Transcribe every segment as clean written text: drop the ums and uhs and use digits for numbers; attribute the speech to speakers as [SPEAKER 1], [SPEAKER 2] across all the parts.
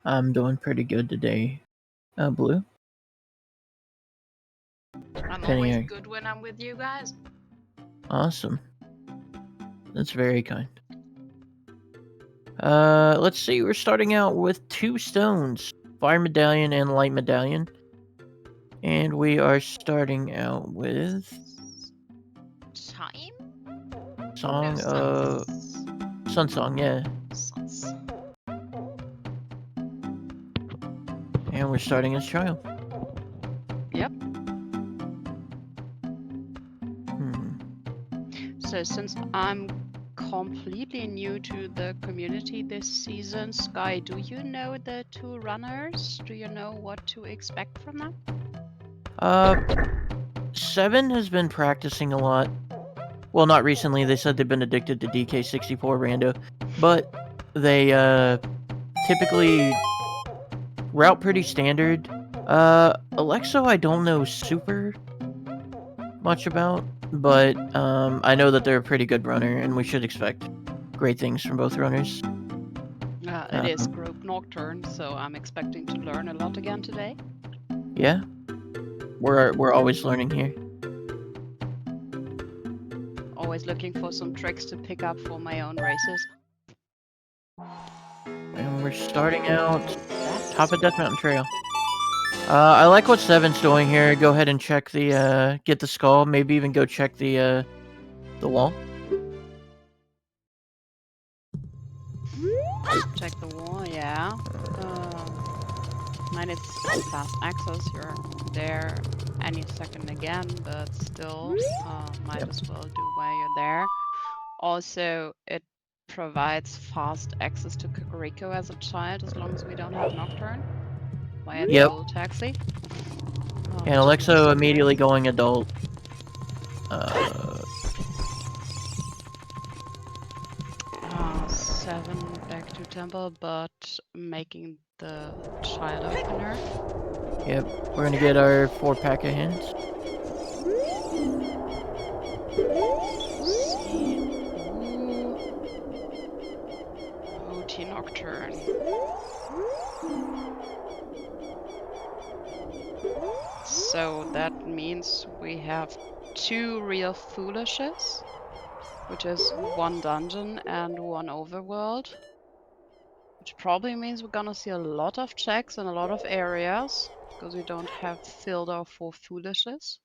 [SPEAKER 1] I'm doing pretty good today. Blue?
[SPEAKER 2] I'm
[SPEAKER 1] Penny,
[SPEAKER 2] always good when I'm with you guys.
[SPEAKER 1] awesome. That's very kind. Let's see. We're starting out with 2 stones. Fire Medallion and Light Medallion. And we are starting out with...
[SPEAKER 2] Time?
[SPEAKER 1] Song
[SPEAKER 2] No,
[SPEAKER 1] of... Sun Song, yeah.
[SPEAKER 2] Suns.
[SPEAKER 1] And we're starting as Trial.
[SPEAKER 2] Yep.
[SPEAKER 1] Hmm.
[SPEAKER 2] So since I'm completely new to the community this season, Sky, do you know the 2 runners? Do you know what to expect from them?
[SPEAKER 1] 7 has been practicing a lot. Well, not recently. They said they've been addicted to DK64 Rando. But they, typically route pretty standard. Alexo I don't know super much about, but I know that they're a pretty good runner, and we should expect great things from both runners.
[SPEAKER 2] It is group Nocturne, so I'm expecting to learn a lot again today.
[SPEAKER 1] Yeah, we're always learning here.
[SPEAKER 2] Always looking for some tricks to pick up for my own races.
[SPEAKER 1] And we're starting out top of Death Mountain Trail. I like what Seven's doing here. Go ahead and check the get the skull. Maybe even go check the wall.
[SPEAKER 2] Check the wall, yeah. Mine it's fast access. You're there any second again, but still, might as well do while you're there. Also, it provides fast access to Kakariko as a child as long as we don't have Nocturne via the old taxi.
[SPEAKER 1] And Alexo immediately going adult.
[SPEAKER 2] 7 back to temple, but making the child opener.
[SPEAKER 1] Yep, we're gonna get our 4-pack of hints.
[SPEAKER 2] OT Nocturne. So that means we have 2 real foolishes, which is 1 dungeon and 1 overworld. Which probably means we're gonna see a lot of checks in a lot of areas, because we don't have filled our 4 foolishes.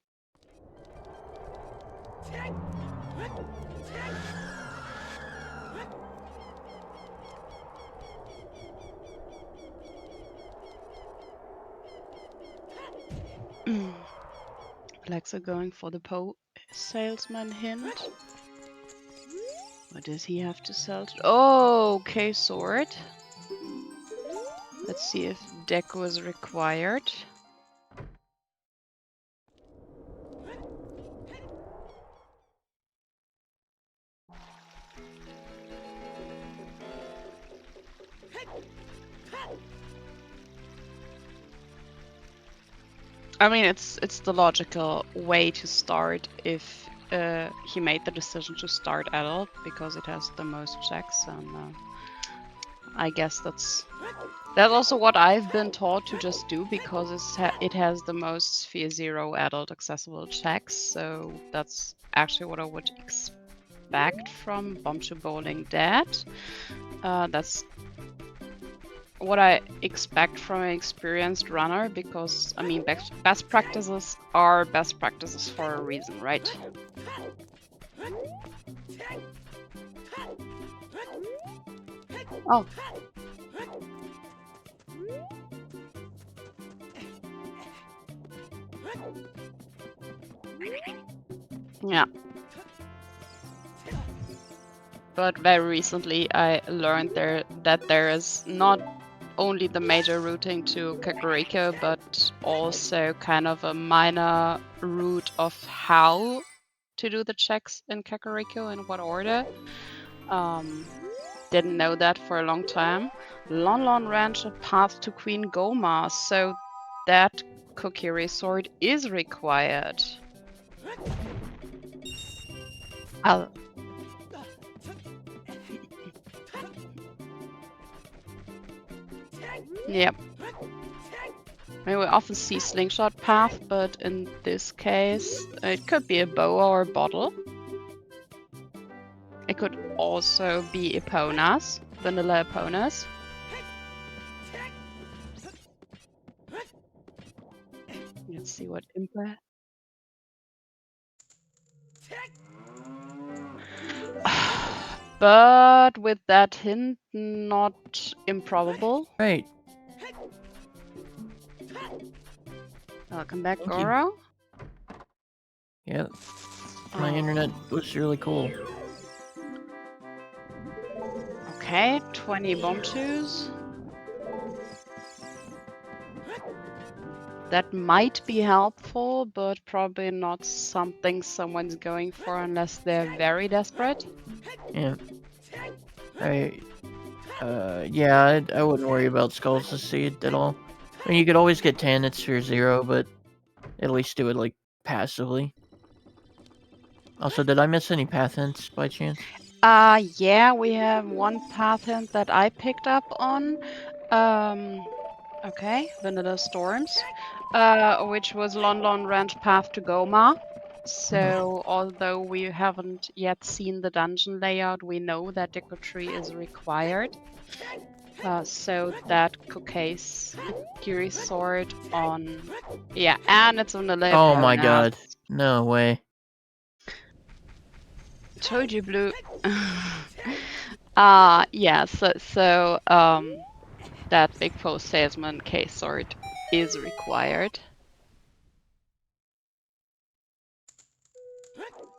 [SPEAKER 2] Alexo going for the salesman hint. What does he have to sell? Oh, okay, sword. Let's see if deco is required. I mean, it's the logical way to start if he made the decision to start adult because it has the most checks, and I guess that's also what I've been taught to just do because it has the most Sphere 0 adult accessible checks. So that's actually what I would expect from Bombshell Bowling Dad. That's what I expect from an experienced runner because, I mean, best practices are best practices for a reason, right? Oh. Yeah. But very recently I learned that there is not only the major routing to Kakariko, but also kind of a minor route of how to do the checks in Kakariko, in what order. Didn't know that for a long time. Lon Lon Ranch, a path to Queen Goma, so that Kokiri sword is required. Yep. I mean, we often see slingshot path, but in this case, it could be a boa or a bottle. It could also be Eponas, vanilla Eponas. Let's see what Impa. But with that hint, not improbable.
[SPEAKER 1] Right.
[SPEAKER 2] Welcome back,
[SPEAKER 1] Thank you.
[SPEAKER 2] Goro.
[SPEAKER 1] Yeah. My internet was really cool.
[SPEAKER 2] Okay, 20 bomb twos. That might be helpful, but probably not something someone's going for unless they're very desperate.
[SPEAKER 1] Yeah. Yeah, I wouldn't worry about Skulls to Seed at all. I mean, you could always get Tannets for 0, but at least do it, like, passively. Also, did I miss any path hints by chance?
[SPEAKER 2] Yeah, we have one path hint that I picked up on. Okay, Vanilla Storms, which was Lon Lon Ranch path to Goma. So, although we haven't yet seen the dungeon layout, we know that Deco Tree is required. So that Kokase Kiri sword on... Yeah, and it's on the left.
[SPEAKER 1] Oh my god. No way.
[SPEAKER 2] Told you, Blue. Yeah, so that big post salesman case sword is required.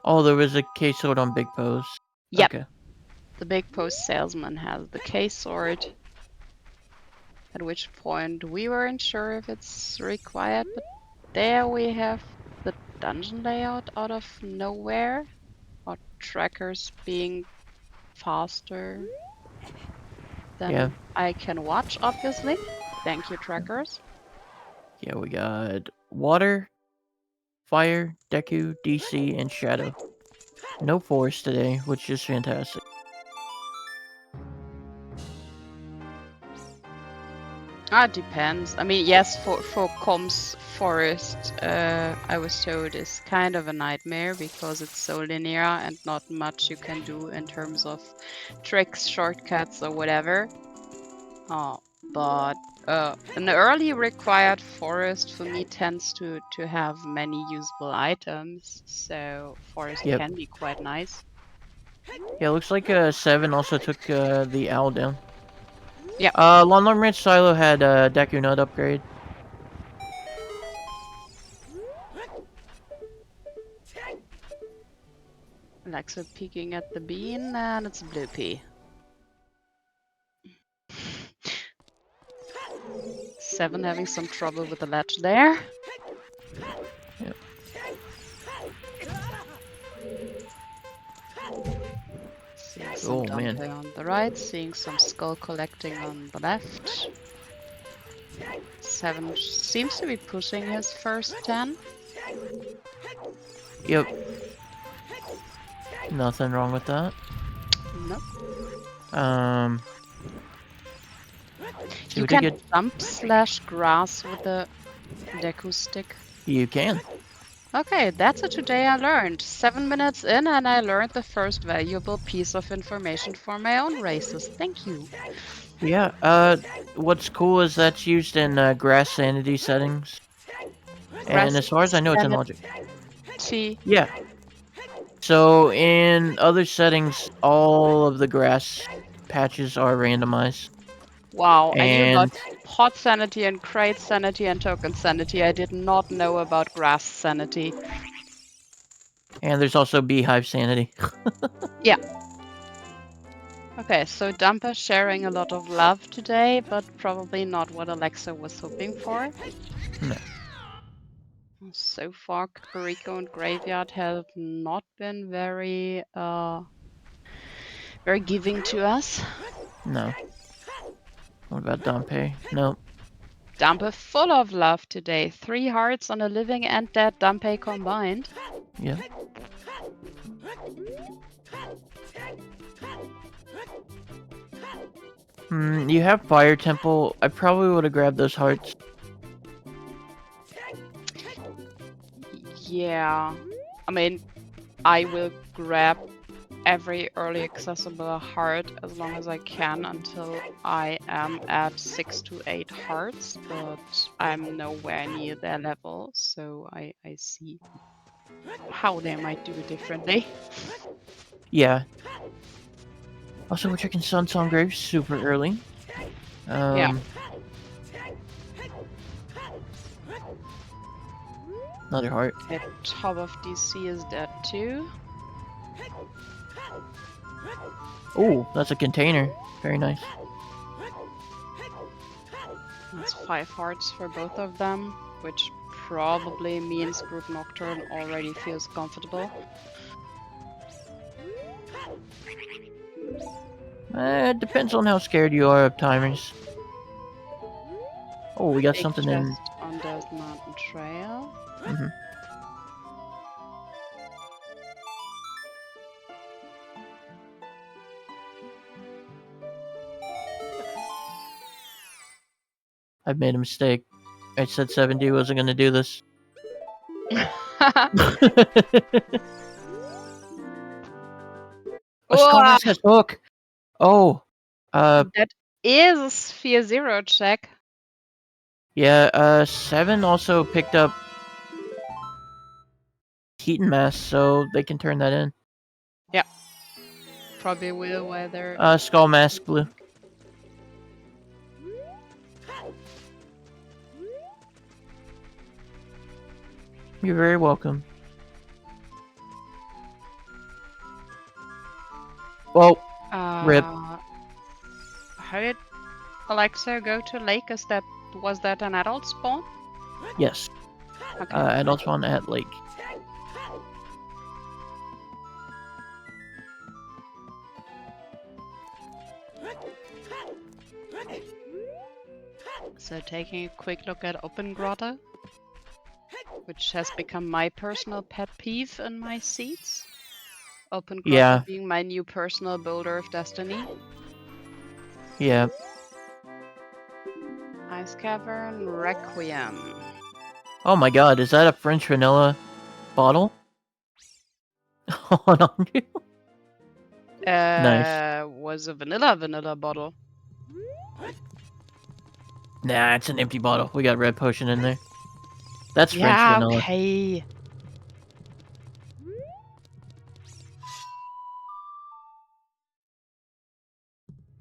[SPEAKER 1] Oh, there was a case sword on Big Pose.
[SPEAKER 2] Yep.
[SPEAKER 1] Okay.
[SPEAKER 2] The big post salesman has the case sword. At which point we weren't sure if it's required, but there we have the dungeon layout out of nowhere. Or trackers being faster than I can watch, obviously. Thank you, trackers.
[SPEAKER 1] Yeah, we got Water, Fire, Deku, DC, and Shadow. No forest today, which is fantastic.
[SPEAKER 2] It depends. I mean, yes, for comms forest, I was told is kind of a nightmare because it's so linear and not much you can do in terms of tricks, shortcuts, or whatever. But an early required forest for me tends to have many usable items, so forest can be quite nice.
[SPEAKER 1] Yeah, looks like 7 also took the owl down.
[SPEAKER 2] Yep.
[SPEAKER 1] Lon Lon Ranch Silo had Deku Nut upgrade.
[SPEAKER 2] Alexo peeking at the bean, and it's Blue Pea. 7 having some trouble with the ledge there.
[SPEAKER 1] Yep.
[SPEAKER 2] Seeing some Dumpley on the right, seeing some skull collecting on the left. 7 seems to be pushing his first 10.
[SPEAKER 1] Yep. Nothing wrong with that.
[SPEAKER 2] Nope.
[SPEAKER 1] So
[SPEAKER 2] you can jump / grass with the Deku stick.
[SPEAKER 1] You can.
[SPEAKER 2] Okay, that's it today I learned. 7 minutes in and I learned the first valuable piece of information for my own races. Thank you.
[SPEAKER 1] Yeah, what's cool is that's used in grass sanity settings. And as far as I know, it's in logic. Yeah. So in other settings, all of the grass patches are randomized.
[SPEAKER 2] Wow, I knew about hot sanity and crate sanity and token sanity. I did not know about grass sanity.
[SPEAKER 1] And there's also beehive sanity.
[SPEAKER 2] Yeah. Okay, so Dumper sharing a lot of love today, but probably not what Alexo was hoping for.
[SPEAKER 1] No.
[SPEAKER 2] So far, Kakariko and Graveyard have not been very giving to us.
[SPEAKER 1] No. What about Dampe? Nope.
[SPEAKER 2] Dampe full of love today. 3 hearts on a living and dead Dampe combined.
[SPEAKER 1] Yeah. You have Fire Temple. I probably would have grabbed those hearts.
[SPEAKER 2] Yeah. I mean, I will grab every early accessible heart as long as I can until I am at 6 to 8 hearts, but I'm nowhere near their level, so I see how they might do it differently.
[SPEAKER 1] Yeah. Also, we're checking Sunsong Grave super early.
[SPEAKER 2] Yeah.
[SPEAKER 1] Another heart.
[SPEAKER 2] Okay, top of DC is dead too.
[SPEAKER 1] Oh, that's a container. Very nice.
[SPEAKER 2] That's 5 hearts for both of them, which probably means Group Nocturne already feels comfortable.
[SPEAKER 1] It depends on how scared you are of timers. Oh, we got
[SPEAKER 2] Big
[SPEAKER 1] something in.
[SPEAKER 2] chest on the mountain trail.
[SPEAKER 1] I've made a mistake. I said 7D wasn't going to do this. A Skull Mask has hook. Oh.
[SPEAKER 2] That is a Sphere 0 check.
[SPEAKER 1] Yeah, 7 also picked up Keaton Mask, so they can turn that in.
[SPEAKER 2] Yeah. Probably will whether.
[SPEAKER 1] Skull Mask blue. You're very welcome. Well, rip.
[SPEAKER 2] How did Alexo go to lake? Was that an adult spawn?
[SPEAKER 1] Yes.
[SPEAKER 2] Okay.
[SPEAKER 1] Adult spawn at lake.
[SPEAKER 2] So taking a quick look at Open Grotto, which has become my personal pet peeve in my seats. Open Grotto
[SPEAKER 1] Yeah.
[SPEAKER 2] being my new personal Boulder of Destiny.
[SPEAKER 1] Yeah.
[SPEAKER 2] Ice Cavern Requiem.
[SPEAKER 1] Oh my god, is that a French vanilla bottle? On you? Nice.
[SPEAKER 2] Was a vanilla bottle.
[SPEAKER 1] Nah, it's an empty bottle. We got red potion in there. That's French
[SPEAKER 2] Yeah,
[SPEAKER 1] vanilla.
[SPEAKER 2] okay.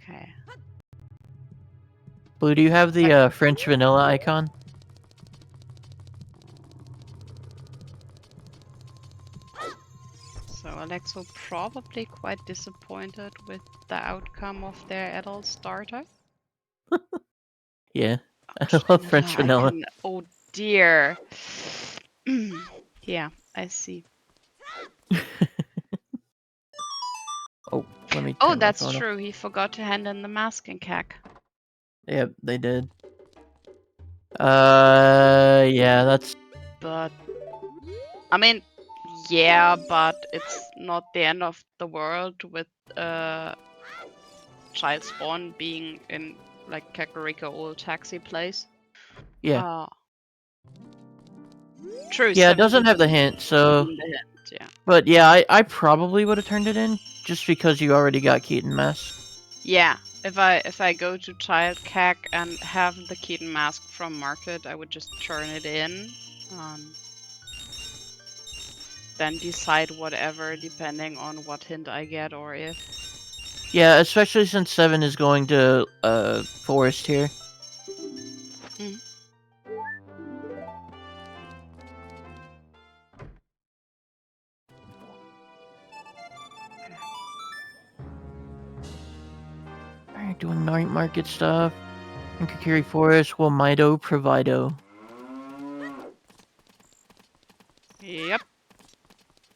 [SPEAKER 2] Okay.
[SPEAKER 1] Blue, do you have the French vanilla icon?
[SPEAKER 2] So Alexo probably quite disappointed with the outcome of their adult starter.
[SPEAKER 1] Yeah. I love French vanilla.
[SPEAKER 2] Oh dear. Yeah, I see.
[SPEAKER 1] Oh, let me.
[SPEAKER 2] Oh,
[SPEAKER 1] turn my
[SPEAKER 2] that's
[SPEAKER 1] phone off.
[SPEAKER 2] true. He forgot to hand in the mask and cack.
[SPEAKER 1] Yep, they did. Yeah, that's.
[SPEAKER 2] But I mean, yeah, but it's not the end of the world with child spawn being in like Kakariko old taxi place.
[SPEAKER 1] Yeah.
[SPEAKER 2] True.
[SPEAKER 1] Yeah, it doesn't have the hint, so.
[SPEAKER 2] Yeah.
[SPEAKER 1] But yeah, I probably would have turned it in just because you already got Keaton Mask.
[SPEAKER 2] Yeah. If I go to child cack and have the Keaton mask from market, I would just turn it in. Then decide whatever depending on what hint I get or if.
[SPEAKER 1] Yeah, especially since 7 is going to forest here. Alright, doing night market stuff. In Kakiri Forest, Wamido Provido.
[SPEAKER 2] Yep.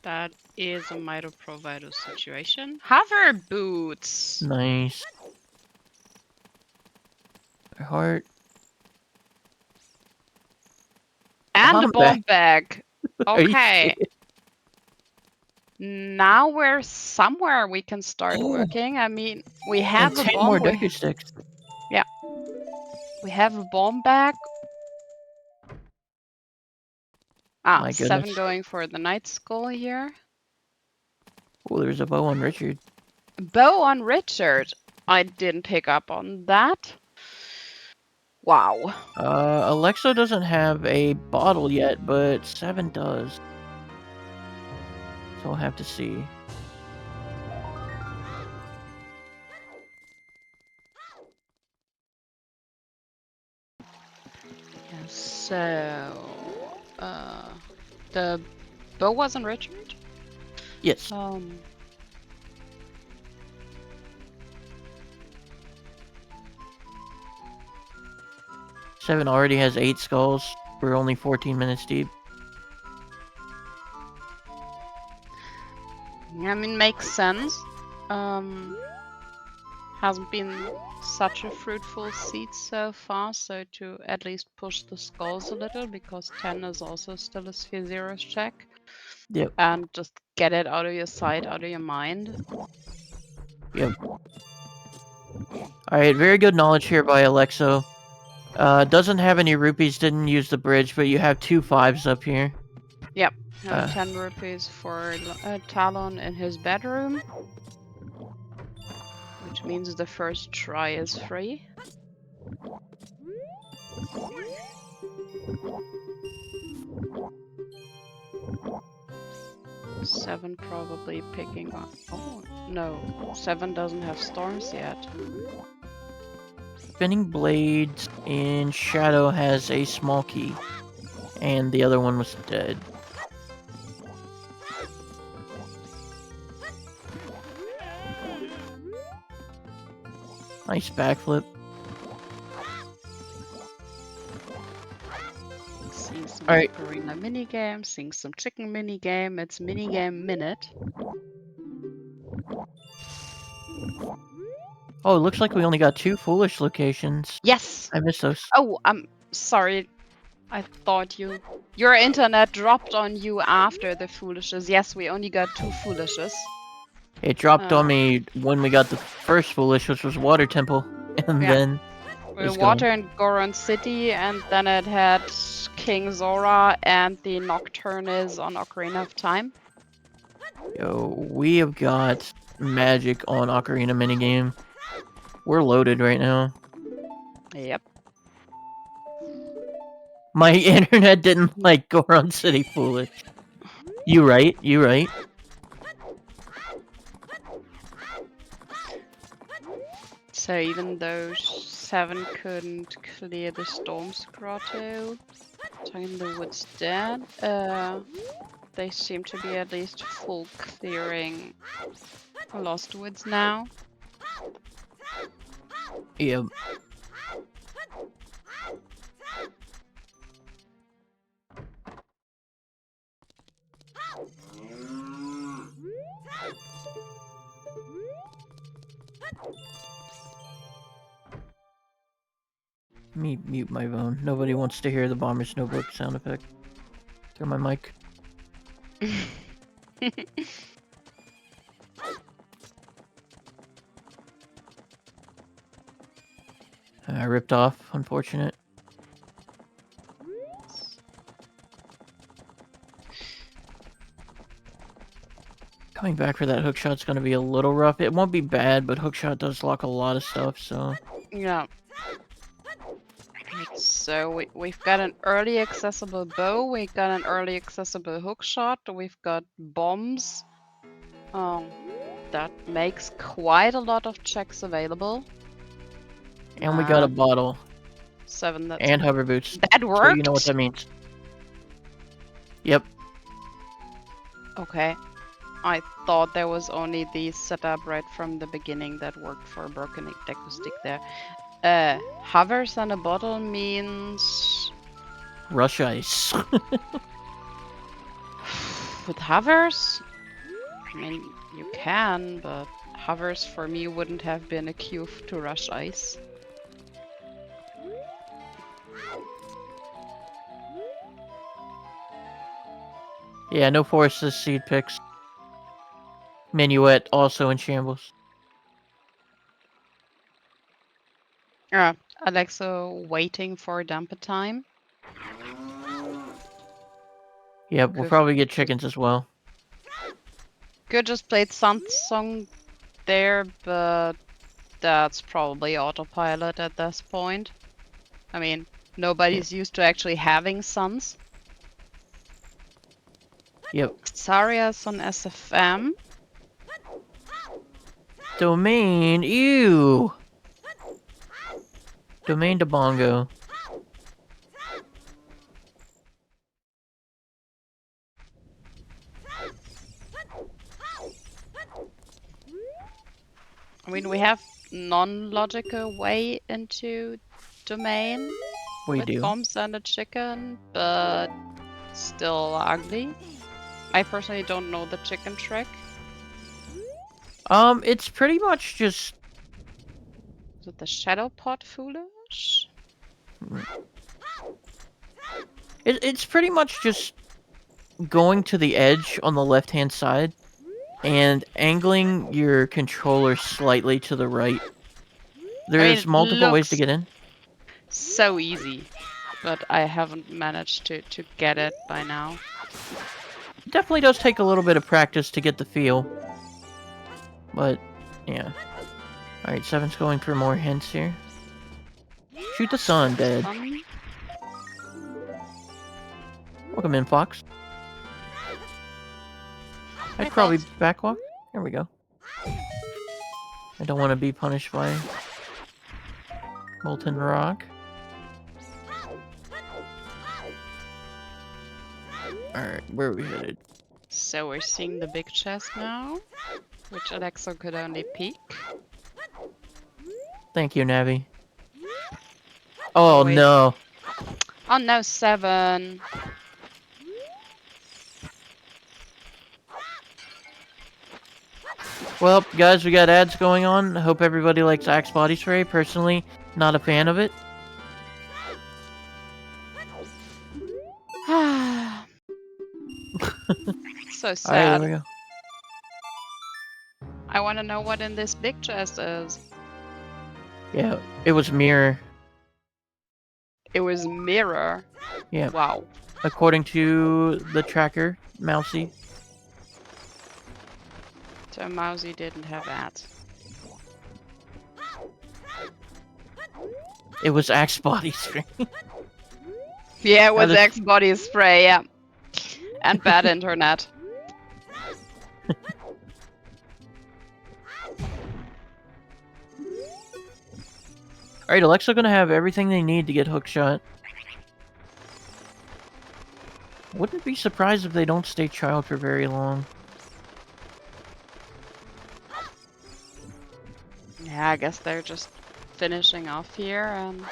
[SPEAKER 2] That is a Mito Provider situation. Hover boots!
[SPEAKER 1] Nice. Heart.
[SPEAKER 2] And a bomb bag.
[SPEAKER 1] Are you
[SPEAKER 2] Okay.
[SPEAKER 1] kidding?
[SPEAKER 2] Now we're somewhere we can start working. I mean, we have
[SPEAKER 1] and
[SPEAKER 2] a
[SPEAKER 1] 10
[SPEAKER 2] bomb.
[SPEAKER 1] more Deku Sticks.
[SPEAKER 2] We have a bomb back.
[SPEAKER 1] My
[SPEAKER 2] 7
[SPEAKER 1] goodness.
[SPEAKER 2] going for the Night Skull here.
[SPEAKER 1] Oh, there's a bow on Richard.
[SPEAKER 2] Bow on Richard. I didn't pick up on that. Wow.
[SPEAKER 1] Alexo doesn't have a bottle yet, but 7 does. So we'll have to see.
[SPEAKER 2] Yeah, so the bow was on Richard.
[SPEAKER 1] Yes. 7 already has 8 skulls. We're only 14 minutes deep.
[SPEAKER 2] I mean, makes sense. Hasn't been such a fruitful seed so far, so to at least push the skulls a little, because 10 is also still a Sphere Zero's check.
[SPEAKER 1] Yep.
[SPEAKER 2] And just get it out of your sight, out of your mind.
[SPEAKER 1] Yep. Alright, very good knowledge here by Alexo. Doesn't have any rupees, didn't use the bridge, but you have 2 5s up here.
[SPEAKER 2] Yep, 10 rupees for Talon in his bedroom. Which means the first try is free. Seven probably picking up. Oh, no. 7 doesn't have storms yet.
[SPEAKER 1] Spinning Blades in Shadow has a small key. And the other one was dead. Nice backflip.
[SPEAKER 2] Seeing some
[SPEAKER 1] All right.
[SPEAKER 2] Ocarina minigame, seeing some chicken minigame. It's minigame minute.
[SPEAKER 1] Oh, it looks like we only got 2 foolish locations.
[SPEAKER 2] Yes!
[SPEAKER 1] I missed those.
[SPEAKER 2] Oh, I'm sorry. I thought your internet dropped on you after the foolishes. Yes, we only got 2 foolishes.
[SPEAKER 1] It dropped on me when we got the first foolish, which was Water Temple, and then
[SPEAKER 2] Water and Goron City, and then it had King Zora, and the Nocturne is on Ocarina of Time.
[SPEAKER 1] Yo, we have got magic on Ocarina minigame. We're loaded right now.
[SPEAKER 2] Yep.
[SPEAKER 1] My internet didn't like Goron City Foolish. You right, you right.
[SPEAKER 2] So even though 7 couldn't clear the Storm's Grotto, Talking the Woods dead, they seem to be at least full clearing Lost Woods now.
[SPEAKER 1] Yep. Let me mute my phone. Nobody wants to hear the Bomber's Notebook sound effect. Through my mic. I ripped off, unfortunate. Coming back for that hookshot's gonna be a little rough. It won't be bad, but hookshot does lock a lot of stuff, so...
[SPEAKER 2] Yeah. So we've got an early accessible bow, we've got an early accessible hookshot, we've got bombs. That makes quite a lot of checks available.
[SPEAKER 1] And we got a bottle.
[SPEAKER 2] 7 that
[SPEAKER 1] And hover boots.
[SPEAKER 2] that worked.
[SPEAKER 1] So you know what that means. Yep.
[SPEAKER 2] Okay. I thought there was only the setup right from the beginning that worked for a broken deku stick there. Hovers on a bottle means
[SPEAKER 1] Rush ice.
[SPEAKER 2] with hovers? I mean, you can, but hovers for me wouldn't have been a cue to rush ice.
[SPEAKER 1] Yeah, no forces, seed picks. Minuet also in shambles.
[SPEAKER 2] Alexo waiting for dumper time.
[SPEAKER 1] Yep, we'll
[SPEAKER 2] Could-
[SPEAKER 1] probably get chickens as well.
[SPEAKER 2] Could just played Sun's song there, but that's probably autopilot at this point. I mean, nobody's used to actually having sons.
[SPEAKER 1] Yep.
[SPEAKER 2] Saria's on SFM.
[SPEAKER 1] Domain, ew! Domain to bongo.
[SPEAKER 2] I mean, we have non-logical way into domain
[SPEAKER 1] We
[SPEAKER 2] with
[SPEAKER 1] do.
[SPEAKER 2] bombs and a chicken, but still ugly. I personally don't know the chicken trick.
[SPEAKER 1] It's pretty much just...
[SPEAKER 2] Is it the shadow pot foolish?
[SPEAKER 1] It's pretty much just going to the edge on the left-hand side and angling your controller slightly to the right. There's
[SPEAKER 2] it
[SPEAKER 1] multiple ways to
[SPEAKER 2] looks
[SPEAKER 1] get in.
[SPEAKER 2] so easy, but I haven't managed to get it by now.
[SPEAKER 1] It definitely does take a little bit of practice to get the feel. But, yeah. Alright, Seven's going for more hints here. Shoot the sun, dead. Welcome in, Fox. I'd probably backwalk. There we go. I don't want to be punished by molten rock. Alright, where are we headed?
[SPEAKER 2] So we're seeing the big chest now, which Alexo could only peek.
[SPEAKER 1] Thank you, Navi. Oh,
[SPEAKER 2] wait.
[SPEAKER 1] no.
[SPEAKER 2] Oh no, 7.
[SPEAKER 1] Well, guys, we got ads going on. I hope everybody likes Axe Body Spray. Personally, not a fan of it.
[SPEAKER 2] So sad.
[SPEAKER 1] Alright, there we go.
[SPEAKER 2] I want to know what in this big chest is.
[SPEAKER 1] Yeah, it was mirror.
[SPEAKER 2] It was mirror.
[SPEAKER 1] Yeah.
[SPEAKER 2] Wow.
[SPEAKER 1] According to the tracker, Mousy.
[SPEAKER 2] So Mousy didn't have ads.
[SPEAKER 1] It was Axe Body Spray.
[SPEAKER 2] Yeah, it was
[SPEAKER 1] is-
[SPEAKER 2] X body spray, yeah. And bad internet.
[SPEAKER 1] Alright, Alexo gonna have everything they need to get hookshot. Wouldn't be surprised if they don't stay child for very long.
[SPEAKER 2] Yeah, I guess they're just finishing off here and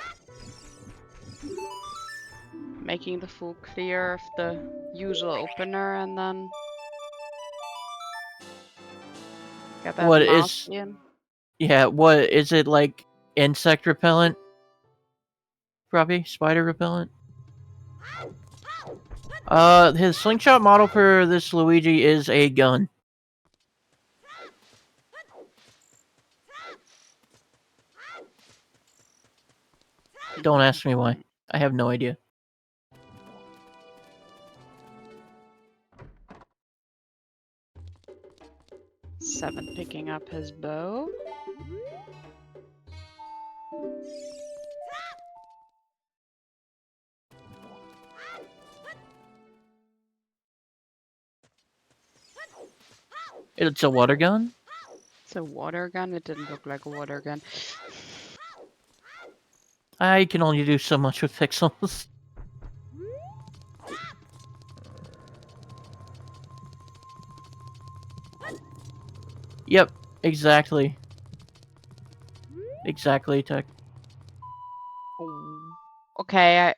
[SPEAKER 2] making the full clear of the usual opener and then get that
[SPEAKER 1] What
[SPEAKER 2] mask
[SPEAKER 1] is...
[SPEAKER 2] in.
[SPEAKER 1] Yeah, what is it, like insect repellent? Probably spider repellent. His slingshot model for this Luigi is a gun. Don't ask me why. I have no idea.
[SPEAKER 2] Seven picking up his bow.
[SPEAKER 1] It's a water gun?
[SPEAKER 2] It's a water gun. It didn't look like a water gun.
[SPEAKER 1] I can only do so much with pixels. Yep, exactly. Exactly, Tech.
[SPEAKER 2] Okay,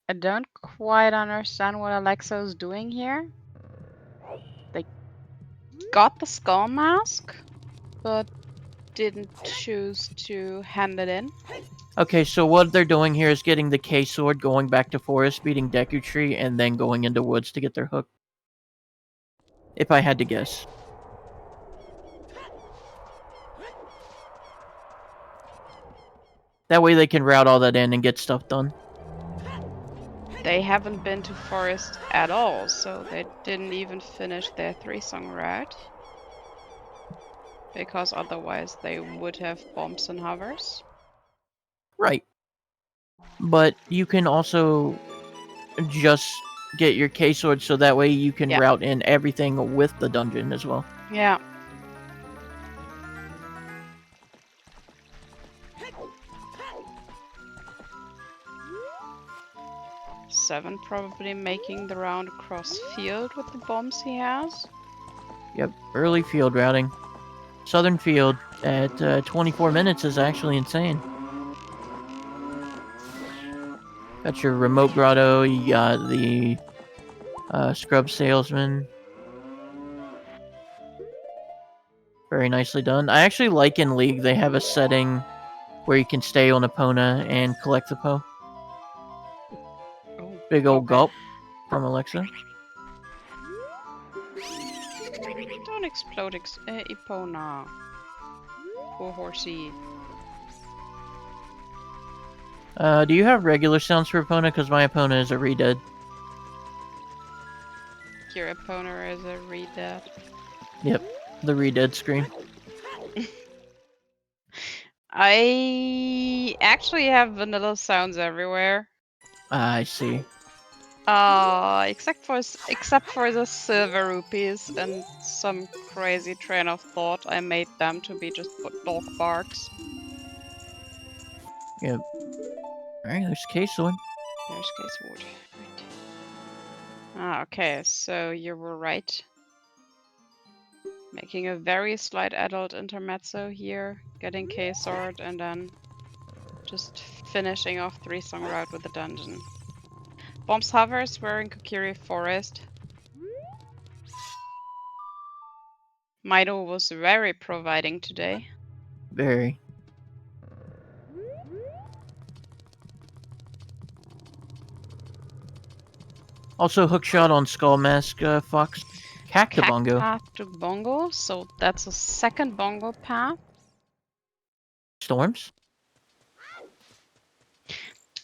[SPEAKER 2] I don't quite understand what Alexo's doing here. They got the skull mask, but didn't choose to hand it in.
[SPEAKER 1] Okay, so what they're doing here is getting the K-Sword, going back to forest, beating Deku Tree, and then going into woods to get their hook. If I had to guess. That way they can route all that in and get stuff done.
[SPEAKER 2] They haven't been to forest at all, so they didn't even finish their 3-song route. Because otherwise they would have bombs and hovers.
[SPEAKER 1] Right. But you can also just get your K-Sword so that way you can route in everything with the dungeon as well.
[SPEAKER 2] Yeah. Seven probably making the round across field with the bombs he has.
[SPEAKER 1] Yep, early field routing. Southern field at 24 minutes is actually insane. Got your remote grotto, you got the scrub salesman. Very nicely done. I actually like in League they have a setting where you can stay on Epona and collect the Poe.
[SPEAKER 2] Oh,
[SPEAKER 1] Big old gulp from Alexo.
[SPEAKER 2] Don't explode, Epona. Poor horsey.
[SPEAKER 1] Do you have regular sounds for Epona? Because my Epona is a redead.
[SPEAKER 2] Your Epona is a redead.
[SPEAKER 1] Yep, the redead scream.
[SPEAKER 2] I actually have vanilla sounds everywhere.
[SPEAKER 1] I see.
[SPEAKER 2] Except for the silver rupees and some crazy train of thought, I made them to be just dog barks.
[SPEAKER 1] Yep. Alright, there's K-Sword.
[SPEAKER 2] There's Casewood. Right. Okay, so you were right. Making a very slight adult intermezzo here, getting K-Sword, and then just finishing off 3-song route with the dungeon. Bombs hovers were in Kokiri Forest. Mido was very providing today.
[SPEAKER 1] Very. Also, hookshot on Skull Mask Fox. Cactabongo.
[SPEAKER 2] Cactabongo, so that's a second bongo path.
[SPEAKER 1] Storms?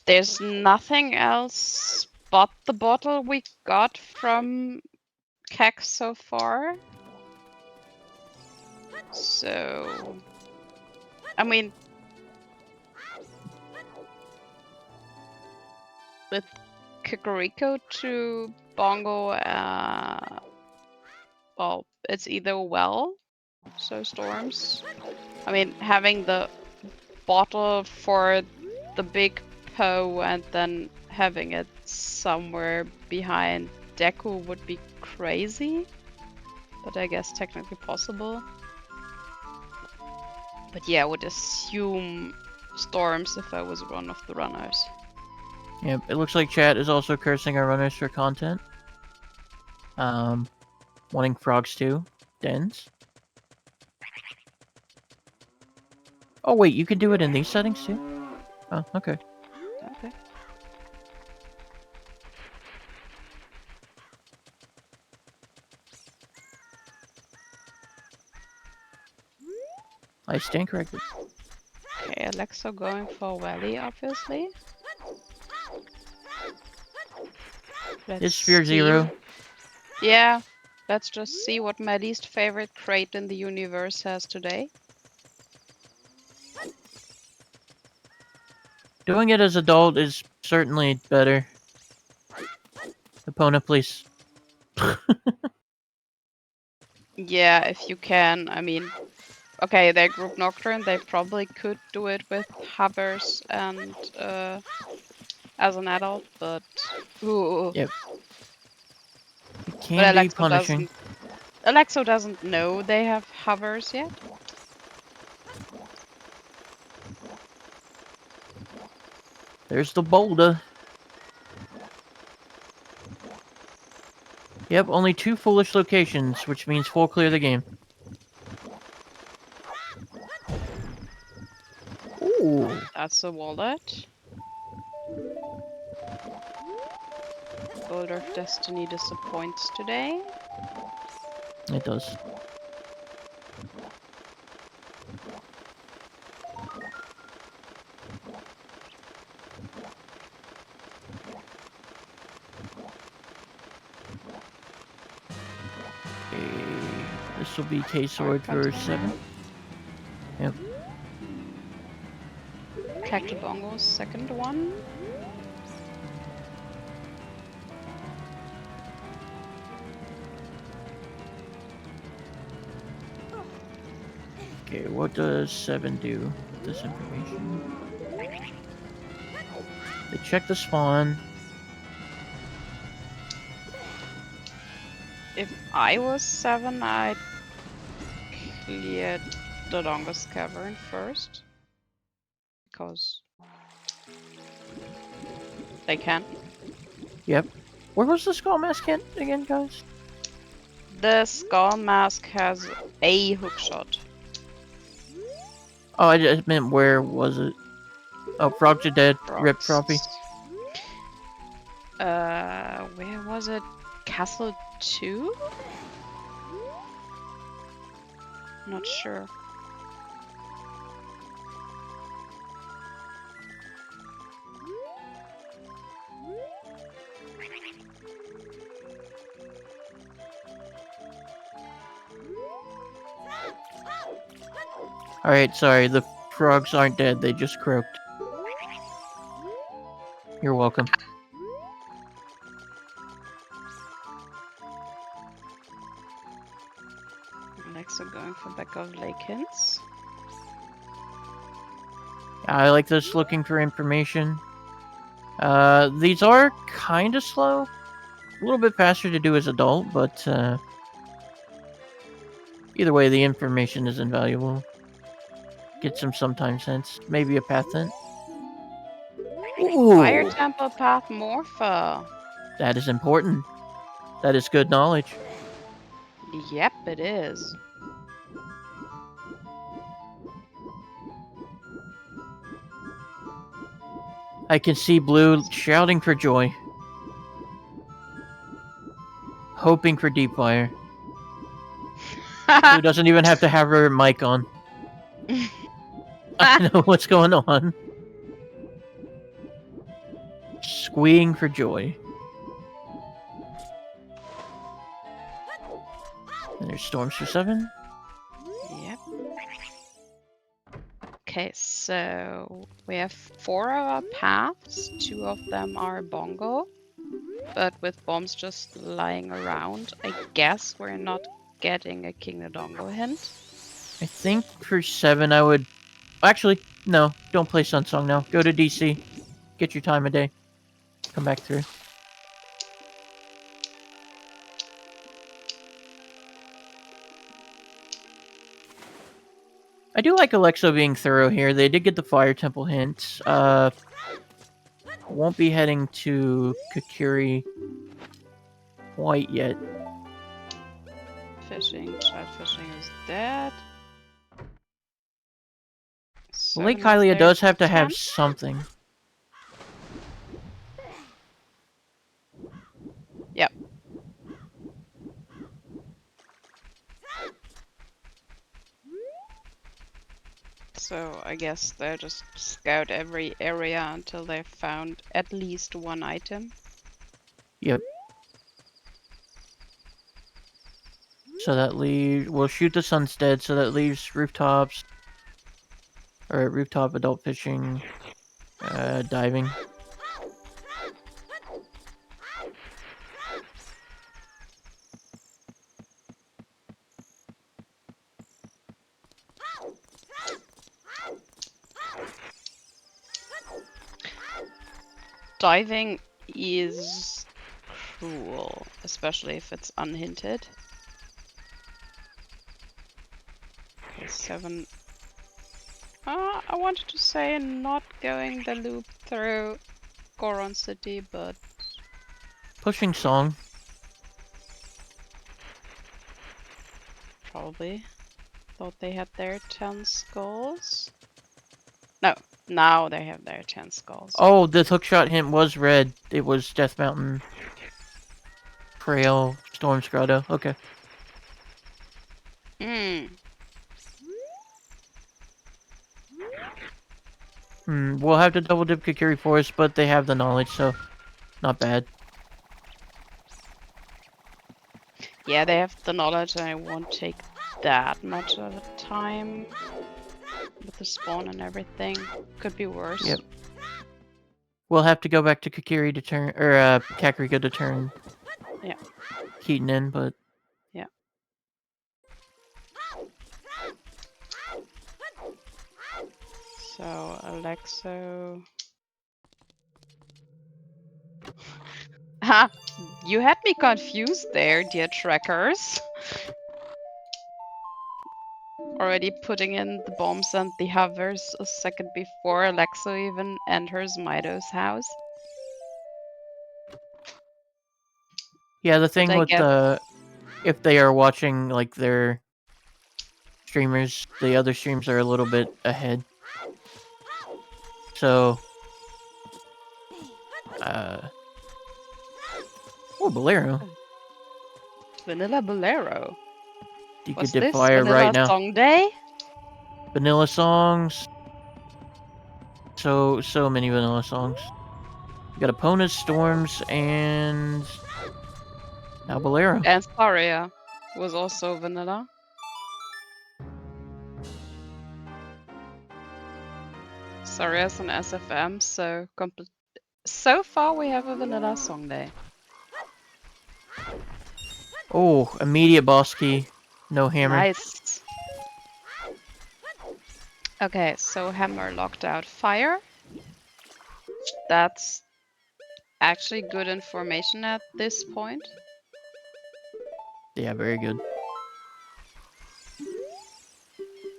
[SPEAKER 2] There's nothing else but the bottle we got from Keck so far. So, I mean, with Kikoriko to Bongo, well, it's either well, so Storms. I mean, having the bottle for the big Poe and then having it somewhere behind Deku would be crazy, but I guess technically possible. But yeah, I would assume Storms if I was one of the runners.
[SPEAKER 1] Yep, it looks like chat is also cursing our runners for content. Wanting frogs too. Dens. Oh wait, you can do it in these settings too? Oh, okay.
[SPEAKER 2] Okay.
[SPEAKER 1] I stand corrected.
[SPEAKER 2] Okay, Alexo going for Valley, obviously.
[SPEAKER 1] Is Sphere Zero?
[SPEAKER 2] Yeah, let's just see what my least favorite crate in the universe has today.
[SPEAKER 1] Doing it as adult is certainly better. Epona, please.
[SPEAKER 2] Yeah, if you can. I mean, okay, they're group Nocturne. They probably could do it with hovers and as an adult, but ooh.
[SPEAKER 1] Yep. It
[SPEAKER 2] But
[SPEAKER 1] can be punishing.
[SPEAKER 2] Alexo doesn't know they have hovers yet.
[SPEAKER 1] There's the boulder. Yep, only 2 foolish locations, which means full clear the game. Ooh.
[SPEAKER 2] That's a wallet. Boulder of Destiny disappoints today.
[SPEAKER 1] It does. This will be K-Sword for 7. Yep.
[SPEAKER 2] Tractor Bongo's second one.
[SPEAKER 1] Okay, what does 7 do with this information? They check the spawn.
[SPEAKER 2] If I was 7, I'd clear the longest cavern first. Because they can.
[SPEAKER 1] Yep. Where was the skull mask hint again, guys?
[SPEAKER 2] The skull mask has a hookshot.
[SPEAKER 1] Oh, I just meant where was it? Oh, frogs are dead. Rip
[SPEAKER 2] Rocks.
[SPEAKER 1] Trophy.
[SPEAKER 2] Where was it? Castle 2? Not sure.
[SPEAKER 1] Alright, sorry, the frogs aren't dead, they just croaked. You're welcome.
[SPEAKER 2] Alexo going for back of lake hints.
[SPEAKER 1] I like this looking for information. These are kind of slow. A little bit faster to do as adult, but either way, the information is invaluable. Get some sometimes sense. Maybe a path hint. Ooh,
[SPEAKER 2] Fire Temple Path Morpha.
[SPEAKER 1] that is important. That is good knowledge.
[SPEAKER 2] Yep, it is.
[SPEAKER 1] I can see Blue shouting for joy. Hoping for deep fire. Blue doesn't even have to have her mic on. I know what's going on. Squeeing for joy. And there's storms for 7.
[SPEAKER 2] Yep. Okay, so we have 4 of our paths. 2 of them are bongo. But with bombs just lying around, I guess we're not getting a King Dongo hint.
[SPEAKER 1] I think for 7 I would... Actually, no. Don't play Sunsong now. Go to DC. Get your time of day. Come back through. I do like Alexo being thorough here. They did get the Fire Temple hint. Won't be heading to Kakuri quite yet.
[SPEAKER 2] Fishing, child fishing is dead.
[SPEAKER 1] Lake
[SPEAKER 2] 7 is
[SPEAKER 1] Hylia
[SPEAKER 2] there
[SPEAKER 1] does have to have
[SPEAKER 2] 10.
[SPEAKER 1] something.
[SPEAKER 2] Yep. So I guess they'll just scout every area until they've found at least one item.
[SPEAKER 1] Yep. So that leaves... We'll shoot the sun's dead, so that leaves rooftops. Or rooftop adult fishing. Diving.
[SPEAKER 2] Diving is cruel, especially if it's unhinted. Okay, 7. I wanted to say not going the loop through Goron City, but
[SPEAKER 1] Pushing song.
[SPEAKER 2] probably thought they had their 10 skulls. No, now they have their 10 skulls.
[SPEAKER 1] Oh, the hookshot hint was red. It was Death Mountain. Trail. Storm's Grotto. Okay. We'll have to double dip Kakiri Forest, but they have the knowledge, so not bad.
[SPEAKER 2] Yeah, they have the knowledge, and it won't take that much of a time with the spawn and everything. Could be worse.
[SPEAKER 1] Yep. We'll have to go back to Kakiri to turn, or Kakariko to turn.
[SPEAKER 2] Yeah.
[SPEAKER 1] Keaton in, but
[SPEAKER 2] yeah. So Alexo. Ha! You had me confused there, dear trackers. Already putting in the bombs and the hovers a second before Alexo even enters Mido's house.
[SPEAKER 1] yeah, the thing
[SPEAKER 2] I
[SPEAKER 1] with
[SPEAKER 2] guess-
[SPEAKER 1] if they are watching like their streamers, the other streams are a little bit ahead. So, oh, Bolero.
[SPEAKER 2] Vanilla Bolero.
[SPEAKER 1] You
[SPEAKER 2] Was
[SPEAKER 1] could dip
[SPEAKER 2] this
[SPEAKER 1] fire
[SPEAKER 2] Vanilla
[SPEAKER 1] right now.
[SPEAKER 2] Song Day?
[SPEAKER 1] Vanilla songs. So many vanilla songs. You got Epona's Storms and now Bolero.
[SPEAKER 2] And Saria was also vanilla. Saria's an SFM, so far we have a vanilla song day.
[SPEAKER 1] Oh, immediate boss key. No hammer.
[SPEAKER 2] Nice. Okay, so hammer locked out fire. That's actually good information at this point.
[SPEAKER 1] Yeah, very good.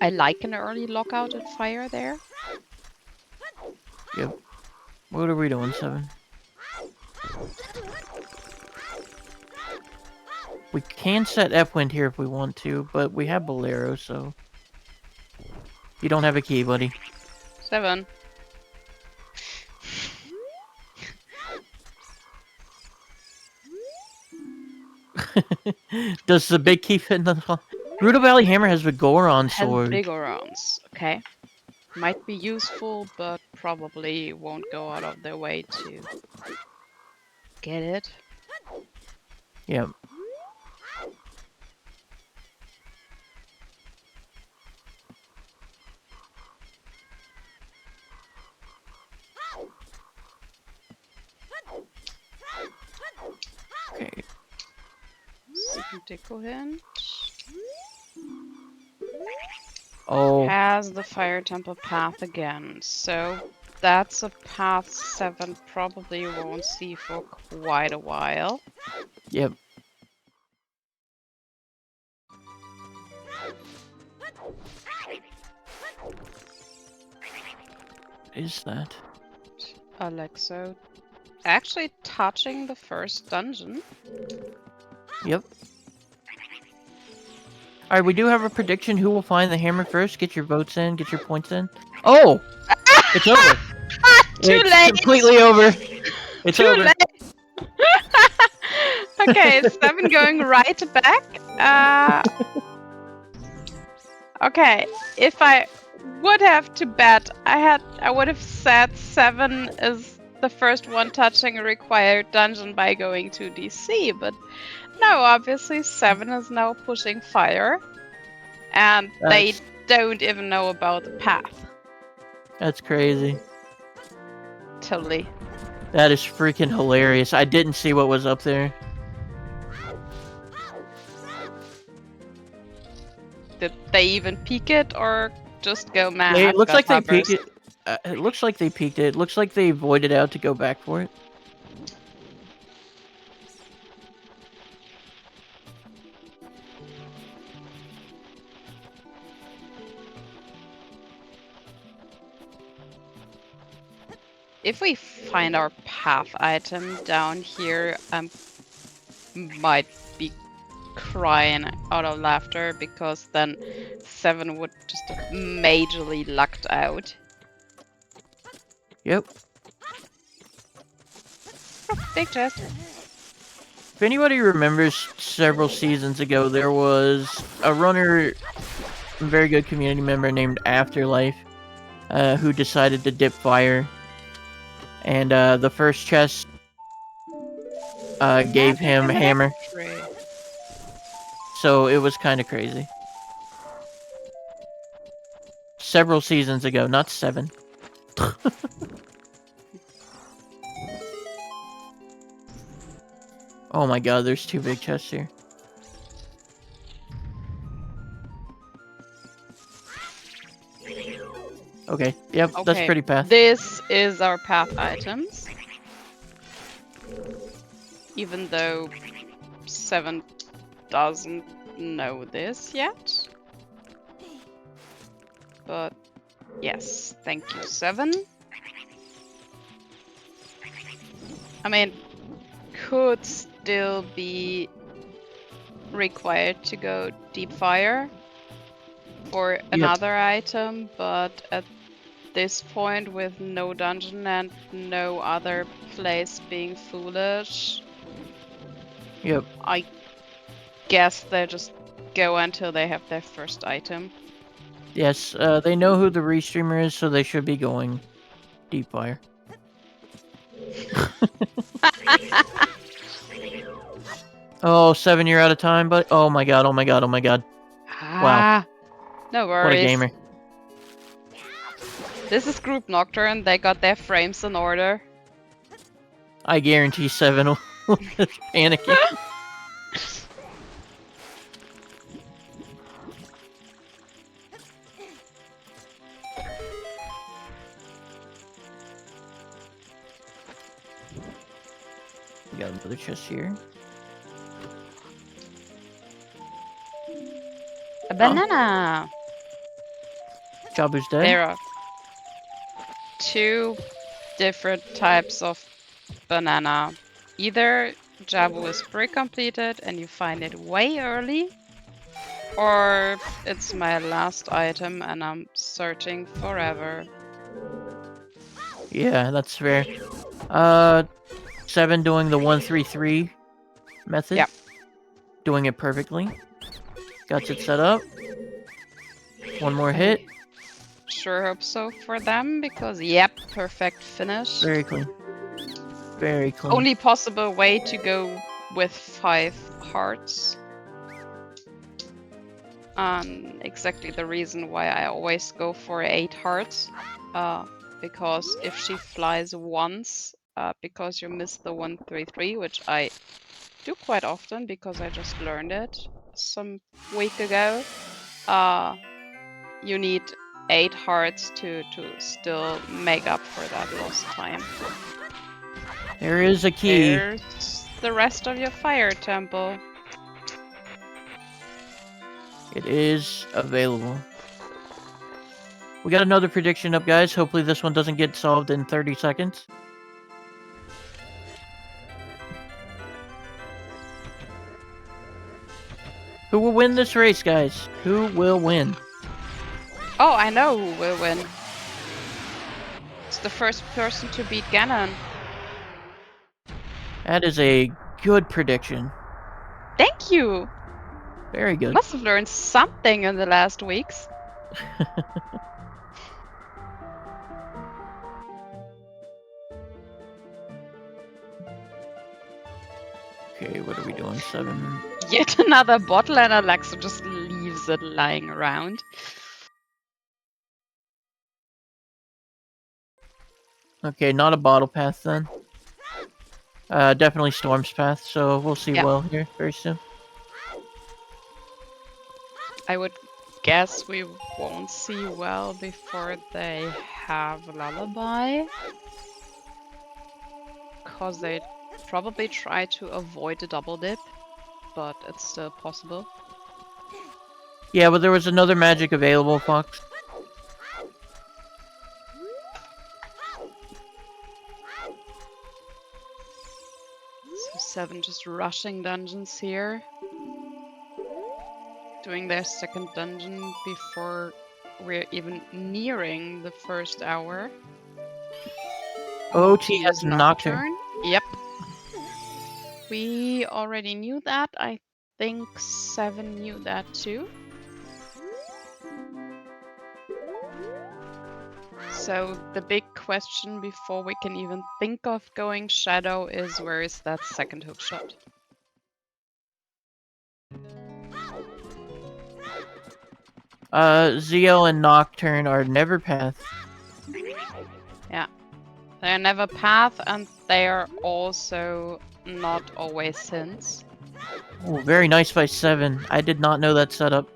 [SPEAKER 2] I like an early lockout at fire there.
[SPEAKER 1] Yep. What are we doing, 7? We can set F-Wind here if we want to, but we have Bolero, so... You don't have a key, buddy.
[SPEAKER 2] 7.
[SPEAKER 1] Does the big key fit in the... Rudo Valley Hammer has the Goron sword.
[SPEAKER 2] Has big rounds. Okay. Might be useful, but probably won't go out of their way to get it.
[SPEAKER 1] Yep. Okay.
[SPEAKER 2] Second Deco hint.
[SPEAKER 1] Oh.
[SPEAKER 2] Has the Fire Temple path again. So that's a path 7 probably won't see for quite a while.
[SPEAKER 1] Yep. Is that?
[SPEAKER 2] Alexo actually touching the first dungeon.
[SPEAKER 1] Yep. Alright, we do have a prediction. Who will find the hammer first? Get your votes in. Get your points in. Oh! It's over.
[SPEAKER 2] Too
[SPEAKER 1] It's
[SPEAKER 2] late!
[SPEAKER 1] completely over. It's
[SPEAKER 2] Too
[SPEAKER 1] over.
[SPEAKER 2] late! Okay, 7 going right back. Okay, if I would have to bet, I would have said 7 is the first one touching a required dungeon by going to DC, but no, obviously 7 is now pushing fire, and they don't even know about the path.
[SPEAKER 1] That's crazy.
[SPEAKER 2] Totally.
[SPEAKER 1] That is freaking hilarious. I didn't see what was up there.
[SPEAKER 2] Did they even peek it, or just go mad?
[SPEAKER 1] It looks like they
[SPEAKER 2] peeked
[SPEAKER 1] peeked it. It looks like they peeked it. It looks like they voided out to go back for it.
[SPEAKER 2] If we find our path item down here, I might be crying out of laughter, because then 7 would just have majorly lucked out.
[SPEAKER 1] Yep.
[SPEAKER 2] Oh, big chest.
[SPEAKER 1] If anybody remembers several seasons ago, there was a runner, a very good community member named Afterlife, who decided to dip fire. And the first chest gave him hammer. So it was kind of crazy. Several seasons ago, not 7. Oh my god, there's 2 big chests here. Okay, yep,
[SPEAKER 2] Okay,
[SPEAKER 1] that's pretty path.
[SPEAKER 2] this is our path items. Even though 7 doesn't know this yet. But yes, thank you, 7. I mean, could still be required to go deep fire for another item, but at this point, with no dungeon and no other place being foolish,
[SPEAKER 1] Yep.
[SPEAKER 2] I guess they just go until they have their first item.
[SPEAKER 1] Yes, they know who the restreamer is, so they should be going deep fire. Oh, 7, you're out of time, but oh my god, oh my god, oh my god. Wow.
[SPEAKER 2] No worries.
[SPEAKER 1] What a gamer.
[SPEAKER 2] This is Group Nocturne, they got their frames in order.
[SPEAKER 1] I guarantee 7 will panicking. We got another chest here.
[SPEAKER 2] A banana!
[SPEAKER 1] Jabu's dead.
[SPEAKER 2] There are 2 different types of banana. Either Jabu is pre-completed and you find it way early, or it's my last item and I'm searching forever.
[SPEAKER 1] Yeah, that's fair. 7 doing the 1-3-3 method.
[SPEAKER 2] Yep.
[SPEAKER 1] Doing it perfectly. Got it set up. One more hit.
[SPEAKER 2] Sure hope so for them, because yep, perfect finish.
[SPEAKER 1] Very clean. Very clean.
[SPEAKER 2] Only possible way to go with 5 hearts. Exactly the reason why I always go for 8 hearts. Because if she flies once, because you missed the 1-3-3, which I do quite often because I just learned it some week ago, you need 8 hearts to still make up for that lost time.
[SPEAKER 1] There is a key.
[SPEAKER 2] There's the rest of your fire temple.
[SPEAKER 1] It is available. We got another prediction up, guys. Hopefully this one doesn't get solved in 30 seconds. Who will win this race, guys? Who will win?
[SPEAKER 2] Oh, I know who will win. It's the first person to beat Ganon.
[SPEAKER 1] That is a good prediction.
[SPEAKER 2] Thank you!
[SPEAKER 1] Very good.
[SPEAKER 2] Must have learned something in the last weeks.
[SPEAKER 1] Okay, what are we doing? 7.
[SPEAKER 2] Yet another bottle, and Alexo just leaves it lying around.
[SPEAKER 1] Okay, not a bottle path then. Definitely Storm's path, so we'll see well here very soon.
[SPEAKER 2] I would guess we won't see well before they have Lullaby. Because they probably try to avoid a double dip, but it's still possible.
[SPEAKER 1] Yeah, but there was another magic available, Fox.
[SPEAKER 2] So 7 just rushing dungeons here. Doing their second dungeon before we're even nearing the first hour.
[SPEAKER 1] OT has Nocturne.
[SPEAKER 2] Yep. We already knew that. I think 7 knew that too. So the big question before we can even think of going Shadow is, where is that second hook shot?
[SPEAKER 1] Zeo and Nocturne are never path.
[SPEAKER 2] Yeah. They are never path, and they are also not always hints.
[SPEAKER 1] Oh, very nice by 7. I did not know that setup.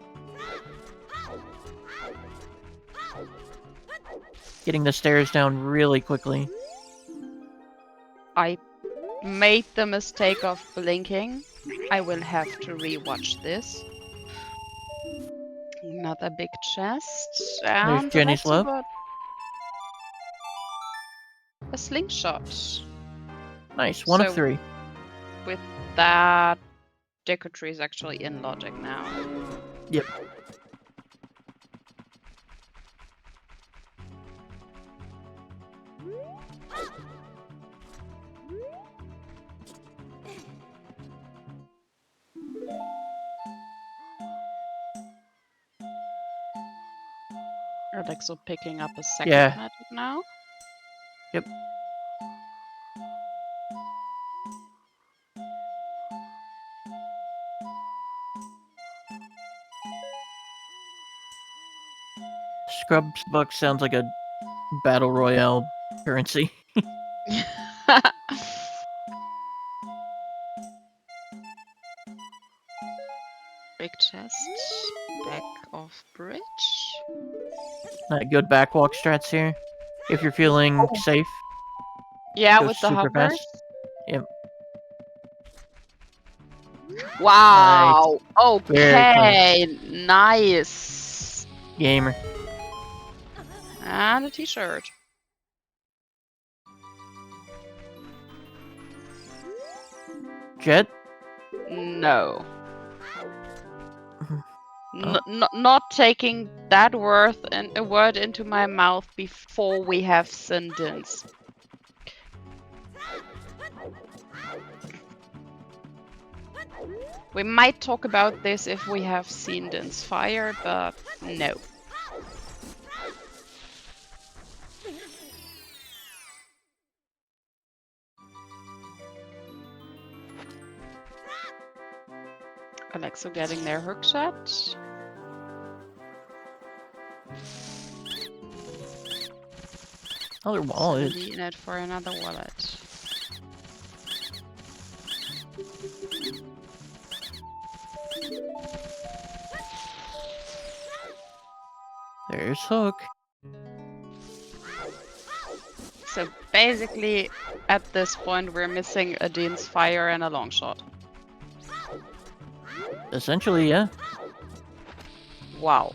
[SPEAKER 1] Getting the stairs down really quickly.
[SPEAKER 2] I made the mistake of blinking. I will have to rewatch this. Another big chest.
[SPEAKER 1] There's
[SPEAKER 2] And
[SPEAKER 1] Jenny's
[SPEAKER 2] Alexo
[SPEAKER 1] love.
[SPEAKER 2] got a slingshot.
[SPEAKER 1] Nice, 1 of
[SPEAKER 2] So
[SPEAKER 1] 3.
[SPEAKER 2] with that, Decotree is actually in logic now.
[SPEAKER 1] Yep.
[SPEAKER 2] Alexo picking up a second
[SPEAKER 1] Yeah.
[SPEAKER 2] magic now.
[SPEAKER 1] Yep. Scrubs Buck sounds like a battle royale currency.
[SPEAKER 2] Big chest. Back of bridge.
[SPEAKER 1] Good backwalk strats here. If you're feeling safe,
[SPEAKER 2] Yeah,
[SPEAKER 1] go
[SPEAKER 2] with the
[SPEAKER 1] super
[SPEAKER 2] hovers.
[SPEAKER 1] fast. Yep.
[SPEAKER 2] Wow.
[SPEAKER 1] Very clean.
[SPEAKER 2] Okay. Nice.
[SPEAKER 1] Gamer.
[SPEAKER 2] And a t-shirt.
[SPEAKER 1] Jet?
[SPEAKER 2] No.
[SPEAKER 1] Oh.
[SPEAKER 2] Not taking that word into my mouth before we have sentence. We might talk about this if we have seen Din's fire, but no. Alexo getting their hook shot.
[SPEAKER 1] Another wallet.
[SPEAKER 2] So in it for another wallet.
[SPEAKER 1] There's Hook.
[SPEAKER 2] So basically, at this point, we're missing a Dean's fire and a long shot.
[SPEAKER 1] Essentially, yeah.
[SPEAKER 2] Wow.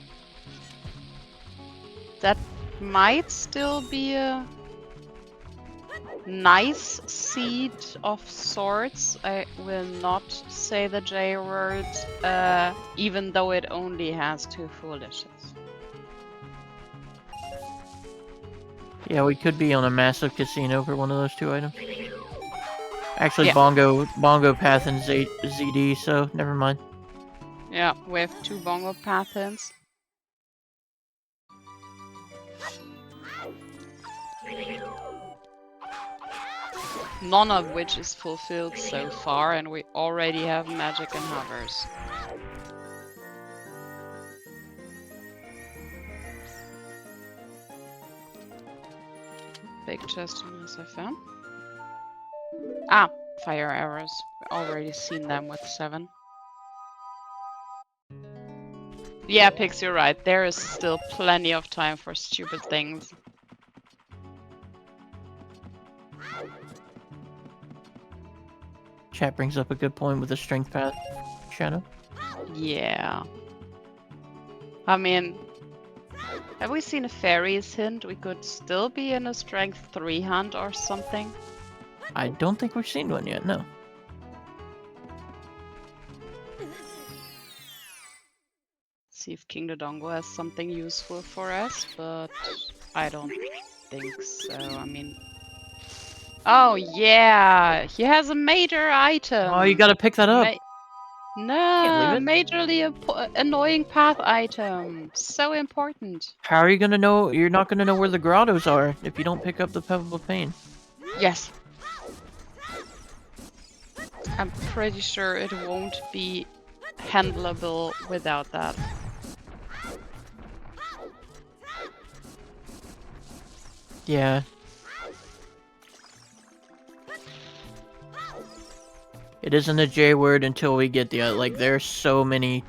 [SPEAKER 2] That might still be a nice seed of sorts. I will not say the J word, even though it only has 2 foolishes.
[SPEAKER 1] Yeah, we could be on a massive casino for one of those 2 items. Actually,
[SPEAKER 2] Yeah.
[SPEAKER 1] Bongo Path and ZD, so never mind.
[SPEAKER 2] Yeah, we have 2 bongo patterns. None of which is fulfilled so far, and we already have magic and hovers. Big chest on SFM. Ah, fire arrows. We've already seen them with 7. Yeah, Pix, you're right. There is still plenty of time for stupid things.
[SPEAKER 1] Chat brings up a good point with the strength path, Shadow.
[SPEAKER 2] Yeah. I mean, have we seen a fairies hint? We could still be in a strength 3 hunt or something.
[SPEAKER 1] I don't think we've seen one yet, no.
[SPEAKER 2] See if King Dodongo has something useful for us, but I don't think so. I mean... Oh yeah! He has a major item!
[SPEAKER 1] Oh, you gotta pick that up!
[SPEAKER 2] No,
[SPEAKER 1] Can't leave it.
[SPEAKER 2] majorly annoying path item. So important.
[SPEAKER 1] How are you gonna know? You're not gonna know where the grottos are if you don't pick up the Pebble of Pain.
[SPEAKER 2] Yes. I'm pretty sure it won't be handleable without that.
[SPEAKER 1] Yeah. It isn't a J word until we get the like. There's so many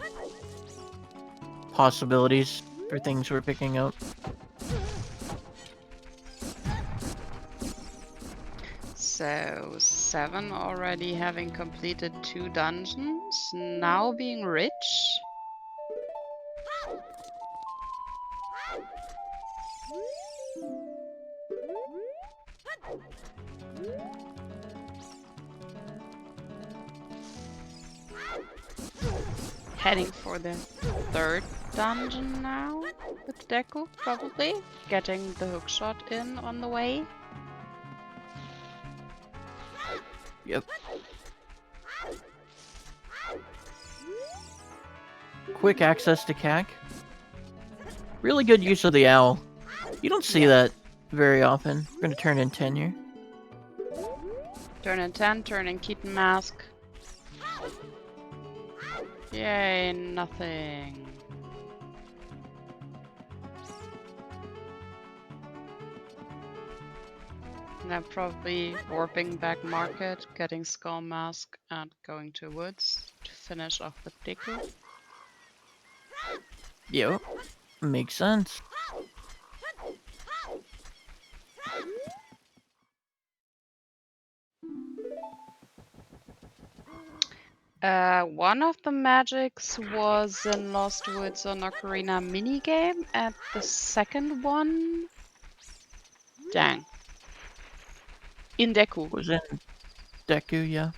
[SPEAKER 1] possibilities for things we're picking up.
[SPEAKER 2] So 7 already having completed 2 dungeons, now being rich. Heading for the 3rd dungeon now with Deku, probably. Getting the hookshot in on the way.
[SPEAKER 1] Yep. Quick access to CAC. Really good use of the owl. You don't see that very often. We're gonna turn in 10 here.
[SPEAKER 2] Turn in 10, turn in Keaton Mask. Yay, nothing. Now probably warping back market, getting Skull Mask, and going to woods to finish off with Deku.
[SPEAKER 1] Yep. Makes sense.
[SPEAKER 2] One of the magics was in Lost Woods on Ocarina minigame, and the second one... Dang. In Deku.
[SPEAKER 1] Was in Deku, yeah.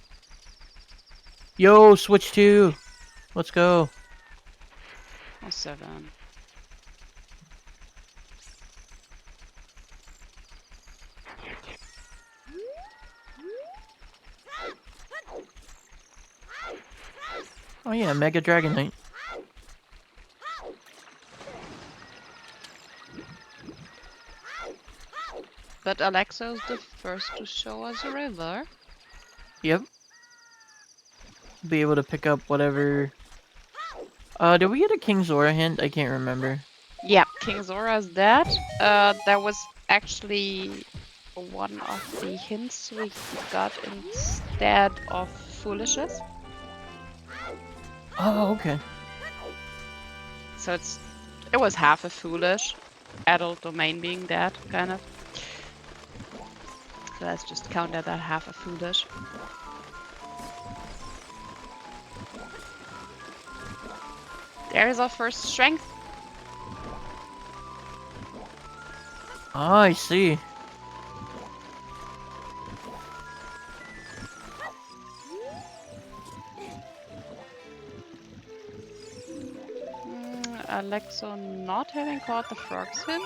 [SPEAKER 1] Yo, switch 2! Let's go.
[SPEAKER 2] Oh, 7.
[SPEAKER 1] Oh yeah, Mega Dragonite.
[SPEAKER 2] But Alexo is the first to show us a river.
[SPEAKER 1] Yep. Be able to pick up whatever... did we get a King Zora hint? I can't remember.
[SPEAKER 2] Yeah, King Zora's dead. That was actually one of the hints we got instead of Foolishes.
[SPEAKER 1] Oh, okay.
[SPEAKER 2] So it was half a Foolish, adult domain being dead, kind of. So let's just count that half a Foolish. There's our first strength.
[SPEAKER 1] Ah, I see.
[SPEAKER 2] Alexo not having caught the frog's hint.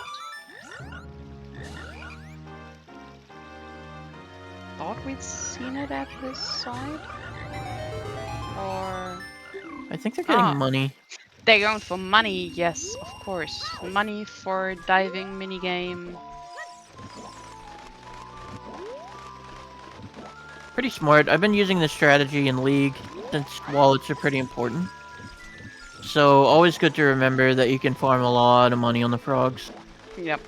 [SPEAKER 2] Thought we'd seen it at his side. Or...
[SPEAKER 1] I think they're getting money.
[SPEAKER 2] They're going for money, yes, of course. Money for diving minigame.
[SPEAKER 1] Pretty smart. I've been using this strategy in League since wallets are pretty important. So, always good to remember that you can farm a lot of money on the frogs.
[SPEAKER 2] Yep.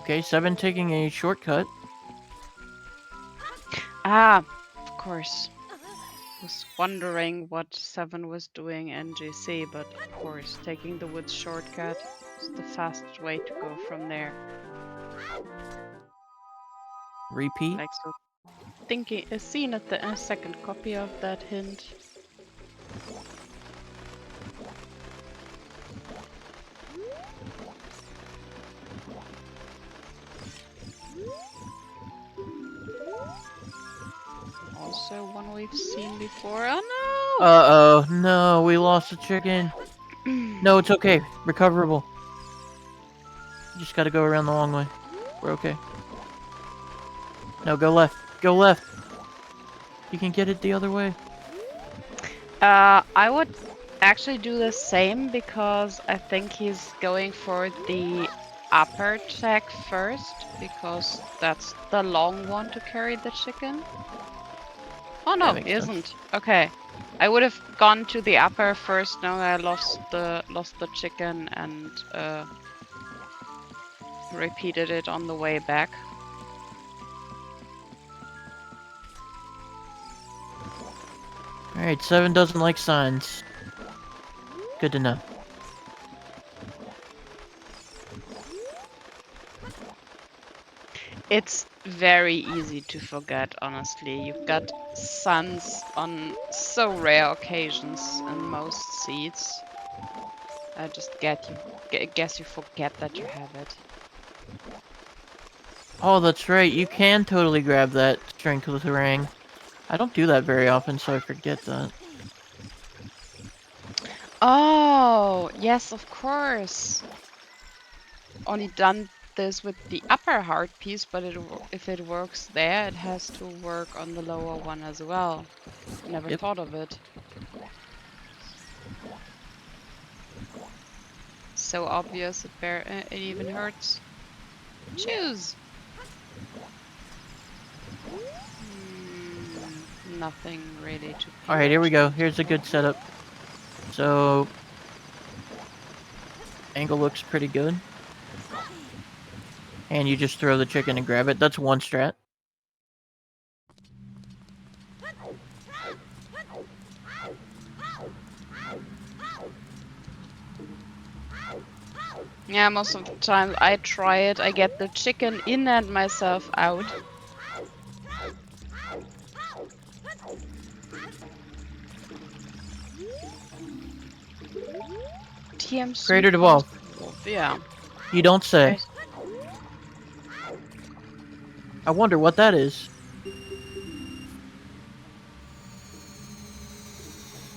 [SPEAKER 1] Okay, 7 taking a shortcut.
[SPEAKER 2] Ah, of course. Was wondering what 7 was doing in GC, but of course, taking the woods shortcut is the fastest way to go from there.
[SPEAKER 1] Repeat.
[SPEAKER 2] Like so, thinking, seeing at the second copy of that hint. Also one we've seen before. Oh no!
[SPEAKER 1] Uh-oh. No, we lost the chicken. No, it's okay. Recoverable. You just gotta go around the long way. We're okay. No, go left. Go left. You can get it the other way.
[SPEAKER 2] I would actually do the same because I think he's going for the upper track first because that's the long one to carry the chicken. Oh no,
[SPEAKER 1] makes
[SPEAKER 2] it
[SPEAKER 1] sense.
[SPEAKER 2] isn't. Okay. I would have gone to the upper first. Now I lost the chicken and repeated it on the way back.
[SPEAKER 1] Alright, 7 doesn't like signs. Good to know.
[SPEAKER 2] It's very easy to forget, honestly. You've got suns on so rare occasions in most seeds. I just guess you forget that you have it.
[SPEAKER 1] Oh, that's right. You can totally grab that strength with a ring. I don't do that very often, so I forget that.
[SPEAKER 2] Oh, yes, of course. Only done this with the upper heart piece, but if it works there, it has to work on the lower one as well. Never
[SPEAKER 1] Yep.
[SPEAKER 2] thought of it. So obvious it even hurts. Choose. Nothing really to pay
[SPEAKER 1] Alright, here we go.
[SPEAKER 2] attention to.
[SPEAKER 1] Here's a good setup. So, angle looks pretty good. And you just throw the chicken and grab it. That's one strat.
[SPEAKER 2] Yeah, most of the time I try it. I get the chicken in and myself out. TM
[SPEAKER 1] Greater
[SPEAKER 2] Sweet
[SPEAKER 1] Wolf.
[SPEAKER 2] Wolf, yeah.
[SPEAKER 1] You don't say.
[SPEAKER 2] Right.
[SPEAKER 1] I wonder what that is.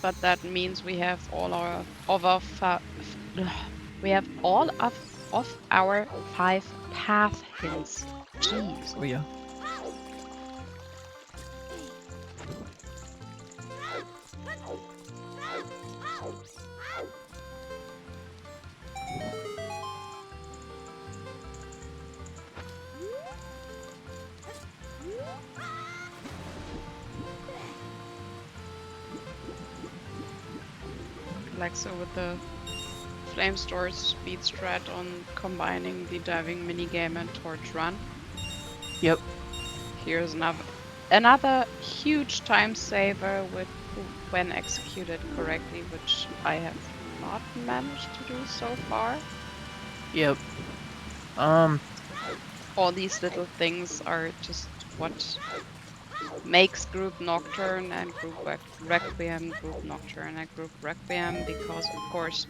[SPEAKER 2] But that means we have all our we have all of our 5 path hints. Jeez.
[SPEAKER 1] Oh, yeah.
[SPEAKER 2] Alexo with the flame storage speed strat on combining the diving minigame and torch run.
[SPEAKER 1] Yep.
[SPEAKER 2] Here's another huge time saver when executed correctly, which I have not managed to do so far.
[SPEAKER 1] Yep.
[SPEAKER 2] All these little things are just what makes group Nocturne and group Requiem group Nocturne and group Requiem, because of course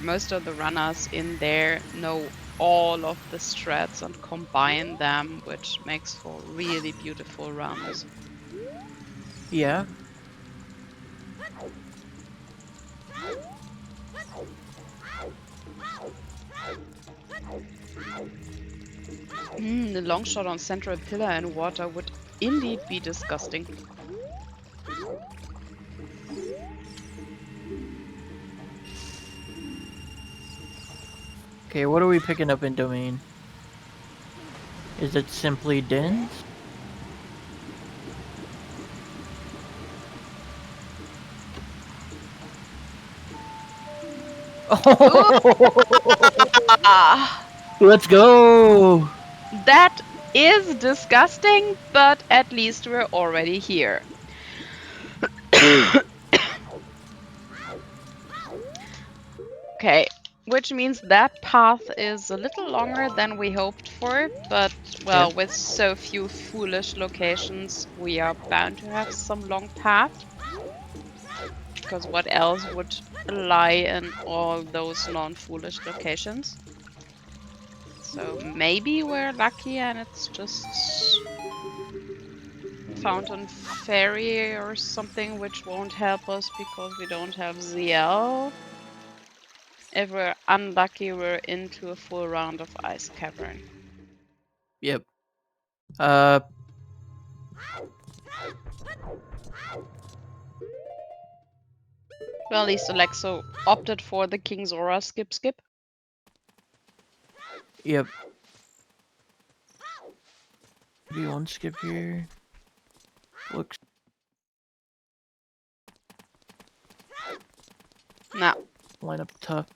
[SPEAKER 2] most of the runners in there know all of the strats and combine them, which makes for really beautiful runs.
[SPEAKER 1] Yeah.
[SPEAKER 2] The long shot on central pillar and water would indeed be disgusting.
[SPEAKER 1] Okay, what are we picking up in domain? Is it simply dens?
[SPEAKER 2] Ah,
[SPEAKER 1] Let's go!
[SPEAKER 2] that is disgusting, but at least we're already here. Okay, which means that path is a little longer than we hoped for, but well,
[SPEAKER 1] Yep.
[SPEAKER 2] with so few foolish locations, we are bound to have some long path. Because what else would lie in all those non-foolish locations? So maybe we're lucky and it's just Fountain Fairy or something, which won't help us because we don't have ZL. If we're unlucky, we're into a full round of Ice Cavern.
[SPEAKER 1] Yep.
[SPEAKER 2] Well, at least Alexo opted for the King's Aura skip.
[SPEAKER 1] Yep. Maybe one skip here. Looks
[SPEAKER 2] No.
[SPEAKER 1] Line up tough.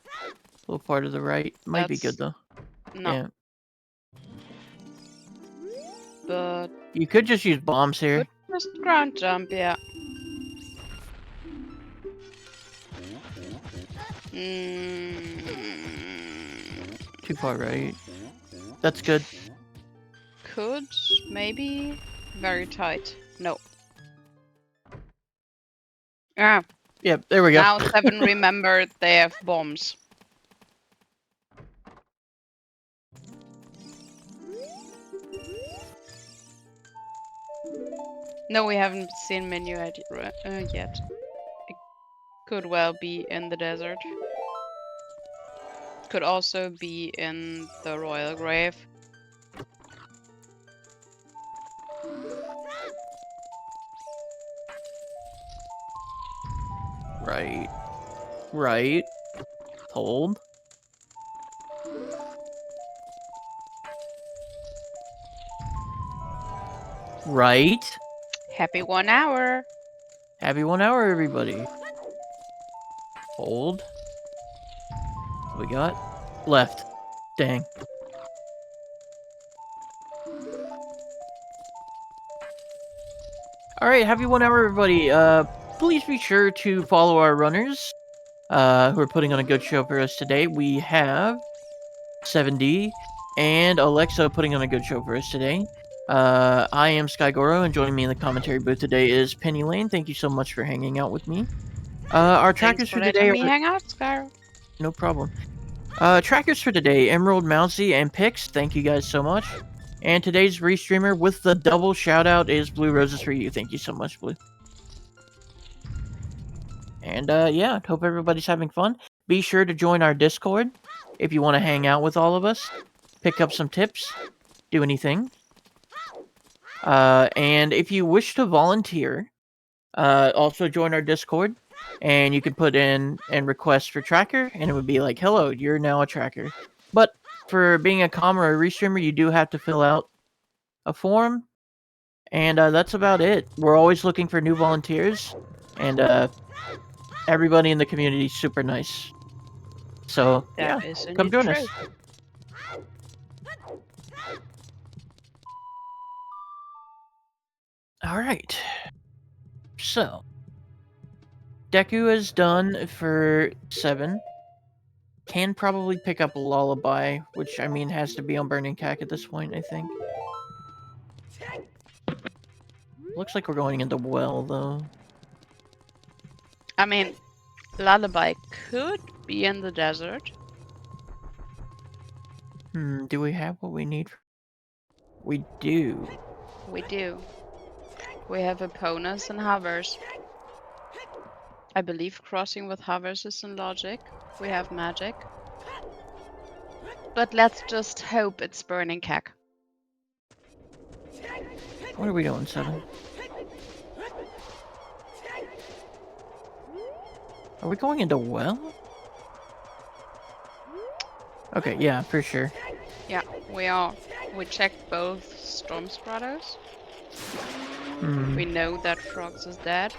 [SPEAKER 1] Little part of the right. Might be good though.
[SPEAKER 2] No.
[SPEAKER 1] Yeah.
[SPEAKER 2] But
[SPEAKER 1] You could just use bombs here.
[SPEAKER 2] could just ground jump, yeah.
[SPEAKER 1] Too far right. That's good.
[SPEAKER 2] Could, maybe. Very tight. No. Ah,
[SPEAKER 1] Yep, there we go.
[SPEAKER 2] now 7 remembered they have bombs. No, we haven't seen menu yet. It could well be in the desert. Could also be in the royal grave.
[SPEAKER 1] Right. Right. Hold. Right.
[SPEAKER 2] Happy 1 hour.
[SPEAKER 1] Happy 1 hour, everybody. Hold. What we got? Left. Dang. Alright, happy 1 hour, everybody. Please be sure to follow our runners, who are putting on a good show for us today. We have ItsSevenD and Alexo putting on a good show for us today. I am Skygoro, and joining me in the commentary booth today is Penny Lane. Thank you so much for hanging out with me. Our
[SPEAKER 2] Thanks
[SPEAKER 1] trackers
[SPEAKER 2] for
[SPEAKER 1] for
[SPEAKER 2] letting
[SPEAKER 1] today
[SPEAKER 2] me
[SPEAKER 1] are...
[SPEAKER 2] hang out, Scar.
[SPEAKER 1] No problem. Trackers for today, Emerald, Mousy, and Pix. Thank you guys so much. And today's restreamer with the double shout-out is Blue Roses for you. Thank you so much, Blue. And, yeah, hope everybody's having fun. Be sure to join our Discord if you want to hang out with all of us, pick up some tips, do anything. And if you wish to volunteer, also join our Discord, and you can put in and request for tracker, and it would be like, hello, you're now a tracker. But for being a comm or a restreamer, you do have to fill out a form, and that's about it. We're always looking for new volunteers, and everybody in the community is super nice. So, yeah,
[SPEAKER 2] That is
[SPEAKER 1] come
[SPEAKER 2] indeed
[SPEAKER 1] join
[SPEAKER 2] true.
[SPEAKER 1] us. Alright. So, Deku is done for 7. Can probably pick up a Lullaby, which, I mean, has to be on Burning Cack at this point, I think. Looks like we're going into Well, though.
[SPEAKER 2] I mean, Lullaby could be in the desert.
[SPEAKER 1] Do we have what we need? We do.
[SPEAKER 2] We do. We have opponents and hovers. I believe crossing with hovers is in logic. We have magic. But let's just hope it's Burning Cack.
[SPEAKER 1] What are we doing, 7? Are we going into Well? Okay, yeah, for sure.
[SPEAKER 2] Yeah, we are. We checked both Storm Stratos. We know that Frogs is dead.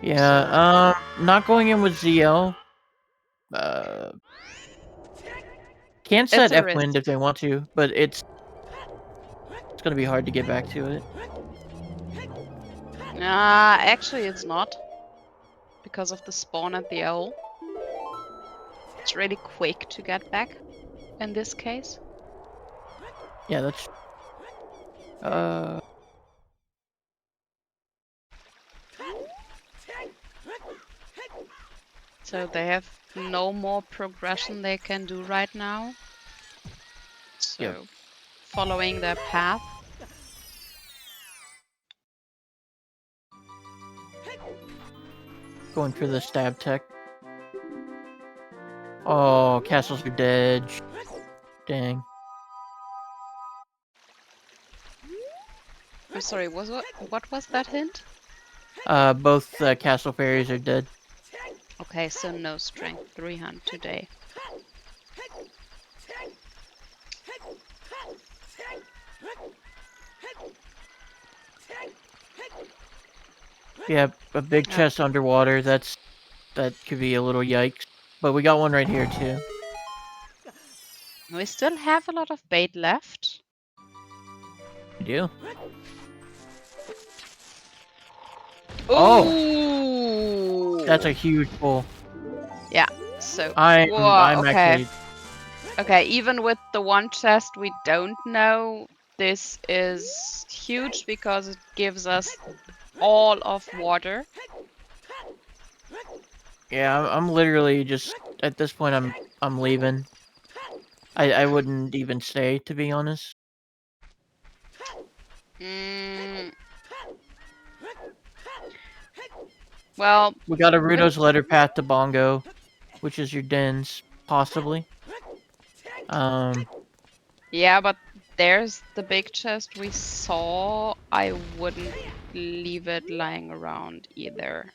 [SPEAKER 1] Yeah, not going in with ZL. Can set
[SPEAKER 2] a
[SPEAKER 1] F-Wind
[SPEAKER 2] risk.
[SPEAKER 1] if they want to, but it's gonna be hard to get back to it.
[SPEAKER 2] Actually it's not. Because of the spawn at the owl. It's really quick to get back in this case.
[SPEAKER 1] Yeah, that's...
[SPEAKER 2] So they have no more progression they can do right now. So,
[SPEAKER 1] yeah.
[SPEAKER 2] following their path.
[SPEAKER 1] Going for the stab tech. Oh, castles are dead. Dang.
[SPEAKER 2] I'm sorry, what was that hint?
[SPEAKER 1] Both castle fairies are dead.
[SPEAKER 2] Okay, so no strength 3 hunt today.
[SPEAKER 1] Yeah, a big chest underwater. That could be a little yikes. But we got one right here too.
[SPEAKER 2] We still have a lot of bait left.
[SPEAKER 1] We do.
[SPEAKER 2] Oh,
[SPEAKER 1] That's a huge pull.
[SPEAKER 2] Yeah. So
[SPEAKER 1] I'm
[SPEAKER 2] okay.
[SPEAKER 1] actually.
[SPEAKER 2] Okay, even with the one chest we don't know, this is huge because it gives us all of water.
[SPEAKER 1] Yeah, I'm literally just at this point. I'm leaving. I wouldn't even stay, to be honest.
[SPEAKER 2] Well,
[SPEAKER 1] We got a Rudo's letter path to Bongo, which is your dens, possibly.
[SPEAKER 2] Yeah, but there's the big chest we saw. I wouldn't leave it lying around either.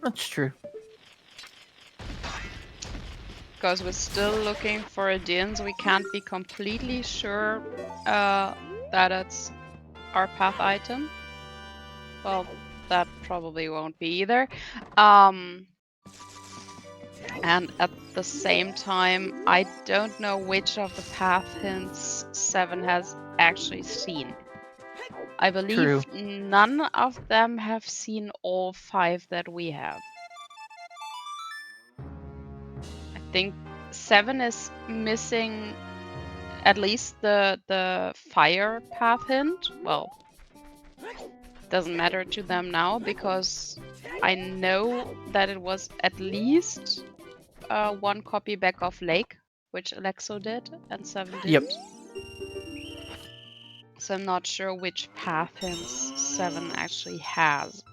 [SPEAKER 1] That's true.
[SPEAKER 2] Because we're still looking for a den, so we can't be completely sure that it's our path item. Well, that probably won't be either. And at the same time, I don't know which of the path hints 7 has actually seen. I believe none of them have seen all 5 that we have. I think 7 is missing at least the fire path hint. Well, doesn't matter to them now because I know that it was at least 1 copy back of Lake, which Alexo did and 7 didn't.
[SPEAKER 1] Yep.
[SPEAKER 2] So I'm not sure which path hints 7 actually has.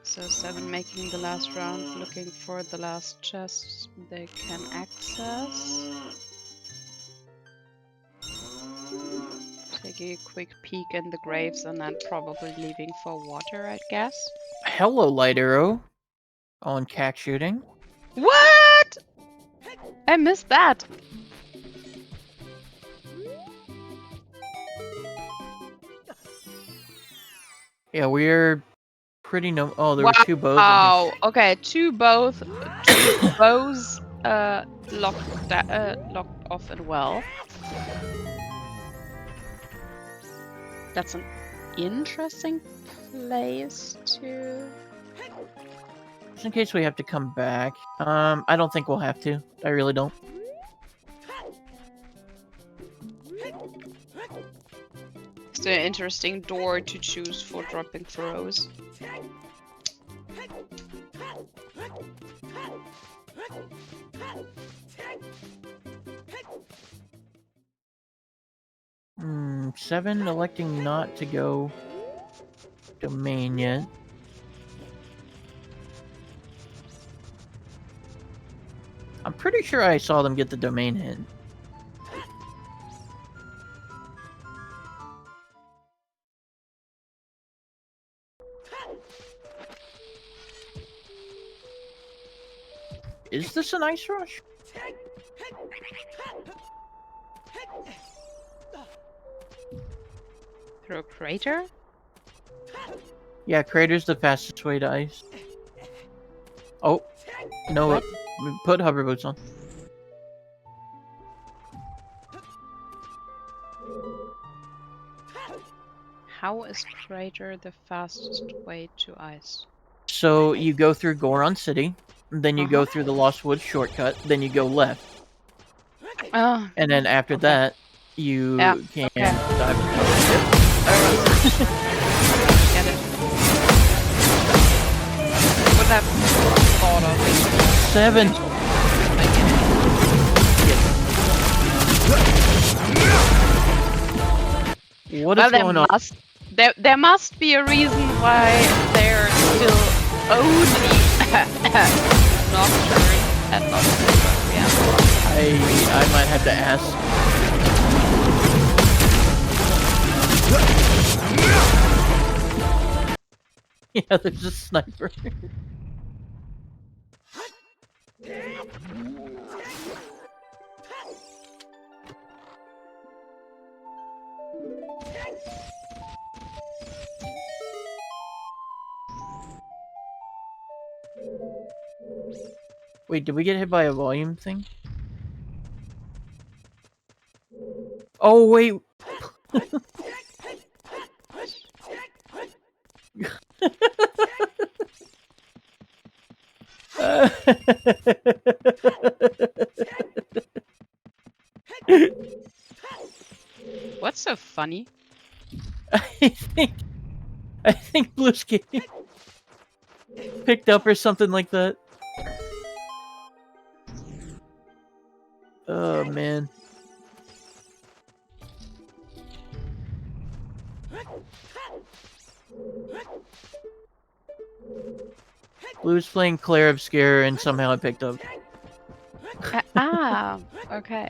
[SPEAKER 2] So 7 making the last round, looking for the last chest they can access. Taking a quick peek in the graves and then probably leaving for water, I guess.
[SPEAKER 1] Hello, Light Arrow. On cack shooting.
[SPEAKER 2] What? I missed that.
[SPEAKER 1] Yeah, we're pretty Oh, there were 2 bows.
[SPEAKER 2] Oh, okay, 2 bows. 2 bows locked off and well. That's an interesting place to...
[SPEAKER 1] Just in case we have to come back. I don't think we'll have to. I really don't.
[SPEAKER 2] It's an interesting door to choose for dropping throws.
[SPEAKER 1] Hmm, 7 electing not to go domain yet. I'm pretty sure I saw them get the domain hint. Is this an ice rush?
[SPEAKER 2] Through a crater?
[SPEAKER 1] Yeah, crater's the fastest way to ice. Oh, no, put hover boots on.
[SPEAKER 2] How is crater the fastest way to ice?
[SPEAKER 1] So you go through Goron City, then you go through the Lost Woods shortcut, then you go left. And then after that, you can dive into the ship.
[SPEAKER 2] Get it. Would have thought of it.
[SPEAKER 1] 7! What is going on?
[SPEAKER 2] There must be a reason why they're still only Nocturne and not
[SPEAKER 1] I might have to ask. Yeah, there's a sniper. Wait, did we get hit by a volume thing? Oh, wait.
[SPEAKER 2] What's so funny?
[SPEAKER 1] I think Blue's picked up or something like that. Oh, man. Blue's playing Claire Obscure and somehow it picked up.
[SPEAKER 2] Okay.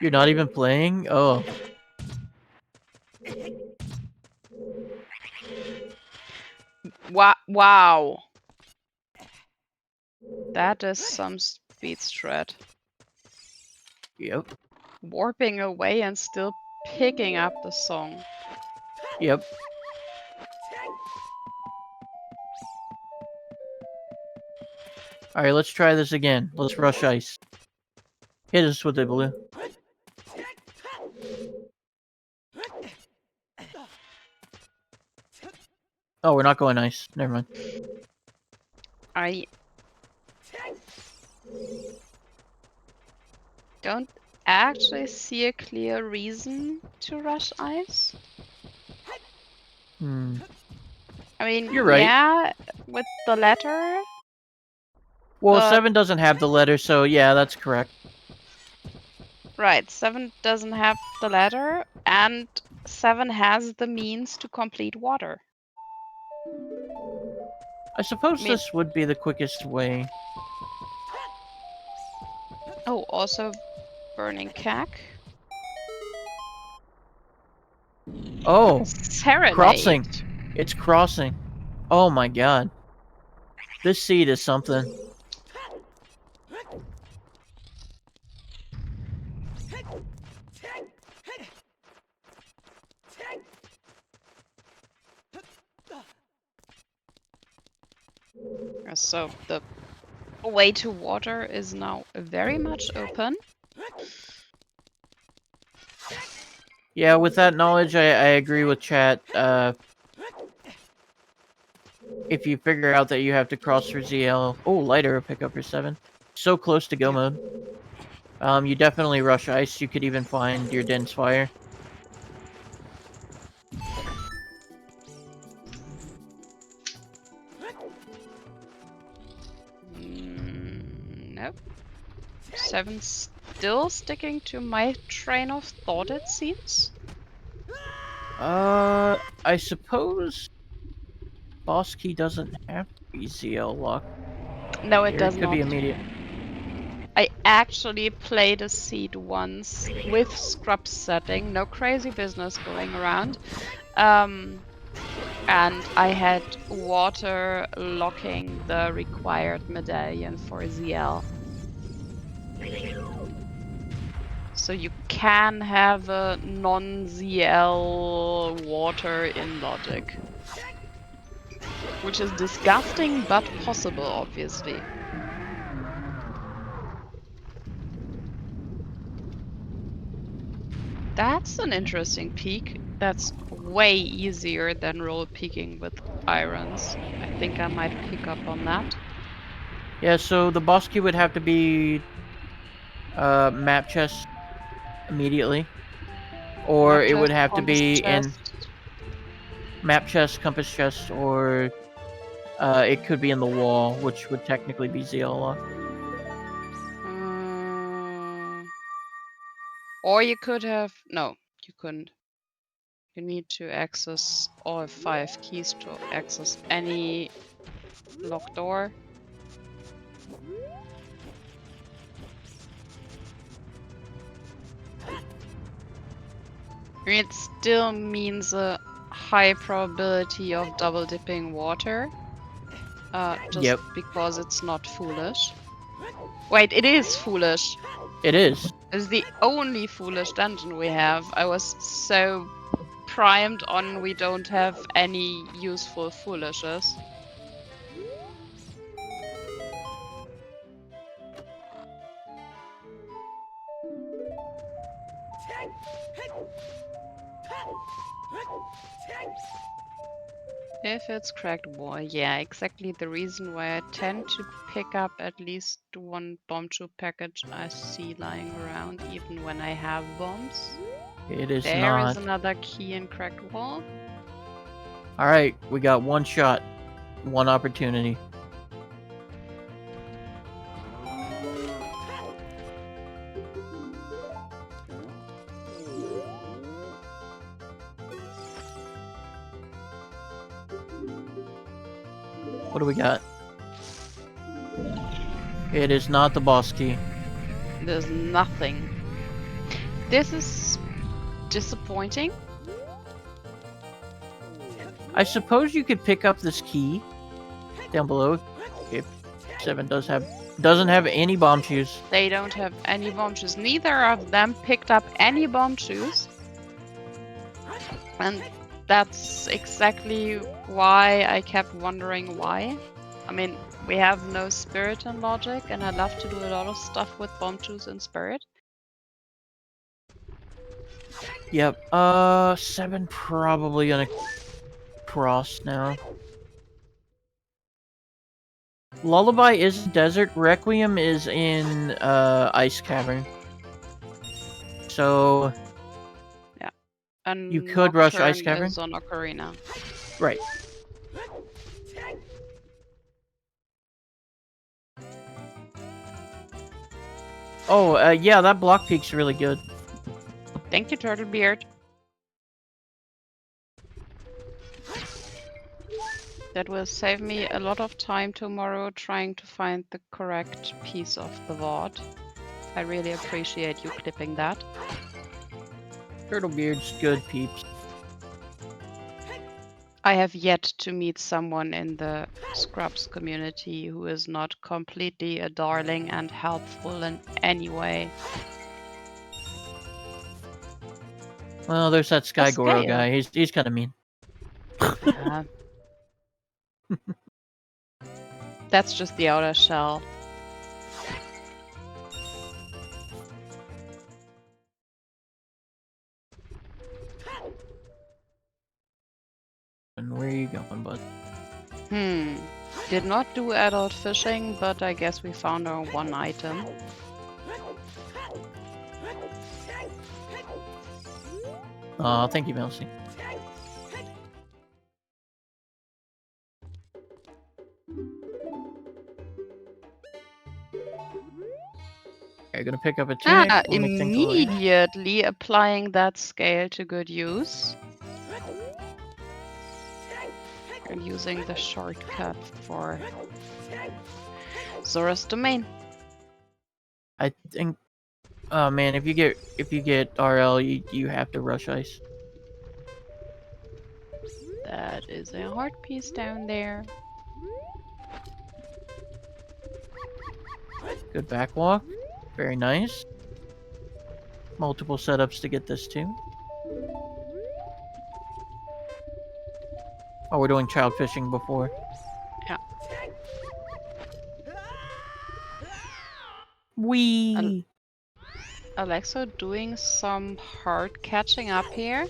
[SPEAKER 1] You're not even playing? Oh.
[SPEAKER 2] Wow. That is some speed strat.
[SPEAKER 1] Yep.
[SPEAKER 2] Warping away and still picking up the song.
[SPEAKER 1] Yep. Alright, let's try this again. Let's rush ice. Hit us with it, Blue. Oh, we're not going ice. Never mind.
[SPEAKER 2] I don't actually see a clear reason to rush ice.
[SPEAKER 1] Hmm.
[SPEAKER 2] I mean,
[SPEAKER 1] You're right.
[SPEAKER 2] yeah, with the letter.
[SPEAKER 1] Well,
[SPEAKER 2] But
[SPEAKER 1] 7 doesn't have the letter, so yeah, that's correct.
[SPEAKER 2] right, 7 doesn't have the letter, and 7 has the means to complete water.
[SPEAKER 1] I suppose
[SPEAKER 2] I mean,
[SPEAKER 1] this would be the quickest way.
[SPEAKER 2] oh, also burning cack.
[SPEAKER 1] Oh,
[SPEAKER 2] Serenade.
[SPEAKER 1] crossing. It's crossing. Oh my god. This seed is something.
[SPEAKER 2] So the way to water is now very much open.
[SPEAKER 1] Yeah, with that knowledge, I agree with chat. If you figure out that you have to cross through ZL... Oh, lighter, pick up your 7. So close to go mode. You definitely rush ice. You could even find your dense fire.
[SPEAKER 2] Nope. 7 still sticking to my train of thought, it seems.
[SPEAKER 1] I suppose boss key doesn't have to be ZL lock.
[SPEAKER 2] No, it
[SPEAKER 1] Here,
[SPEAKER 2] does
[SPEAKER 1] it could
[SPEAKER 2] not.
[SPEAKER 1] be immediate.
[SPEAKER 2] I actually played a seed once with scrub setting, no crazy business going around. And I had water locking the required medallion for ZL. So you can have a non-ZL water in logic. Which is disgusting, but possible, obviously. That's an interesting peak. That's way easier than roll peaking with irons. I think I might pick up on that.
[SPEAKER 1] Yeah, so the boss key would have to be map chest immediately. Or
[SPEAKER 2] Map
[SPEAKER 1] it would
[SPEAKER 2] chest,
[SPEAKER 1] have to
[SPEAKER 2] compass
[SPEAKER 1] be in
[SPEAKER 2] chest.
[SPEAKER 1] map chest, compass chest, or it could be in the wall, which would technically be ZL lock.
[SPEAKER 2] Or you could have... No, you couldn't. You need to access all 5 keys to access any locked door. It still means a high probability of double dipping water. Just
[SPEAKER 1] Yep,
[SPEAKER 2] because it's not foolish. Wait, it is foolish.
[SPEAKER 1] it is.
[SPEAKER 2] It's the only foolish dungeon we have. I was so primed on we don't have any useful foolishes. If it's cracked wall, yeah, exactly the reason why I tend to pick up at least one bomb tube package I see lying around, even when I have bombs.
[SPEAKER 1] It is
[SPEAKER 2] There is
[SPEAKER 1] not.
[SPEAKER 2] another key in cracked wall.
[SPEAKER 1] Alright, we got one shot, one opportunity. What do we got? It is not the boss key.
[SPEAKER 2] There's nothing. This is disappointing.
[SPEAKER 1] I suppose you could pick up this key down below if Seven doesn't have any bomb shoes.
[SPEAKER 2] They don't have any bomb shoes. Neither of them picked up any bomb shoes. And that's exactly why I kept wondering why. I mean, we have no spirit in logic, and I love to do a lot of stuff with bomb shoes in spirit.
[SPEAKER 1] Yep. Seven probably gonna cross now. Lullaby is desert. Requiem is in ice cavern. So
[SPEAKER 2] And
[SPEAKER 1] you could rush ice
[SPEAKER 2] Nocturne
[SPEAKER 1] cavern.
[SPEAKER 2] is on Ocarina.
[SPEAKER 1] Right. Oh, yeah, that block peak's really good.
[SPEAKER 2] Thank you, Turtlebeard. That will save me a lot of time tomorrow trying to find the correct piece of the VOD. I really appreciate you clipping that.
[SPEAKER 1] Turtlebeard's good, peeps.
[SPEAKER 2] I have yet to meet someone in the Scrubs community who is not completely a darling and helpful in any way.
[SPEAKER 1] Well, there's that Sky
[SPEAKER 2] A
[SPEAKER 1] Goro
[SPEAKER 2] scale.
[SPEAKER 1] guy. He's kind of mean.
[SPEAKER 2] Yeah. That's just the outer shell.
[SPEAKER 1] And where are you going, bud?
[SPEAKER 2] Did not do adult fishing, but I guess we found our one item.
[SPEAKER 1] Aw, thank you, Mousy. Okay, gonna pick up a tunic. We'll make things a little easier.
[SPEAKER 2] Immediately applying that scale to good use. And using the shortcut for Zora's Domain.
[SPEAKER 1] I think. Oh man, if you get RL, you have to rush ice.
[SPEAKER 2] That is a heart piece down there.
[SPEAKER 1] Good backwalk. Very nice. Multiple setups to get this too. Oh, we're doing child fishing before.
[SPEAKER 2] Yeah.
[SPEAKER 1] Wee.
[SPEAKER 2] Alexo doing some hard catching up here.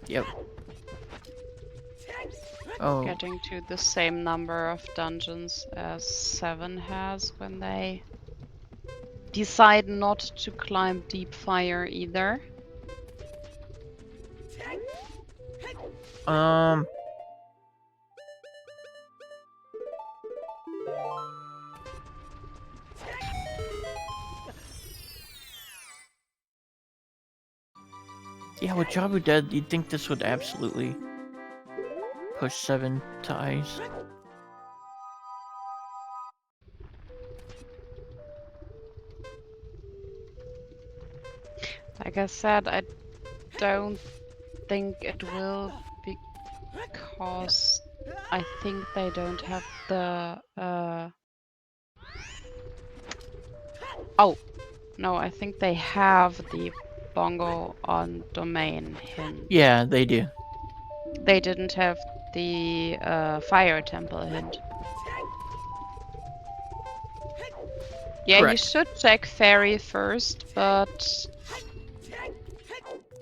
[SPEAKER 1] Yep. Oh.
[SPEAKER 2] Getting to the same number of dungeons as Seven has when they decide not to climb deep fire either.
[SPEAKER 1] Yeah, with Jabu dead, you'd think this would absolutely push Seven to ice.
[SPEAKER 2] Like I said, I don't think it will because I think they don't have the oh no, I think they have the bongo on domain hint.
[SPEAKER 1] Yeah, they do.
[SPEAKER 2] They didn't have the fire temple hint. Yeah, you
[SPEAKER 1] Correct.
[SPEAKER 2] should check fairy first, but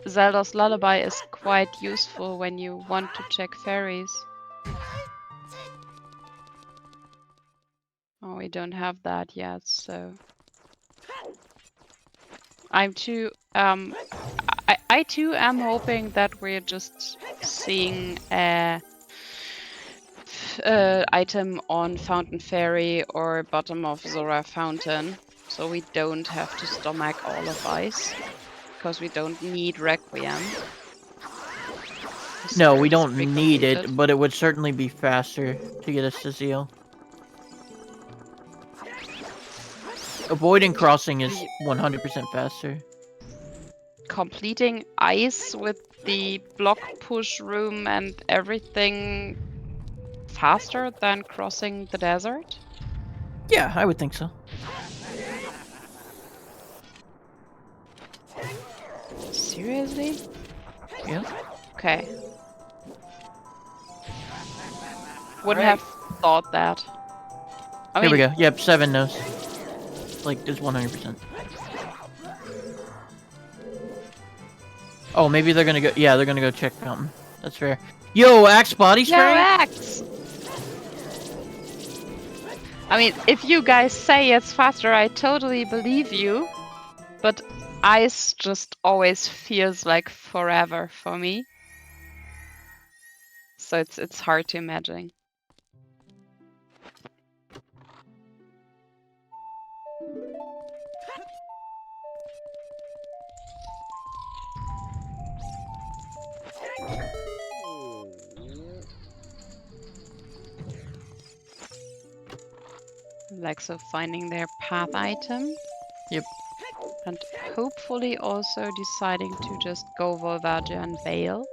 [SPEAKER 2] Zelda's Lullaby is quite useful when you want to check fairies. Oh, we don't have that yet, so I'm too I too am hoping that we're just seeing a item on Fountain Fairy or bottom of Zora Fountain, so we don't have to stomach all of ice, because we don't need Requiem. The
[SPEAKER 1] No, we
[SPEAKER 2] story is
[SPEAKER 1] don't need
[SPEAKER 2] pre-completed.
[SPEAKER 1] it, but it would certainly be faster to get us to Zeal. Avoiding crossing is 100% faster.
[SPEAKER 2] Completing ice with the block push room and everything faster than crossing the desert?
[SPEAKER 1] Yeah, I would think so.
[SPEAKER 2] Seriously?
[SPEAKER 1] Yeah.
[SPEAKER 2] Okay. Wouldn't have thought that. I
[SPEAKER 1] Here we
[SPEAKER 2] mean,
[SPEAKER 1] go. Yep, 7 knows. Like, there's 100%. Oh, maybe they're gonna go. Yeah, they're gonna go check Fountain. That's fair. Yo, Axe Body
[SPEAKER 2] no
[SPEAKER 1] Spray?
[SPEAKER 2] axe! I mean, if you guys say it's faster, I totally believe you. But ice just always feels like forever for me. So it's hard to imagine. Alexo finding their path item.
[SPEAKER 1] Yep.
[SPEAKER 2] And hopefully also deciding to just go Volvagia and Veil.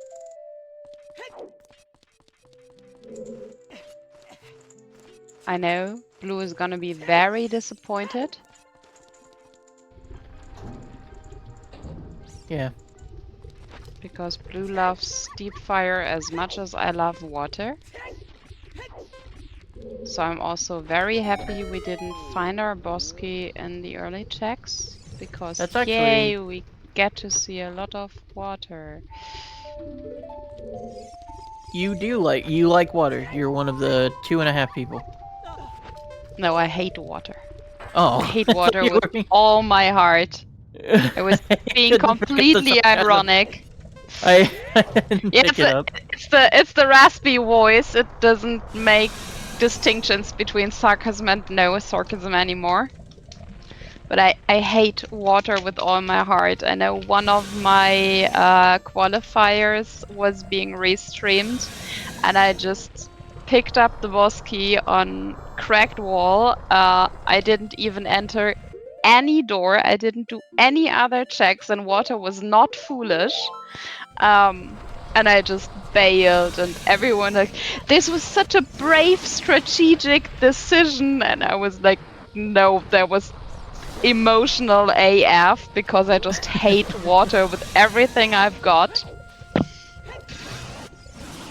[SPEAKER 2] I know Blue is gonna be very disappointed.
[SPEAKER 1] Yeah.
[SPEAKER 2] Because Blue loves Deep Fire as much as I love water. So I'm also very happy we didn't find our Bosky in the early checks. Because
[SPEAKER 1] That's actually...
[SPEAKER 2] yay, we get to see a lot of water.
[SPEAKER 1] You like water. You're one of the 2.5 people.
[SPEAKER 2] No, I hate water.
[SPEAKER 1] Oh.
[SPEAKER 2] I hate water
[SPEAKER 1] You
[SPEAKER 2] with
[SPEAKER 1] were being-
[SPEAKER 2] all my heart. I was being
[SPEAKER 1] Couldn't pick up the
[SPEAKER 2] completely
[SPEAKER 1] sarcasm.
[SPEAKER 2] ironic.
[SPEAKER 1] I didn't
[SPEAKER 2] Yeah,
[SPEAKER 1] pick it up.
[SPEAKER 2] it's the raspy voice. It doesn't make distinctions between sarcasm and no sarcasm anymore. But I hate water with all my heart. I know one of my qualifiers was being restreamed, and I just picked up the boss key on cracked wall. I didn't even enter any door. I didn't do any other checks, and water was not foolish. And I just bailed, and everyone like, this was such a brave strategic decision, and I was like, no, that was emotional AF because I just hate water with everything I've got.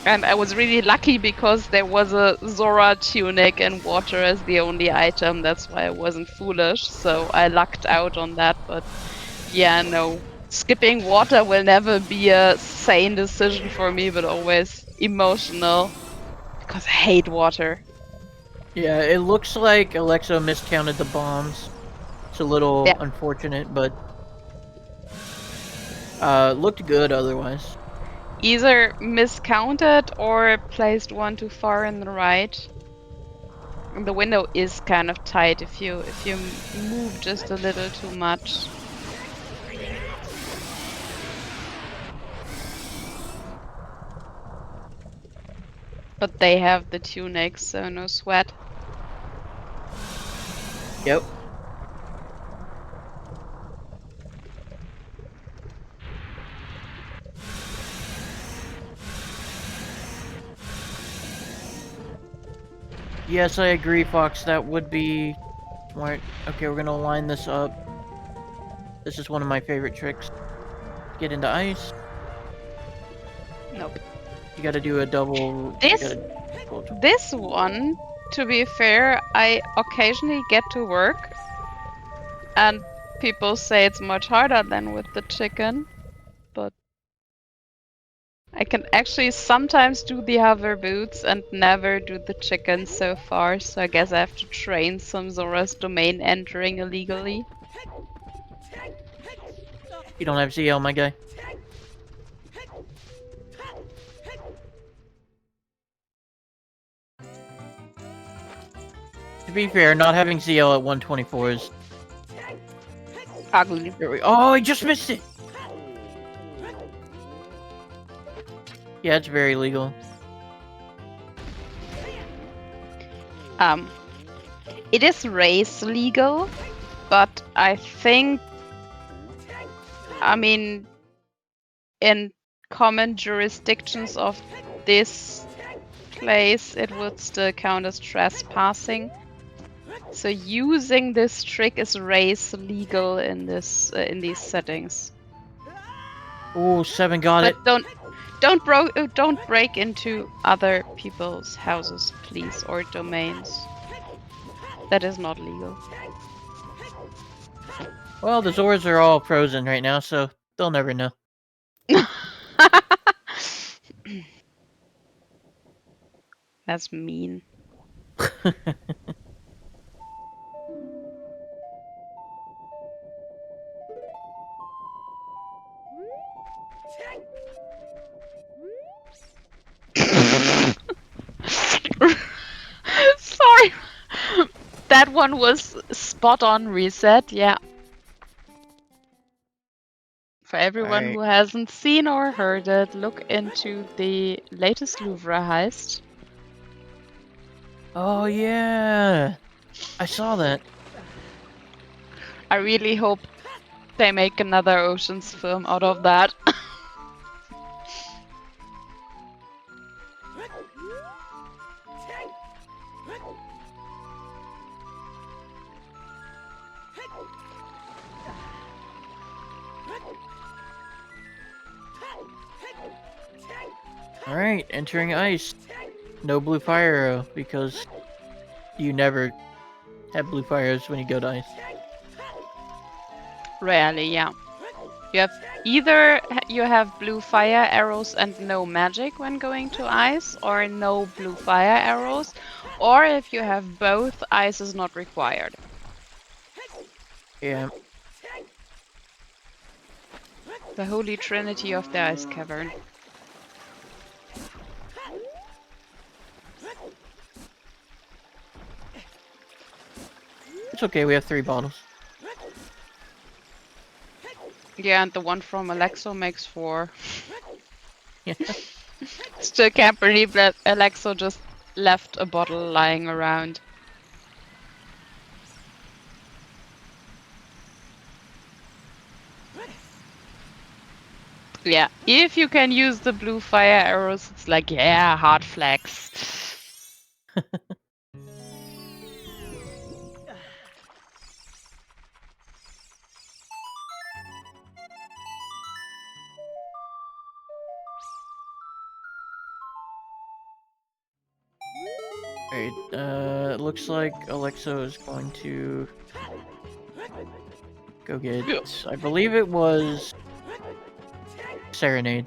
[SPEAKER 2] And I was really lucky because there was a Zora tunic and water as the only item. That's why I wasn't foolish. So I lucked out on that. But yeah, no. Skipping water will never be a sane decision for me, but always emotional because I hate water.
[SPEAKER 1] Yeah, it looks like Alexo miscounted the bombs. It's a little unfortunate, but looked good otherwise.
[SPEAKER 2] Either miscounted or placed one too far in the right. The window is kind of tight if you move just a little too much. But they have the tunics, so no sweat.
[SPEAKER 1] Yep. Yes, I agree, Fox. That would be smart. Okay, we're gonna line this up. This is one of my favorite tricks. Get into ice.
[SPEAKER 2] Nope.
[SPEAKER 1] You gotta do a double. You
[SPEAKER 2] This
[SPEAKER 1] gotta.
[SPEAKER 2] this one, to be fair, I occasionally get to work, and people say it's much harder than with the chicken, but I can actually sometimes do the hover boots and never do the chicken so far, so I guess I have to train some Zora's domain entering illegally.
[SPEAKER 1] You don't have CL, my guy. To be fair, not having CL at 124 is
[SPEAKER 2] Ugly.
[SPEAKER 1] Oh, I just missed it! Yeah, it's very legal.
[SPEAKER 2] It is race legal, but I think, I mean, in common jurisdictions of this place, it would still count as trespassing. So using this trick is race legal in this in these settings.
[SPEAKER 1] Oh, 7 got
[SPEAKER 2] But
[SPEAKER 1] it.
[SPEAKER 2] don't break into other people's houses, please, or domains. That is not legal.
[SPEAKER 1] Well, the Zoras are all frozen right now, so they'll never know.
[SPEAKER 2] That's mean. Sorry. That one was spot on reset, yeah. For everyone who hasn't seen or heard it, look into the latest Louvre heist.
[SPEAKER 1] Oh, yeah. I saw that.
[SPEAKER 2] I really hope they make another Oceans film out of that.
[SPEAKER 1] Alright, entering ice. No blue fire arrow, because you never have blue fire arrows when you go to ice.
[SPEAKER 2] Rarely, yeah. You have either you have blue fire arrows and no magic when going to ice, or no blue fire arrows, or if you have both, ice is not required.
[SPEAKER 1] Yeah.
[SPEAKER 2] The holy trinity of the ice cavern.
[SPEAKER 1] It's okay, we have 3 bottles.
[SPEAKER 2] Yeah, and the one from Alexo makes 4.
[SPEAKER 1] Yeah.
[SPEAKER 2] Still can't believe that Alexo just left a bottle lying around. Yeah, if you can use the blue fire arrows, it's like, yeah, hard flex.
[SPEAKER 1] Alright, it looks like Alexo is going to go get, I believe it was Serenade.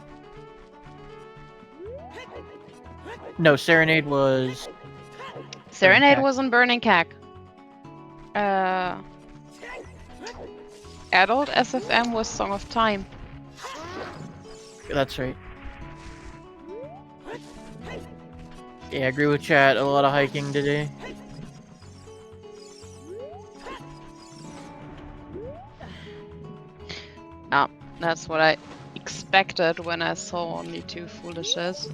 [SPEAKER 1] No, Serenade was...
[SPEAKER 2] Serenade
[SPEAKER 1] Cack.
[SPEAKER 2] was on Burning Cack. Adult SFM was Song of Time.
[SPEAKER 1] That's right. Yeah, I agree with chat. A lot of hiking today.
[SPEAKER 2] Ah, that's what I expected when I saw only 2 foolishes.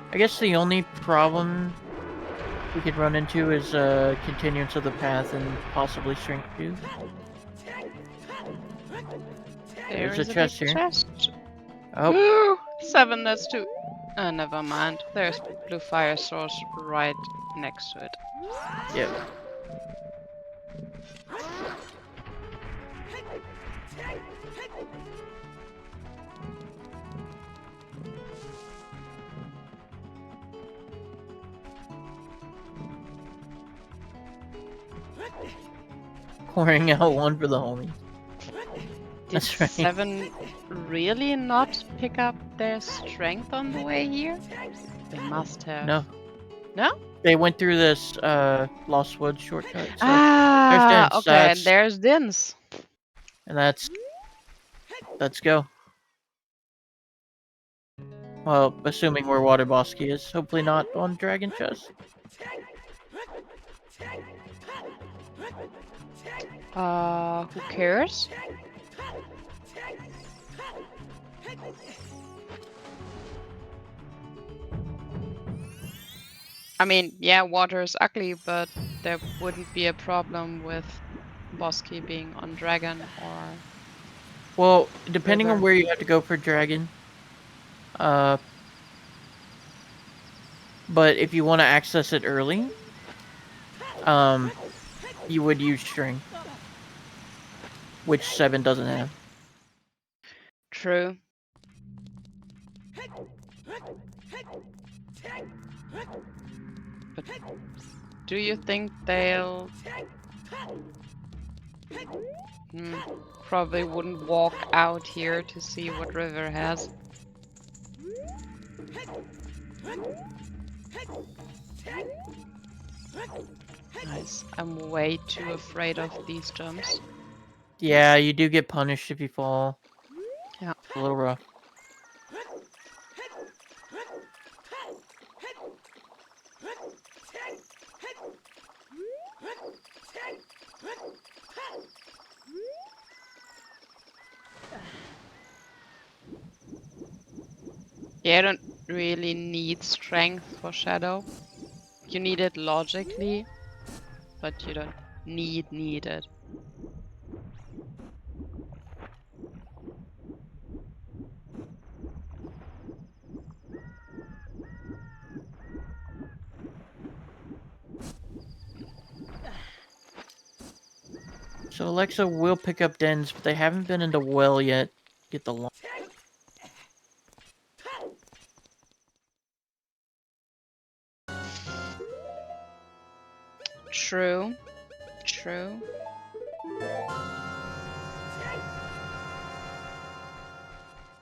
[SPEAKER 1] I guess the only problem we could run into is continuance of the path and possibly shrink too. There's a
[SPEAKER 2] Big
[SPEAKER 1] chest here.
[SPEAKER 2] chest.
[SPEAKER 1] Oh,
[SPEAKER 2] 7, that's 2. Never mind. There's blue fire source right next to it.
[SPEAKER 1] yeah. Pouring out one for the homie.
[SPEAKER 2] Did
[SPEAKER 1] That's right.
[SPEAKER 2] 7 really not pick up their strength on the way here? They must have.
[SPEAKER 1] No.
[SPEAKER 2] No?
[SPEAKER 1] They went through this Lost Woods shortcut. So
[SPEAKER 2] Ah,
[SPEAKER 1] there's
[SPEAKER 2] okay, and there's Din's.
[SPEAKER 1] And that's... Let's go. Well, assuming where Water Bosky is. Hopefully not on Dragon Chest.
[SPEAKER 2] Who cares? I mean, yeah, water is ugly, but there wouldn't be a problem with Bosky being on Dragon or...
[SPEAKER 1] Well, depending on
[SPEAKER 2] River.
[SPEAKER 1] where you have to go for Dragon. But if you want to access it early, you would use String. Which 7 doesn't have.
[SPEAKER 2] True. But do you think they'll... probably wouldn't walk out here to see what River has. Nice. I'm way too afraid of these jumps.
[SPEAKER 1] Yeah, you do get punished if you fall.
[SPEAKER 2] Yeah.
[SPEAKER 1] It's a little rough.
[SPEAKER 2] Yeah, I don't really need strength for Shadow. You need it logically, but you don't need it.
[SPEAKER 1] So Alexo will pick up dens, but they haven't been into well yet. Get the long.
[SPEAKER 2] True. True.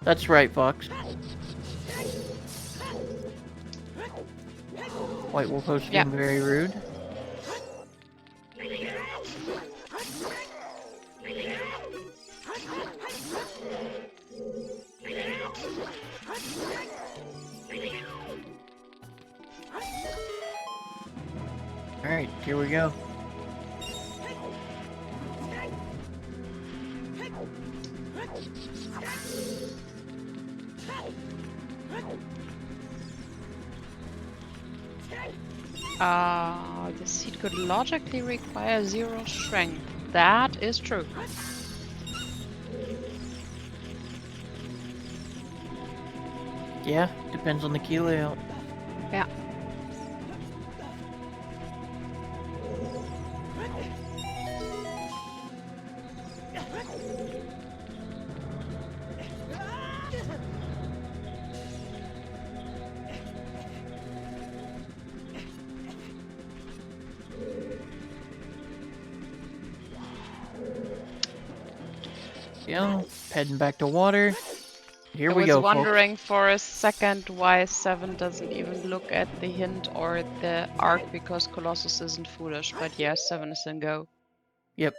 [SPEAKER 1] That's right, Fox. White Wolf Host being very rude. Alright, here we go.
[SPEAKER 2] The seed could logically require 0 strength. That is true.
[SPEAKER 1] Yeah, depends on the key layout.
[SPEAKER 2] Yeah.
[SPEAKER 1] Yeah, heading back to water. Here we
[SPEAKER 2] I
[SPEAKER 1] go,
[SPEAKER 2] was wondering for a second why 7 doesn't even look at the hint or the arc because Colossus isn't foolish, but yeah, 7 is in go.
[SPEAKER 1] Yep.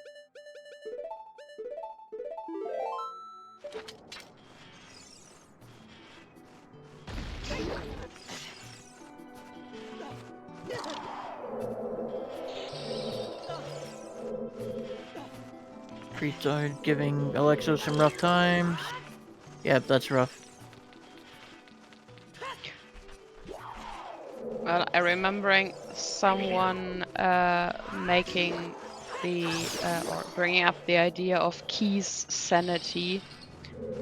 [SPEAKER 1] Treats are giving Alexo some rough times. Yep, that's rough.
[SPEAKER 2] Well, I remembering someone making the or bringing up the idea of keys sanity,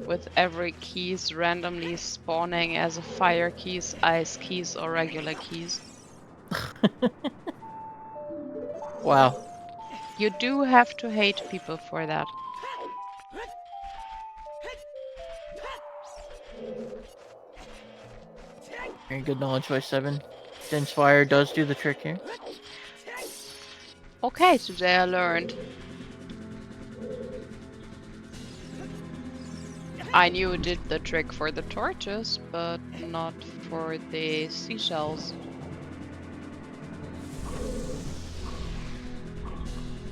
[SPEAKER 2] with every keys randomly spawning as a fire keys, ice keys, or regular keys.
[SPEAKER 1] Wow.
[SPEAKER 2] You do have to hate people for that.
[SPEAKER 1] Very good knowledge by 7. Dense fire does do the trick here.
[SPEAKER 2] Okay, today I learned. I knew it did the trick for the torches, but not for the seashells.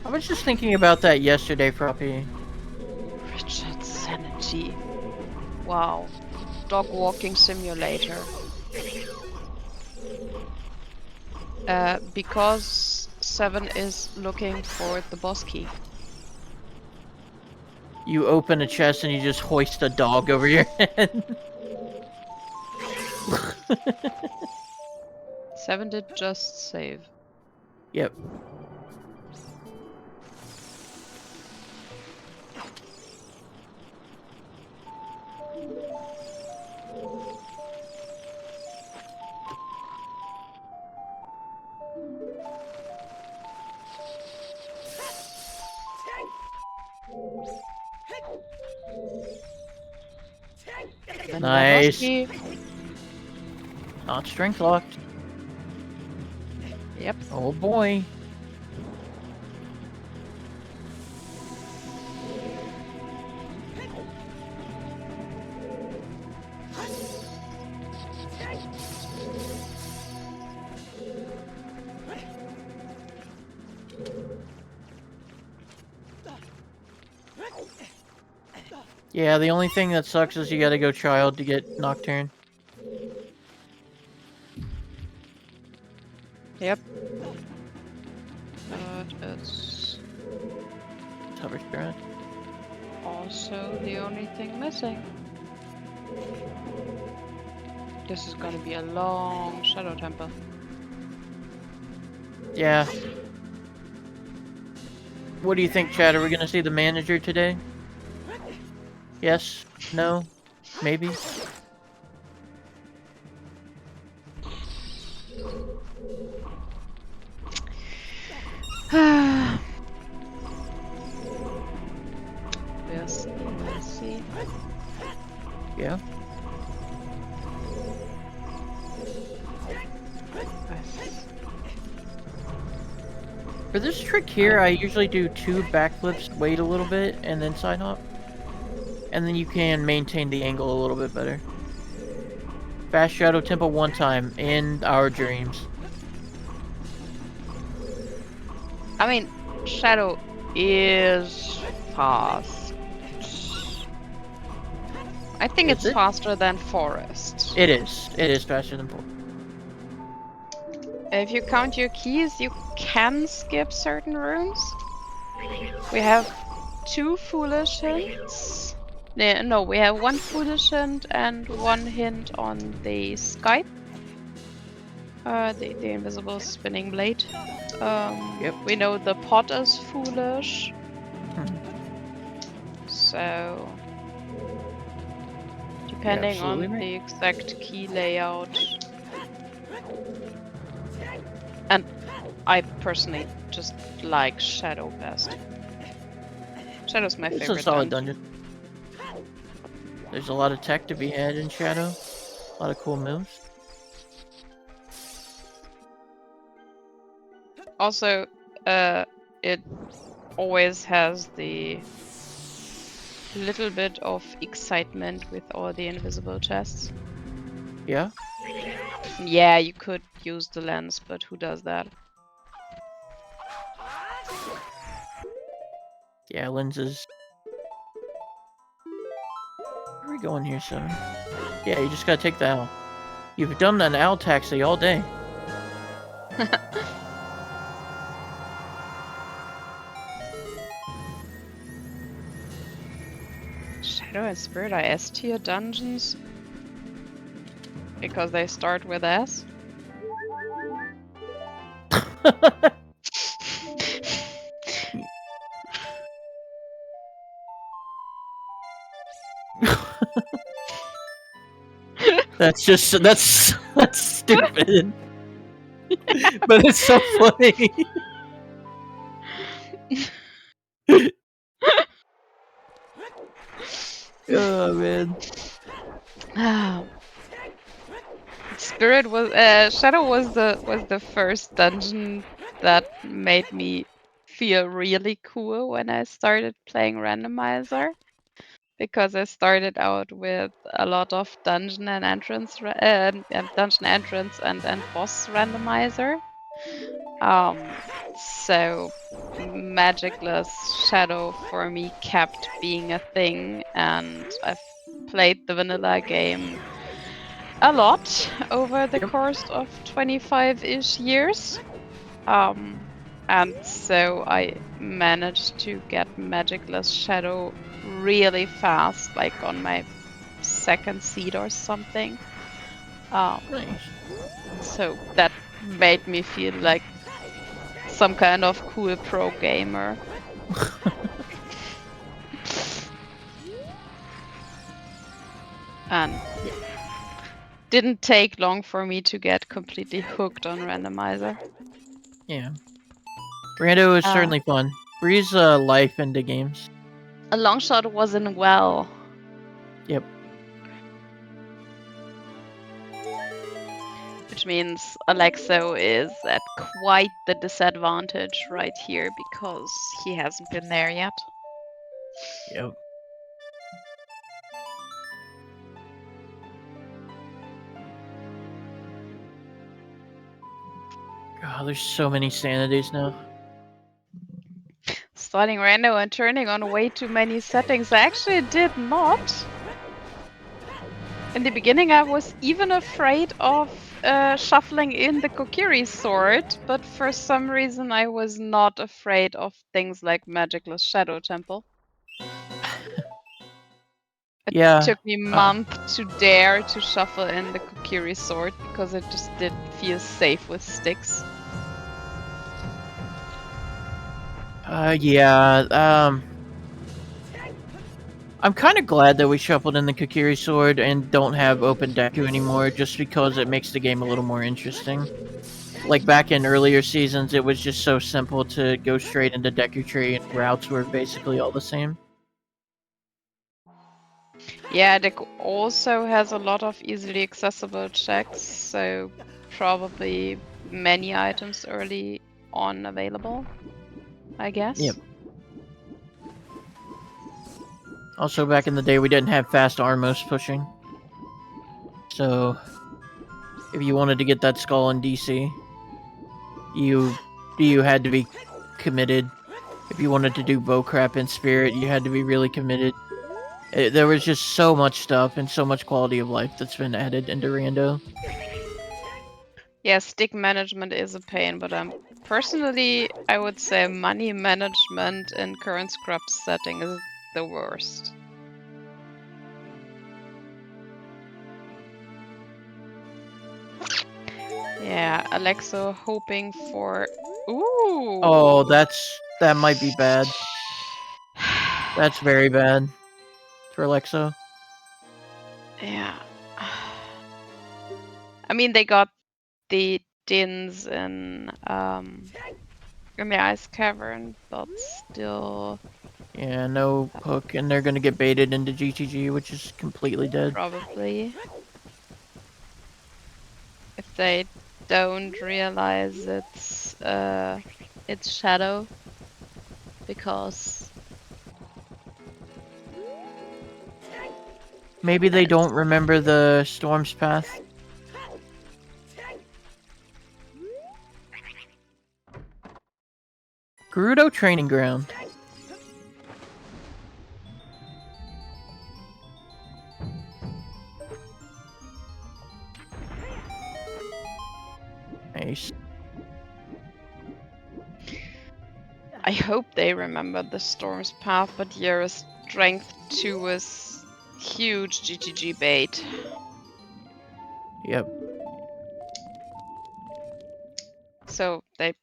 [SPEAKER 1] I was just thinking about that yesterday, Froppy.
[SPEAKER 2] Richard's sanity. Wow. Dog walking simulator. Because 7 is looking for the boss key.
[SPEAKER 1] You open a chest and you just hoist a dog over your head.
[SPEAKER 2] 7 did just save.
[SPEAKER 1] Yep. Nice.
[SPEAKER 2] Key.
[SPEAKER 1] Not strength locked.
[SPEAKER 2] Yep.
[SPEAKER 1] Oh boy. Yeah, the only thing that sucks is you gotta go child to get Nocturne.
[SPEAKER 2] Yep. But it's
[SPEAKER 1] Cover strength.
[SPEAKER 2] also the only thing missing. This is gonna be a long Shadow Temple.
[SPEAKER 1] Yeah. What do you think, Chad? Are we gonna see the manager today? Yes? No? Maybe?
[SPEAKER 2] Yes, let's see.
[SPEAKER 1] Yeah. For this trick here, I usually do 2 backflips, wait a little bit, and then side hop. And then you can maintain the angle a little bit better. Fast Shadow Temple 1 time, in our dreams.
[SPEAKER 2] I mean, Shadow is fast. I think
[SPEAKER 1] Is
[SPEAKER 2] it's
[SPEAKER 1] it?
[SPEAKER 2] faster than Forest.
[SPEAKER 1] It is. It is faster than 4.
[SPEAKER 2] If you count your keys, you can skip certain rooms. We have 2 foolish hints. No, we have 1 foolish hint and 1 hint on the Skype. The invisible spinning blade.
[SPEAKER 1] Yep.
[SPEAKER 2] We know the pot is foolish. So, depending on
[SPEAKER 1] absolutely right.
[SPEAKER 2] the exact key layout. And I personally just like Shadow best. Shadow's my
[SPEAKER 1] It's
[SPEAKER 2] favorite
[SPEAKER 1] a solid
[SPEAKER 2] dungeon.
[SPEAKER 1] dungeon. There's a lot of tech to be had in Shadow. A lot of cool moves.
[SPEAKER 2] Also, it always has the little bit of excitement with all the invisible chests.
[SPEAKER 1] Yeah?
[SPEAKER 2] Yeah, you could use the lens, but who does that?
[SPEAKER 1] Yeah, lenses. Where are we going here, 7? Yeah, you just gotta take the owl. You've done an owl taxi all day.
[SPEAKER 2] Shadow and Spirit are S tier dungeons because they start with S.
[SPEAKER 1] that's stupid. But it's so funny. Oh man.
[SPEAKER 2] Spirit was Shadow was the first dungeon that made me feel really cool when I started playing randomizer, because I started out with a lot of dungeon entrance and boss randomizer. So magicless Shadow for me kept being a thing, and I've played the vanilla game a lot over the
[SPEAKER 1] Yep.
[SPEAKER 2] course of 25-ish years. And so I managed to get magicless Shadow really fast, like on my second seed or something.
[SPEAKER 1] Nice.
[SPEAKER 2] So that made me feel like some kind of cool pro gamer. And didn't take long for me to get completely hooked on randomizer.
[SPEAKER 1] Yeah. Rando is
[SPEAKER 2] Uh,
[SPEAKER 1] certainly fun. Breathes life into games.
[SPEAKER 2] a long shot wasn't well.
[SPEAKER 1] Yep.
[SPEAKER 2] Which means Alexo is at quite the disadvantage right here because he hasn't been there yet.
[SPEAKER 1] Yep. God, there's so many sanities now.
[SPEAKER 2] Starting rando and turning on way too many settings. I actually did not. In the beginning, I was even afraid of shuffling in the Kokiri sword, but for some reason, I was not afraid of things like Magicless Shadow Temple. It
[SPEAKER 1] Yeah.
[SPEAKER 2] took me months to dare to shuffle in the Kokiri sword because it just didn't feel safe with sticks.
[SPEAKER 1] Yeah. I'm kind of glad that we shuffled in the Kokiri sword and don't have open Deku anymore, just because it makes the game a little more interesting. Like back in earlier seasons, it was just so simple to go straight into Deku Tree, and routes were basically all the same.
[SPEAKER 2] Yeah, deck also has a lot of easily accessible checks, so probably many items early on available, I guess.
[SPEAKER 1] Yep. Also, back in the day, we didn't have fast Armos pushing. So, if you wanted to get that skull in DC, you had to be committed. If you wanted to do bow crap in Spirit, you had to be really committed. There was just so much stuff and so much quality of life that's been added into Rando.
[SPEAKER 2] Yeah, stick management is a pain, but personally, I would say money management in current scrub setting is the worst. Yeah, Alexo hoping for... Ooh!
[SPEAKER 1] Oh, that might be bad. That's very bad for Alexo.
[SPEAKER 2] Yeah. I mean, they got the Dins in the ice cavern, but still
[SPEAKER 1] Yeah, no hook, and they're gonna get baited into GTG, which is completely dead.
[SPEAKER 2] probably, if they don't realize it's Shadow, because
[SPEAKER 1] Maybe they don't remember the Storm's Path. Gerudo Training Ground. Nice.
[SPEAKER 2] I hope they remember the Storm's Path, but your Strength 2 is huge GTG bait.
[SPEAKER 1] Yep.
[SPEAKER 2] So they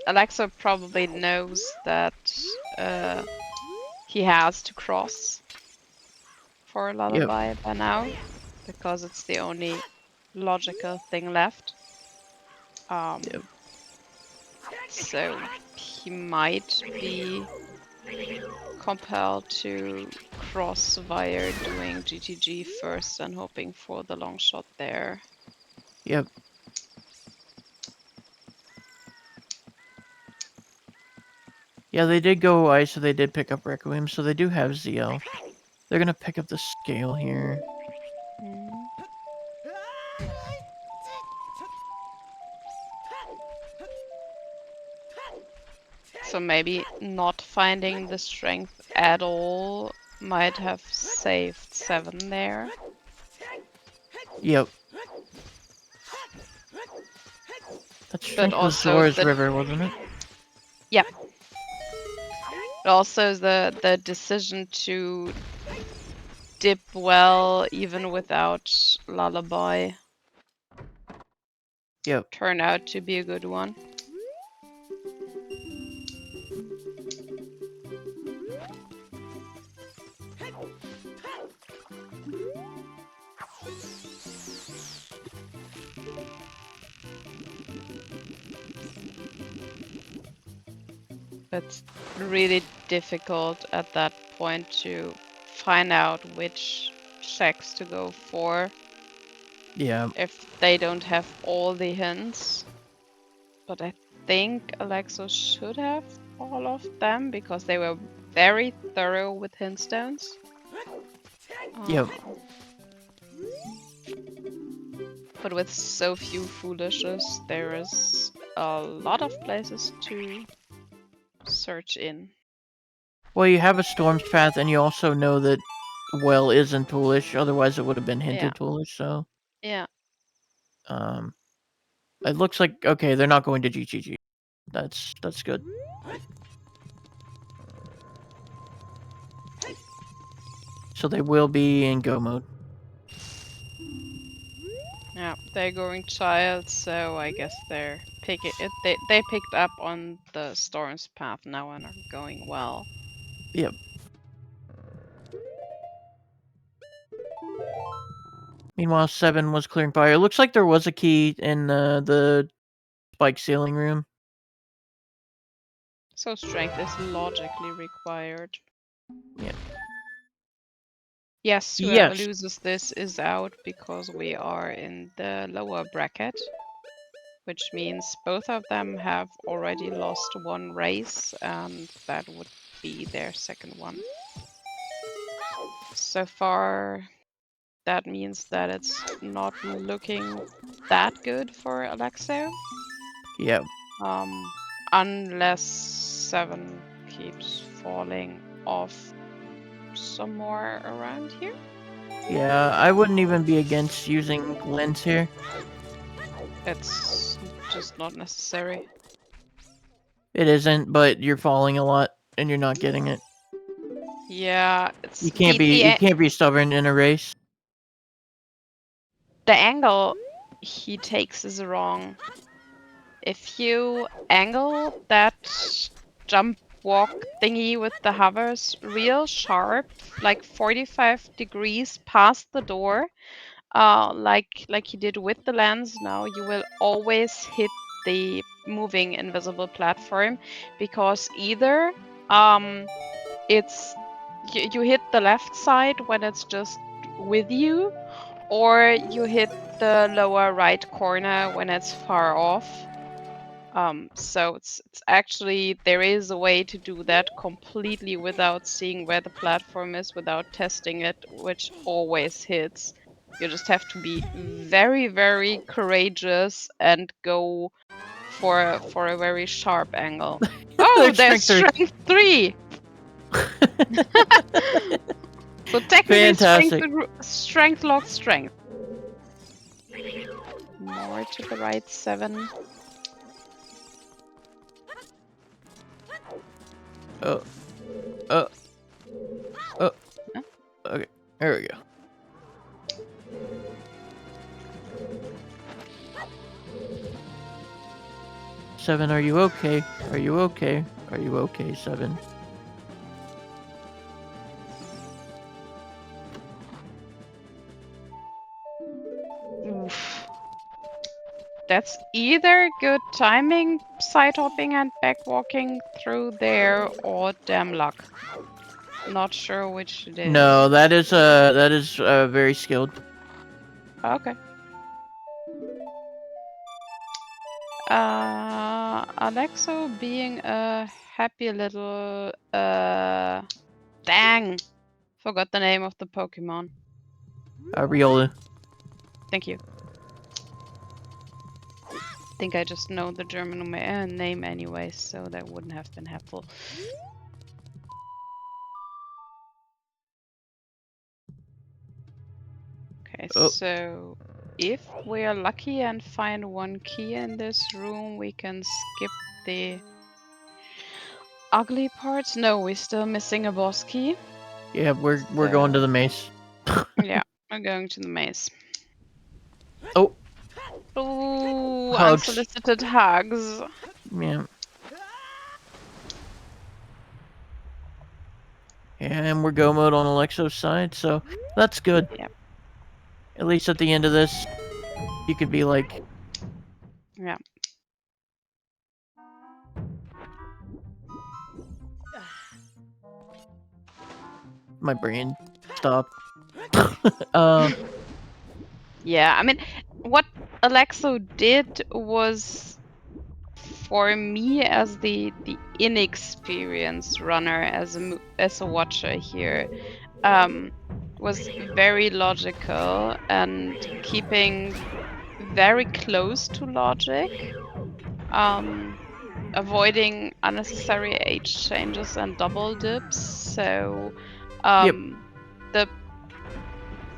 [SPEAKER 2] Alexo probably knows that he has to cross for a lullaby by now, because it's the only logical thing left. So he might be compelled to cross via doing GTG first and hoping for the long shot there.
[SPEAKER 1] Yep. Yeah, they did go ice, so they did pick up Requiem, so they do have ZL. They're gonna pick up the scale here.
[SPEAKER 2] So maybe not finding the strength at all might have saved 7 there.
[SPEAKER 1] Yep. That
[SPEAKER 2] But
[SPEAKER 1] strength was
[SPEAKER 2] also
[SPEAKER 1] Zora's River, wasn't it?
[SPEAKER 2] Yep. But also the decision to dip well even without Lullaby
[SPEAKER 1] Yep.
[SPEAKER 2] turned out to be a good one. It's really difficult at that point to find out which checks to go for
[SPEAKER 1] Yeah.
[SPEAKER 2] if they don't have all the hints. But I think Alexo should have all of them because they were very thorough with hint stones.
[SPEAKER 1] Yep.
[SPEAKER 2] But with so few foolishes, there is a lot of places to search in.
[SPEAKER 1] Well, you have a Storm's Path, and you also know that Well isn't foolish, otherwise it would have been hinted foolish, so...
[SPEAKER 2] Yeah.
[SPEAKER 1] It looks like, okay, they're not going to GGG. That's good. So they will be in go mode.
[SPEAKER 2] Yeah, they're going child, so I guess they're picking it. They picked up on the Storm's path now and are going well.
[SPEAKER 1] Yep. Meanwhile, 7 was clearing fire. It looks like there was a key in the spike ceiling room.
[SPEAKER 2] So strength is logically required.
[SPEAKER 1] Yeah.
[SPEAKER 2] Yes, whoever loses this is out because we are in the lower bracket, which means both of them have already lost 1 race, and that would be their second one. So far, that means that it's not looking that good for Alexo.
[SPEAKER 1] Yep.
[SPEAKER 2] Unless 7 keeps falling off some more around here.
[SPEAKER 1] Yeah, I wouldn't even be against using lens here.
[SPEAKER 2] It's just not necessary.
[SPEAKER 1] It isn't, but you're falling a lot and you're not getting it.
[SPEAKER 2] Yeah, it's
[SPEAKER 1] you can't be stubborn in a race.
[SPEAKER 2] The angle he takes is wrong. If you angle that jump walk thingy with the hovers real sharp, like 45 degrees past the door, like you did with the lens, now you will always hit the moving invisible platform, because either it's you hit the left side when it's just with you, or you hit the lower right corner when it's far off. So it's actually, there is a way to do that completely without seeing where the platform is, without testing it, which always hits. You just have to be very, very courageous and go for a very sharp angle. Oh, there's strength 3. So technically,
[SPEAKER 1] Fantastic.
[SPEAKER 2] strength locked strength. More to the right, 7.
[SPEAKER 1] Okay, there we go. Seven, are you okay? Are you okay? Are you okay, Seven?
[SPEAKER 2] Oof. That's either good timing, side hopping and back walking through there, or damn luck. Not sure which it is.
[SPEAKER 1] No, that is very skilled.
[SPEAKER 2] Okay. Alexo being a happy little dang. Forgot the name of the Pokemon.
[SPEAKER 1] Riola.
[SPEAKER 2] Thank you. Think I just know the German name anyway, so that wouldn't have been helpful. Okay,
[SPEAKER 1] Oh.
[SPEAKER 2] so if we are lucky and find one key in this room, we can skip the ugly parts. No, we're still missing a boss key.
[SPEAKER 1] Yeah, we're going to the maze.
[SPEAKER 2] Yeah, we're going to the maze.
[SPEAKER 1] Oh.
[SPEAKER 2] Ooh,
[SPEAKER 1] Hugs.
[SPEAKER 2] unsolicited hugs.
[SPEAKER 1] Yeah. And we're go mode on Alexo's side, so that's good.
[SPEAKER 2] Yep.
[SPEAKER 1] At least at the end of this, you could be like...
[SPEAKER 2] Yeah.
[SPEAKER 1] My brain stopped.
[SPEAKER 2] Yeah, I mean, what Alexo did was, for me as the inexperienced runner, as a watcher here, was very logical and keeping very close to logic, avoiding unnecessary age changes and double dips. So,
[SPEAKER 1] Yep.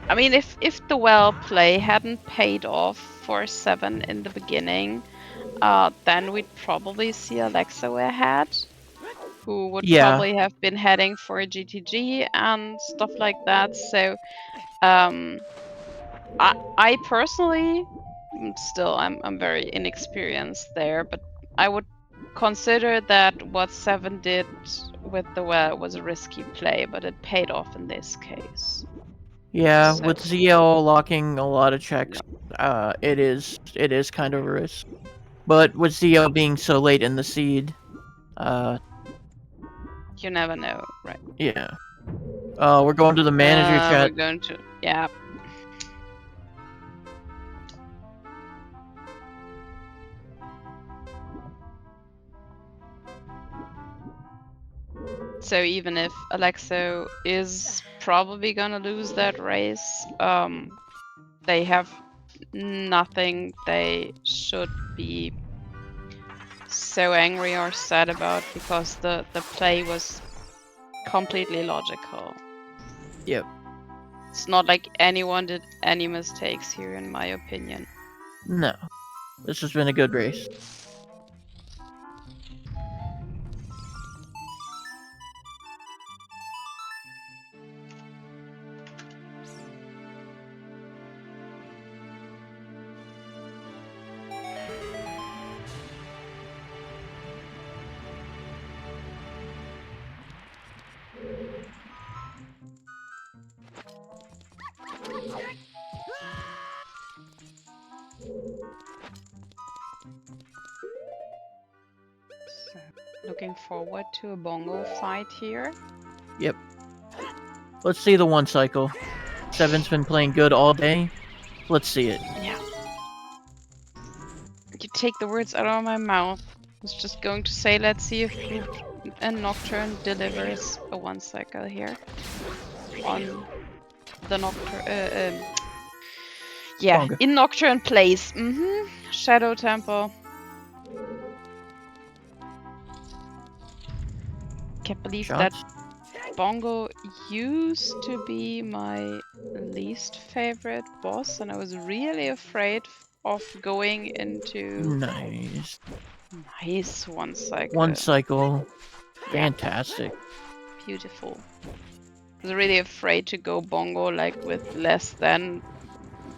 [SPEAKER 2] I mean, if the well play hadn't paid off for 7 in the beginning, then we'd probably see Alexo ahead, who would probably have been heading for a GTG and stuff like that. So, I personally, I'm very inexperienced there, but I would consider that what 7 did with the well was a risky play, but it paid off in this case.
[SPEAKER 1] Yeah,
[SPEAKER 2] So,
[SPEAKER 1] with ZL locking a lot of checks, it is kind of a risk. But with ZL being so late in the seed,
[SPEAKER 2] you never know, right?
[SPEAKER 1] yeah. We're going to the manager chat.
[SPEAKER 2] We're going to, yeah. So even if Alexo is probably gonna lose that race, they have nothing they should be so angry or sad about, because the play was completely logical.
[SPEAKER 1] Yep.
[SPEAKER 2] It's not like anyone did any mistakes here, in my opinion.
[SPEAKER 1] No. This has been a good race.
[SPEAKER 2] So, looking forward to a bongo fight here.
[SPEAKER 1] Yep. Let's see the one cycle. 7's been playing good all day. Let's see it.
[SPEAKER 2] Yeah. You take the words out of my mouth. I was just going to say, let's see if a Nocturne delivers a one cycle here on the Nocturne. Yeah,
[SPEAKER 1] Bongo.
[SPEAKER 2] in Nocturne place. Shadow Temple. Can't believe that Bongo used to be my least favorite boss, and I was really afraid of going into...
[SPEAKER 1] Nice.
[SPEAKER 2] Nice one cycle.
[SPEAKER 1] One cycle. Fantastic.
[SPEAKER 2] Beautiful. I was really afraid to go Bongo like with less than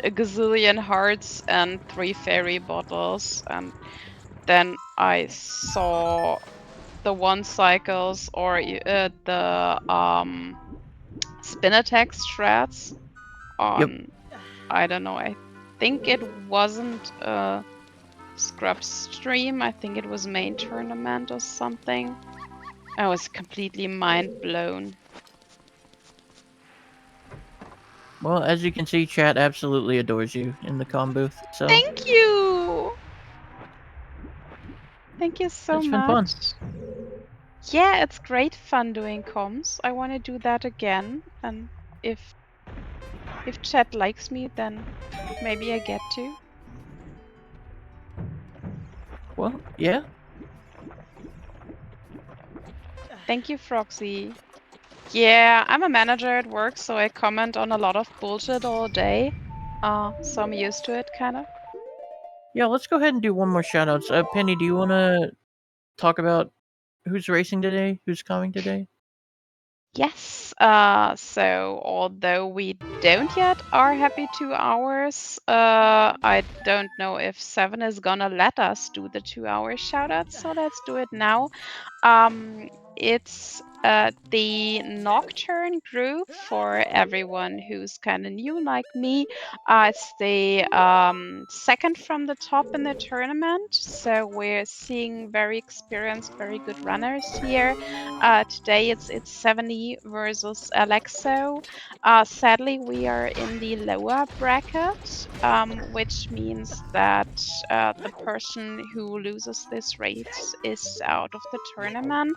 [SPEAKER 2] a gazillion hearts and 3 fairy bottles, and then I saw the one cycles or the spin attack strats on, I don't know, I think it wasn't a scrub stream, I think it was main tournament or something. I was completely mind blown.
[SPEAKER 1] Well, as you can see, chat absolutely adores you in the comm booth. So
[SPEAKER 2] Thank you! Thank you so
[SPEAKER 1] it's
[SPEAKER 2] much.
[SPEAKER 1] been fun.
[SPEAKER 2] Yeah, it's great fun doing comms. I want to do that again, and if chat likes me, then maybe I get to.
[SPEAKER 1] Well, yeah.
[SPEAKER 2] Thank you, Froxy. Yeah, I'm a manager at work, so I comment on a lot of bullshit all day. So I'm used to it, kind of.
[SPEAKER 1] Yeah, let's go ahead and do one more shoutouts. Penny, do you want to talk about who's racing today? Who's coming today?
[SPEAKER 2] Yes. So although we don't yet our happy 2 hours, I don't know if Seven is gonna let us do the 2-hour shoutouts, so let's do it now. It's the Nocturne group for everyone who's kind of new like me. It's the second from the top in the tournament, so we're seeing very experienced, very good runners here. Today it's ItsSevenD versus Alexo. Sadly, we are in the lower bracket, which means that the person who loses this race is out of the tournament.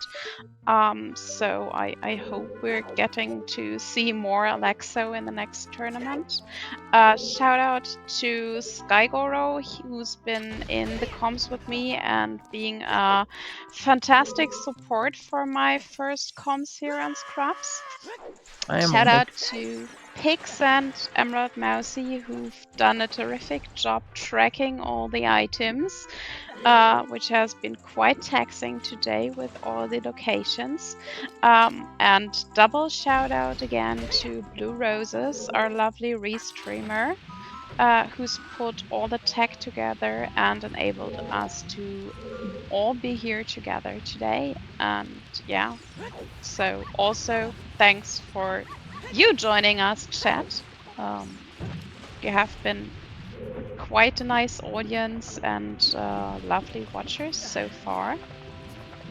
[SPEAKER 2] So I hope we're getting to see more Alexo in the next tournament. Shout out to Skygoro, who's been in the comms with me and being a fantastic support for my first comms here on Scrubs. Shout out to Pix and Emerald Mousy, who've done a terrific job tracking all the items, which has been quite taxing today with all the locations. And double shout out again to Blue Roses, our lovely restreamer, who's put all the tech together and enabled us to all be here together today. And yeah, so also thanks for you joining us, chat. You have been quite a nice audience and lovely watchers so far.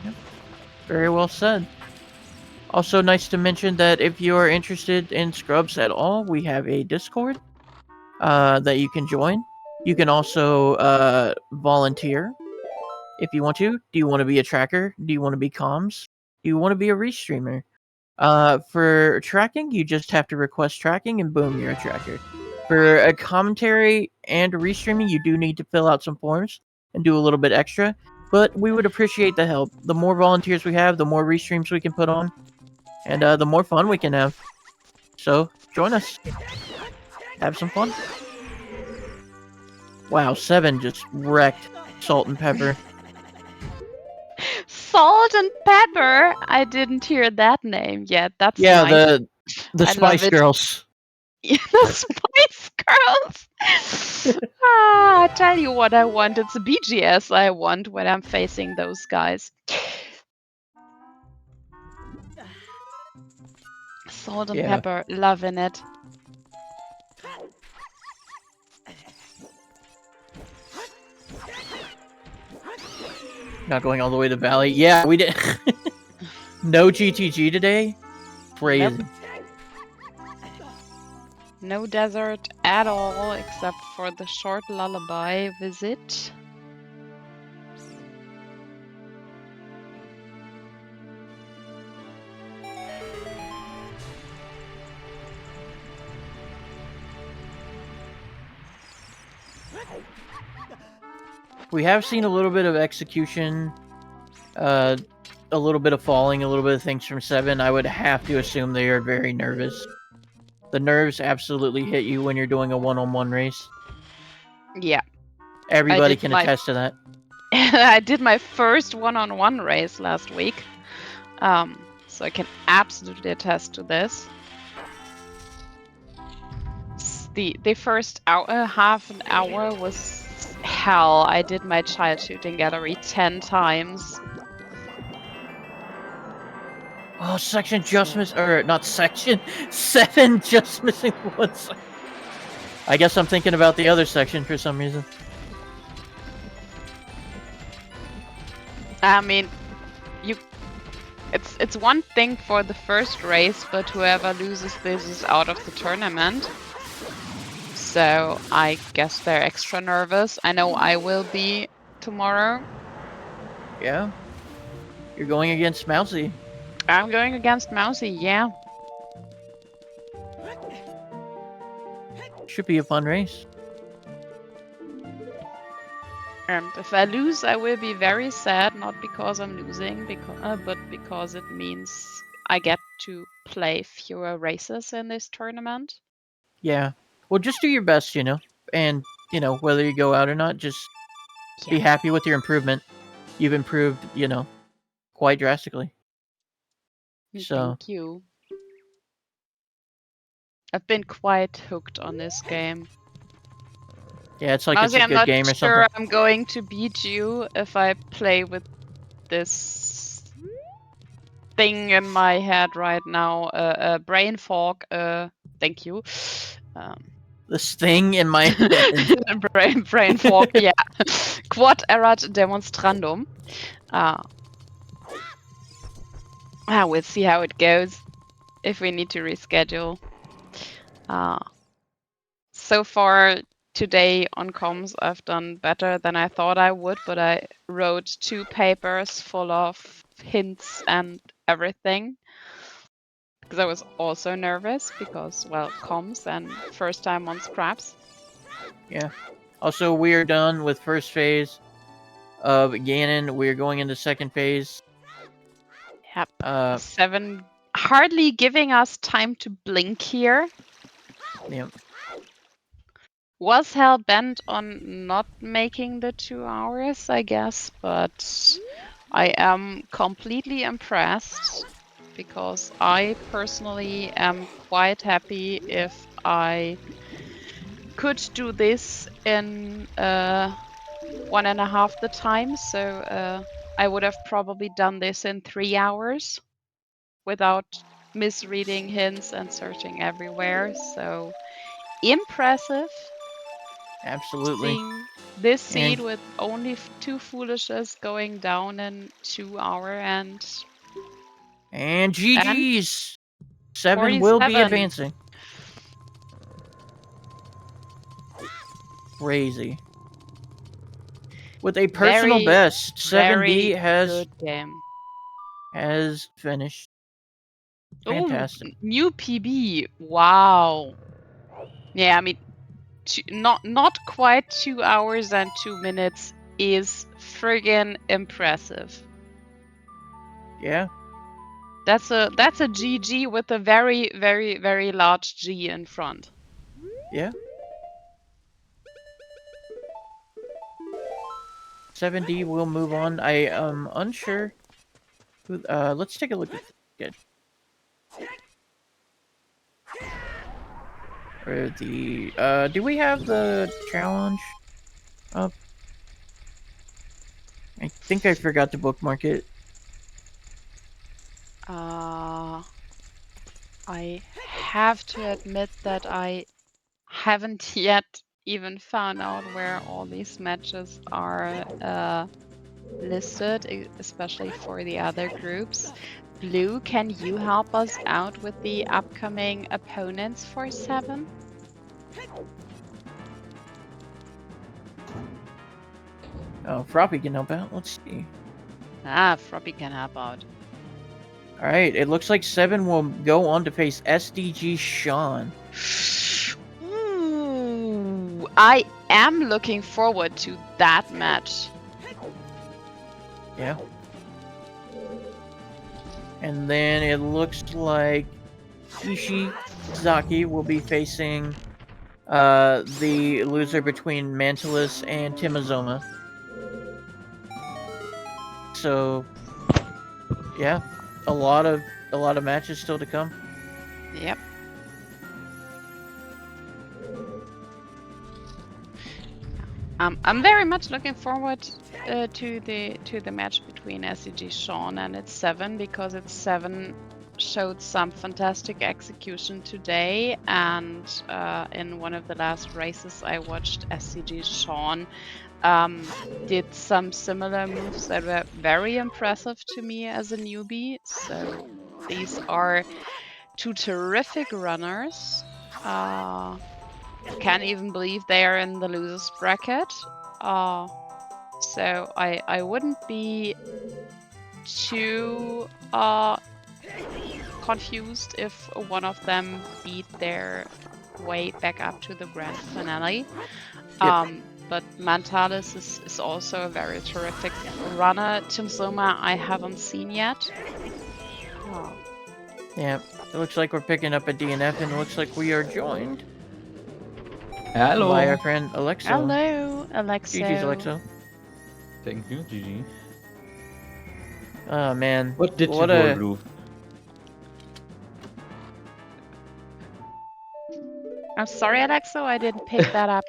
[SPEAKER 1] Yep. Very well said. Also, nice to mention that if you are interested in Scrubs at all, we have a Discord that you can join. You can also volunteer if you want to. Do you want to be a tracker? Do you want to be comms? Do you want to be a restreamer? For tracking, you just have to request tracking, and boom, you're a tracker. For a commentary and restreaming, you do need to fill out some forms and do a little bit extra, but we would appreciate the help. The more volunteers we have, the more restreams we can put on, and the more fun we can have. So, join us. Have some fun. Wow, Seven just wrecked Salt and Pepper.
[SPEAKER 2] Salt and Pepper. I didn't hear that name yet. That's nice.
[SPEAKER 1] The
[SPEAKER 2] I
[SPEAKER 1] Spice
[SPEAKER 2] love it.
[SPEAKER 1] Girls.
[SPEAKER 2] Yeah, the Spice Girls. I tell you what I want. It's a BGS I want when I'm facing those guys. Salt and Pepper, loving it.
[SPEAKER 1] Not going all the way to the valley. Yeah, we did. No GTG today. Crazy.
[SPEAKER 2] Nope. No desert at all, except for the short lullaby visit.
[SPEAKER 1] We have seen a little bit of execution, a little bit of falling, a little bit of things from Seven. I would have to assume they are very nervous. The nerves absolutely hit you when you're doing a one-on-one race.
[SPEAKER 2] Yeah.
[SPEAKER 1] Everybody can attest to that.
[SPEAKER 2] I did my first one-on-one race last week, so I can absolutely attest to this. The first hour, half an hour was hell, I did my child shooting gallery 10 times.
[SPEAKER 1] Oh, section just missing, or not section, 7 just missing 1 section. I guess I'm thinking about the other section for some reason.
[SPEAKER 2] I mean, it's one thing for the first race, but whoever loses this is out of the tournament. So I guess they're extra nervous. I know I will be tomorrow.
[SPEAKER 1] Yeah. You're going against Mousy.
[SPEAKER 2] I'm going against Mousy, yeah.
[SPEAKER 1] Should be a fun race.
[SPEAKER 2] And if I lose, I will be very sad, not because I'm losing, but because it means I get to play fewer races in this tournament.
[SPEAKER 1] Yeah. Well, just do your best, you know. And, you know, whether you go out or not, just be happy with your improvement. You've improved, you know, quite drastically. So,
[SPEAKER 2] thank you. I've been quite hooked on this game.
[SPEAKER 1] yeah, it's like
[SPEAKER 2] Honestly,
[SPEAKER 1] it's a
[SPEAKER 2] I'm
[SPEAKER 1] good
[SPEAKER 2] not
[SPEAKER 1] game or
[SPEAKER 2] sure
[SPEAKER 1] something.
[SPEAKER 2] I'm going to beat you if I play with this thing in my head right now. Brain fog. Thank you.
[SPEAKER 1] This thing in my head.
[SPEAKER 2] brain fog. Yeah. Quod erat demonstrandum. We'll see how it goes. If we need to reschedule. So far today on comms, I've done better than I thought I would, but I wrote 2 papers full of hints and everything. Because I was also nervous because, well, comms and first time on scraps.
[SPEAKER 1] Yeah. Also, we are done with first phase of Ganon. We're going into second phase.
[SPEAKER 2] Yep. 7 hardly giving us time to blink here.
[SPEAKER 1] Yep.
[SPEAKER 2] Was hell bent on not making the 2 hours, I guess, but I am completely impressed because I personally am quite happy if I could do this in 1.5 the time. So I would have probably done this in 3 hours without misreading hints and searching everywhere. So impressive.
[SPEAKER 1] Absolutely.
[SPEAKER 2] Seeing this seed
[SPEAKER 1] And
[SPEAKER 2] with only 2 foolishes going down in 2 hours
[SPEAKER 1] and GG's. 7 will be
[SPEAKER 2] 47.
[SPEAKER 1] advancing. Crazy. With a personal
[SPEAKER 2] Very,
[SPEAKER 1] best, 7D
[SPEAKER 2] very good game.
[SPEAKER 1] has finished.
[SPEAKER 2] Ooh,
[SPEAKER 1] Fantastic.
[SPEAKER 2] new PB. Wow. Yeah, I mean, not quite 2 hours and 2 minutes is friggin' impressive.
[SPEAKER 1] Yeah.
[SPEAKER 2] That's a GG with a very, very, very large G in front.
[SPEAKER 1] Yeah. 7D will move on. I am unsure. Let's take a look at it. Or the do we have the challenge up? I think I forgot to bookmark it.
[SPEAKER 2] I have to admit that I haven't yet even found out where all these matches are listed, especially for the other groups. Blue, can you help us out with the upcoming opponents for 7?
[SPEAKER 1] Oh, Froppy can help out. Let's see.
[SPEAKER 2] Froppy can help out.
[SPEAKER 1] All right, it looks like 7 will go on to face SDG Sean.
[SPEAKER 2] Ooh, I am looking forward to that match.
[SPEAKER 1] Yeah. And then it looks like Ishizaki will be facing the loser between Mantilus and Timazoma. So yeah, a lot of matches still to come.
[SPEAKER 2] Yep. I'm very much looking forward to the match between SCG Sean and ItsSevenD, because ItsSevenD showed some fantastic execution today, and in one of the last races I watched, SCG Sean did some similar moves that were very impressive to me as a newbie. So these are two terrific runners. Can't even believe they are in the losers bracket. So I wouldn't be too confused if one of them beat their way back up to the grand finale. But Mantalis is also a very terrific runner. Tim Soma I haven't seen yet.
[SPEAKER 1] Yeah, it looks like we're picking up a DNF, and it looks like we are joined
[SPEAKER 3] Hello.
[SPEAKER 1] by our friend Alexo.
[SPEAKER 2] Hello, Alexo.
[SPEAKER 1] GG's, Alexo.
[SPEAKER 3] Thank you, GG.
[SPEAKER 1] Oh man.
[SPEAKER 3] What did you do?
[SPEAKER 2] I'm sorry, Alexo, I didn't pick that up.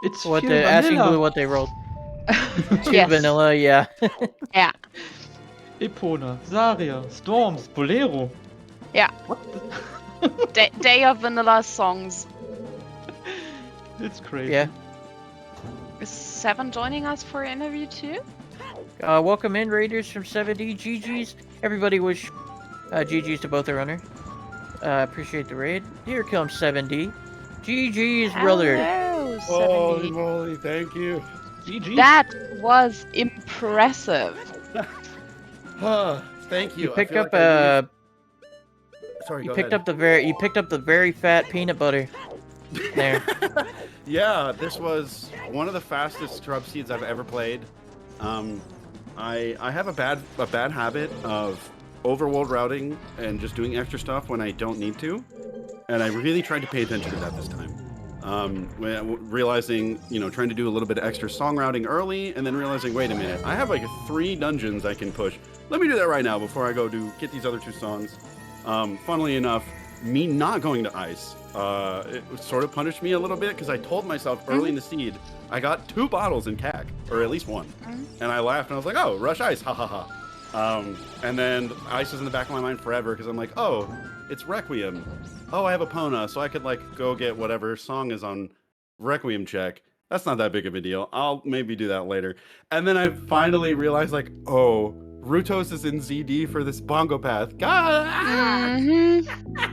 [SPEAKER 3] It's
[SPEAKER 1] What
[SPEAKER 3] pure
[SPEAKER 1] the asking
[SPEAKER 3] vanilla.
[SPEAKER 1] Blue what they rolled. Two
[SPEAKER 2] Yes.
[SPEAKER 1] vanilla, yeah.
[SPEAKER 2] Yeah.
[SPEAKER 3] Epona, Zarya, Storms, Bolero.
[SPEAKER 2] Yeah.
[SPEAKER 3] What?
[SPEAKER 2] Day of Vanilla songs.
[SPEAKER 3] It's crazy.
[SPEAKER 1] Yeah.
[SPEAKER 2] Is Seven joining us for an interview too?
[SPEAKER 1] Welcome in, Raiders from 7D. GG's. Everybody wish GG's to both the runner. Appreciate the raid. Here comes 7D. GG's, brother.
[SPEAKER 2] Hello,
[SPEAKER 4] Holy
[SPEAKER 2] 70.
[SPEAKER 4] moly, thank you.
[SPEAKER 3] GG.
[SPEAKER 2] That was impressive.
[SPEAKER 4] Thank you.
[SPEAKER 1] You picked
[SPEAKER 4] I feel
[SPEAKER 1] up
[SPEAKER 4] like I used- Sorry,
[SPEAKER 1] you
[SPEAKER 4] go
[SPEAKER 1] picked
[SPEAKER 4] ahead.
[SPEAKER 1] up the very fat peanut butter. There.
[SPEAKER 4] Yeah, this was one of the fastest scrub seeds I've ever played. I have a bad habit of overworld routing and just doing extra stuff when I don't need to, and I really tried to pay attention to that this time. Realizing, trying to do a little bit of extra song routing early, and then realizing, wait a minute, I have like 3 dungeons I can push. Let me do that right now before I go get these other 2 songs. Funnily enough, me not going to ice, it sort of punished me a little bit, because I told myself early in the seed, I got 2 bottles in CAC, or at least 1. And I laughed and I was like, oh, rush ice, ha ha ha. And then ice was in the back of my mind forever, because I'm like, oh, it's Requiem. Oh, I have Epona, so I could like go get whatever song is on Requiem check. That's not that big of a deal. I'll maybe do that later. And then I finally realized, like, oh, Rutos is in ZD for this bongo path. God!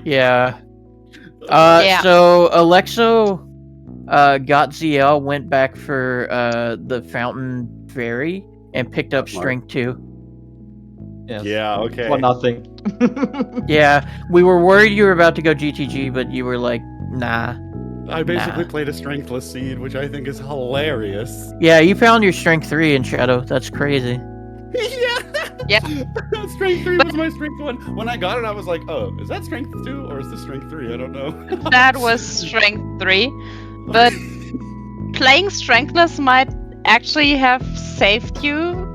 [SPEAKER 1] Yeah.
[SPEAKER 2] Yeah.
[SPEAKER 1] So Alexo got ZL, went back for the Fountain Fairy, and picked up
[SPEAKER 4] Smart.
[SPEAKER 1] Strength 2.
[SPEAKER 3] Yes.
[SPEAKER 4] Yeah, okay.
[SPEAKER 3] For nothing.
[SPEAKER 1] Yeah, we were worried you were about to go GTG, but you were like, nah.
[SPEAKER 4] I basically played a strengthless seed, which I think is hilarious.
[SPEAKER 1] Yeah, you found your Strength 3 in Shadow. That's crazy.
[SPEAKER 2] Yeah.
[SPEAKER 4] Strength 3 was my strength 1. When I got it, I was like, oh, is that strength 2 or is this strength 3? I don't know.
[SPEAKER 2] That was strength 3. But playing strengthless might actually have saved you,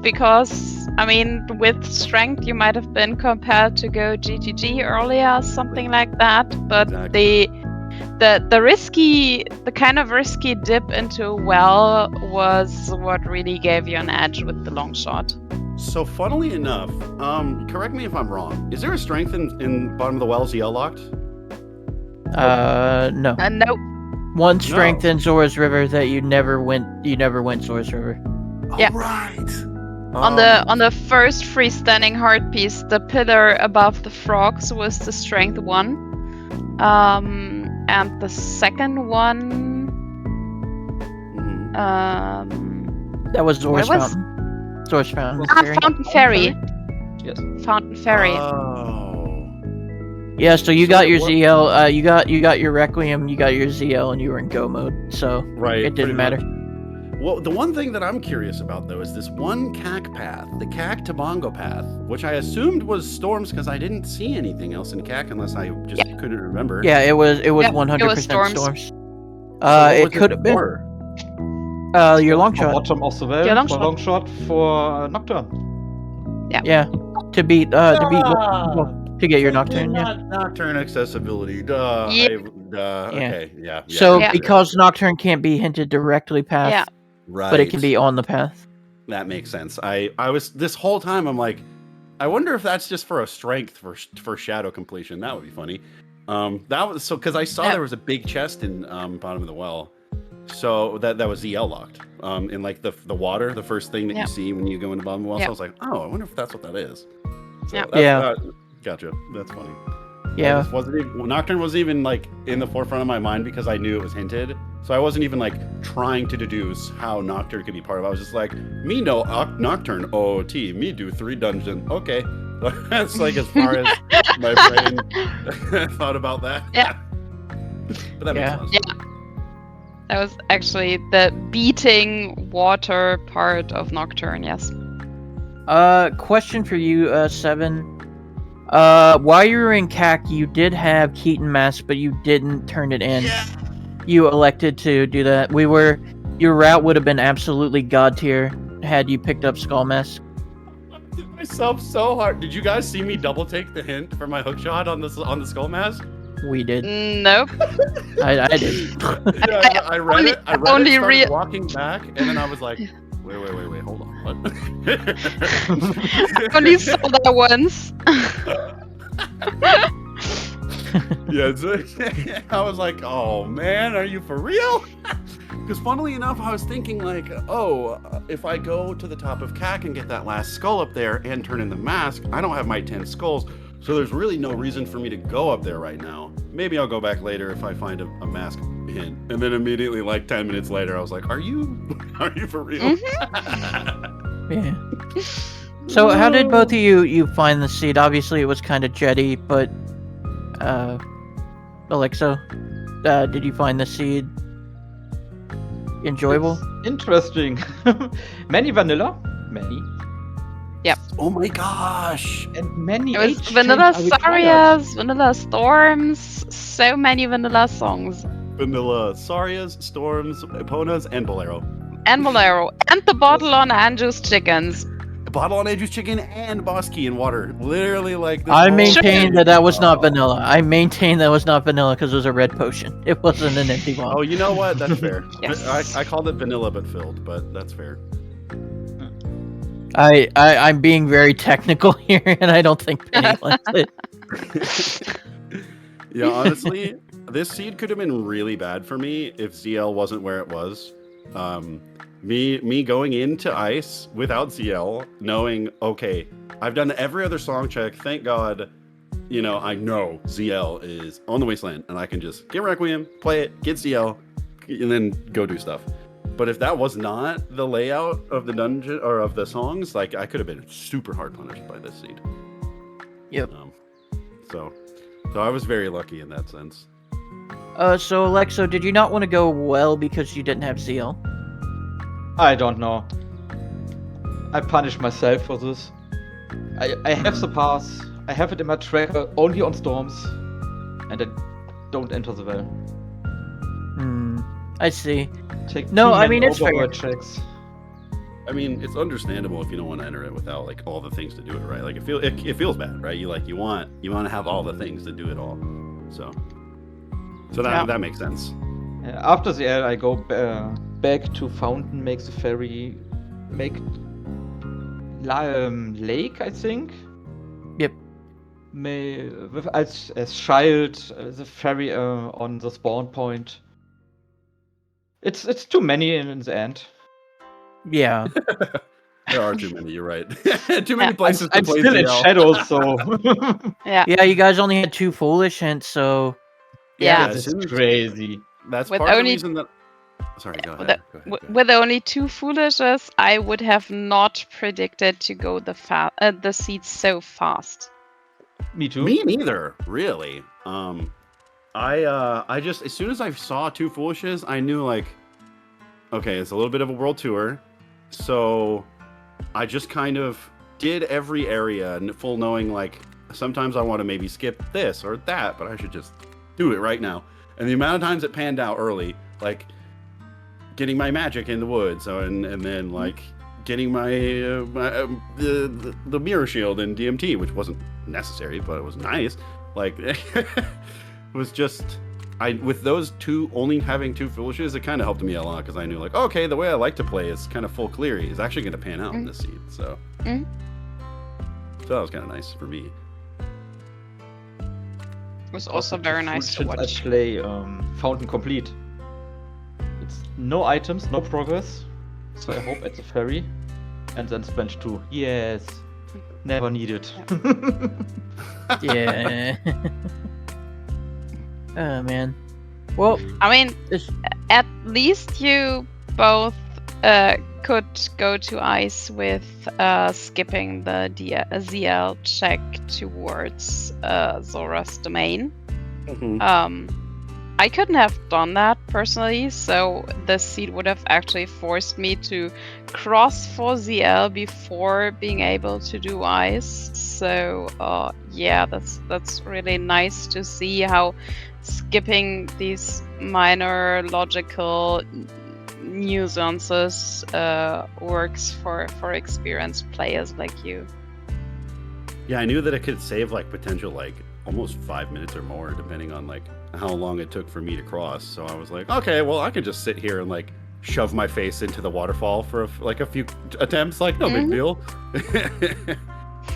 [SPEAKER 2] because, I mean, with strength you might have been compelled to go GTG earlier, something like that. But
[SPEAKER 4] Exactly.
[SPEAKER 2] the kind of risky dip into a well was what really gave you an edge with the long shot.
[SPEAKER 4] So, funnily enough, correct me if I'm wrong. Is there a strength in bottom of the well ZL locked?
[SPEAKER 1] No.
[SPEAKER 2] Nope.
[SPEAKER 1] One strength in Zora's River that you never went Zora's River.
[SPEAKER 2] Yeah.
[SPEAKER 4] Oh, right.
[SPEAKER 2] On the first freestanding heart piece, the pillar above the frogs was the strength 1. And the second one,
[SPEAKER 1] That was Zora's
[SPEAKER 2] What was-
[SPEAKER 1] Fountain. Zora's Fountain.
[SPEAKER 2] Fountain Fairy.
[SPEAKER 3] Yes.
[SPEAKER 2] Fountain Fairy.
[SPEAKER 4] Oh.
[SPEAKER 1] Yeah, so you
[SPEAKER 4] So
[SPEAKER 1] got your
[SPEAKER 4] what-
[SPEAKER 1] ZL, you got your Requiem, you got your ZL, and you were in go mode, so
[SPEAKER 4] Right.
[SPEAKER 1] it didn't
[SPEAKER 4] pretty
[SPEAKER 1] matter.
[SPEAKER 4] much. Well, the one thing that I'm curious about, though, is this one CAC path, the CAC to Bongo path, which I assumed was Storms because I didn't see anything else in CAC unless I just couldn't remember.
[SPEAKER 1] Yeah, it was
[SPEAKER 2] Yeah, it was
[SPEAKER 1] 100%
[SPEAKER 2] Storms.
[SPEAKER 1] Storms.
[SPEAKER 4] So what
[SPEAKER 1] It
[SPEAKER 4] was
[SPEAKER 1] could have been
[SPEAKER 4] for?
[SPEAKER 1] your long shot.
[SPEAKER 3] Bottom of the well.
[SPEAKER 2] Yeah, long
[SPEAKER 3] for
[SPEAKER 2] shot.
[SPEAKER 3] long shot for Nocturne.
[SPEAKER 1] Yeah, to beat to get your Nocturne. Yeah.
[SPEAKER 4] Nocturne accessibility. Duh.
[SPEAKER 2] Yeah.
[SPEAKER 4] Okay, yeah.
[SPEAKER 1] So
[SPEAKER 2] Yeah.
[SPEAKER 1] because Nocturne can't be hinted directly past,
[SPEAKER 2] Yeah.
[SPEAKER 4] right.
[SPEAKER 1] but it can be on the path.
[SPEAKER 4] That makes sense. I was this whole time I'm like, I wonder if that's just for a strength for shadow completion. That would be funny. That was so because I saw
[SPEAKER 2] Yeah.
[SPEAKER 4] there was a big chest in bottom of the well, so that was ZL locked. In like the water, the first thing that
[SPEAKER 2] Yeah.
[SPEAKER 4] you see when you go into bottom of the well. So
[SPEAKER 2] Yeah.
[SPEAKER 4] I was like, oh, I wonder if that's what that is. So
[SPEAKER 2] Yeah.
[SPEAKER 4] that's,
[SPEAKER 1] Yeah.
[SPEAKER 4] Gotcha. That's funny.
[SPEAKER 1] Yeah.
[SPEAKER 4] This wasn't even, Nocturne wasn't even like in the forefront of my mind because I knew it was hinted. So I wasn't even like trying to deduce how Nocturne could be part of it. I was just like, me know Nocturne OOT, me do 3 dungeon. Okay. That's like as far as my brain thought about that.
[SPEAKER 2] Yeah.
[SPEAKER 4] But that makes sense.
[SPEAKER 2] Yeah. That was actually the beating water part of Nocturne, yes.
[SPEAKER 1] Question for you, Seven. While you were in CAC, you did have Keaton Mask, but you didn't turn it in.
[SPEAKER 4] Yeah.
[SPEAKER 1] You elected to do that. Your route would have been absolutely god tier had you picked up Skull Mask.
[SPEAKER 4] I did myself so hard. Did you guys see me double take the hint for my hook shot on the skull mask?
[SPEAKER 1] We did.
[SPEAKER 2] Nope.
[SPEAKER 1] I did.
[SPEAKER 4] Yeah, I read it. I read
[SPEAKER 2] only
[SPEAKER 4] it, started walking back, and then I was like, wait, hold on, what?
[SPEAKER 2] I only saw that once.
[SPEAKER 4] Yeah, I was like, oh man, are you for real? Because funnily enough, I was thinking like, oh, if I go to the top of CAC and get that last skull up there and turn in the mask, I don't have my 10 skulls. So there's really no reason for me to go up there right now. Maybe I'll go back later if I find a mask hint. And then immediately, like 10 minutes later, I was like, are you for real?
[SPEAKER 1] Yeah. So how did both of you find the seed? Obviously it was kind of jetty, but Alexo, did you find the seed enjoyable?
[SPEAKER 3] It's interesting. Many vanilla. Many.
[SPEAKER 4] Oh my gosh.
[SPEAKER 3] And many
[SPEAKER 2] It was
[SPEAKER 3] age
[SPEAKER 2] Vanilla
[SPEAKER 3] change are required.
[SPEAKER 2] Sarias, Vanilla Storms, so many vanilla songs.
[SPEAKER 4] Vanilla Sarias, Storms, Eponas, and Bolero.
[SPEAKER 2] And Bolero. And the bottle on Andrew's chickens.
[SPEAKER 4] A bottle on Andrew's chicken and Boss Key and water. Literally like this
[SPEAKER 1] I
[SPEAKER 4] whole
[SPEAKER 1] maintain
[SPEAKER 4] thing.
[SPEAKER 1] that was not vanilla. I maintain that was not vanilla because it was a red potion. It wasn't an empty
[SPEAKER 4] Oh,
[SPEAKER 1] one.
[SPEAKER 4] you know what? That's fair.
[SPEAKER 2] Yes.
[SPEAKER 4] I called it vanilla but filled, but that's fair.
[SPEAKER 1] I'm being very technical here, and I don't think Penny likes it.
[SPEAKER 4] Yeah, honestly, this seed could have been really bad for me if ZL wasn't where it was. Me going into ice without ZL, knowing, okay, I've done every other song check. Thank God, I know ZL is on the Wasteland, and I can just get Requiem, play it, get ZL, and then go do stuff. But if that was not the layout of the dungeon or of the songs, like I could have been super hard punished by this seed.
[SPEAKER 1] Yep.
[SPEAKER 4] So I was very lucky in that sense.
[SPEAKER 1] So Alexo, did you not want to go well because you didn't have ZL?
[SPEAKER 3] I don't know. I punish myself for this. I have the pass. I have it in my tracker only on storms, and I don't enter the well.
[SPEAKER 1] I see.
[SPEAKER 3] Take
[SPEAKER 1] No,
[SPEAKER 3] too
[SPEAKER 1] I
[SPEAKER 3] many
[SPEAKER 1] mean, it's fair.
[SPEAKER 3] overboard checks.
[SPEAKER 4] I mean, it's understandable if you don't want to enter it without like all the things to do it, right? Like it feels bad, right? You want to have all the things to do it all. So that makes sense.
[SPEAKER 3] After the air, I go back to Fountain, make the ferry, make lake, I think.
[SPEAKER 1] Yep.
[SPEAKER 3] As child, the ferry on the spawn point. It's too many in the end.
[SPEAKER 1] Yeah.
[SPEAKER 4] There are too many. You're right. Too many places to
[SPEAKER 3] I'm
[SPEAKER 4] play
[SPEAKER 3] still in
[SPEAKER 4] ZL.
[SPEAKER 3] shadows, so
[SPEAKER 2] Yeah.
[SPEAKER 1] Yeah, you guys only had 2 foolish hints, so
[SPEAKER 2] Yeah.
[SPEAKER 3] this
[SPEAKER 4] as
[SPEAKER 3] is
[SPEAKER 4] soon as-
[SPEAKER 3] crazy.
[SPEAKER 4] That's
[SPEAKER 2] With
[SPEAKER 4] part of the
[SPEAKER 2] only-
[SPEAKER 4] reason that. Sorry, go
[SPEAKER 2] With,
[SPEAKER 4] ahead.
[SPEAKER 2] the-
[SPEAKER 4] Go ahead.
[SPEAKER 2] with only 2 foolishes, I would have not predicted to go the seeds so fast.
[SPEAKER 3] Me too.
[SPEAKER 4] Me neither, really. I just as soon as I saw 2 foolishes, I knew like, okay, it's a little bit of a world tour, so I just kind of did every area and full knowing like sometimes I want to maybe skip this or that, but I should just do it right now. And the amount of times it panned out early, like getting my magic in the woods, and then like getting my the mirror shield in DMT, which wasn't necessary, but it was nice. Like it was just with those two only having 2 foolishes, it kind of helped me a lot because I knew like, okay, the way I like to play is kind of full cleary is actually going to pan out in this seed. So, so that was kind of nice for me.
[SPEAKER 2] It was also very nice to
[SPEAKER 3] Since
[SPEAKER 2] watch.
[SPEAKER 3] I play Fountain Complete. It's no items, no progress. So I hope at the ferry. And then Sponge 2. Yes. Never needed.
[SPEAKER 1] Yeah. Oh man. Well,
[SPEAKER 2] I mean,
[SPEAKER 1] this,
[SPEAKER 2] at least you both could go to ice with skipping the ZL check towards Zora's domain. I couldn't have done that personally, so the seed would have actually forced me to cross for ZL before being able to do ice. So yeah, that's really nice to see how skipping these minor logical nuances works for experienced players like you.
[SPEAKER 4] Yeah, I knew that it could save like potential like almost 5 minutes or more, depending on like how long it took for me to cross. So I was like, okay, well, I could just sit here and like shove my face into the waterfall for like a few attempts. Like, no big deal.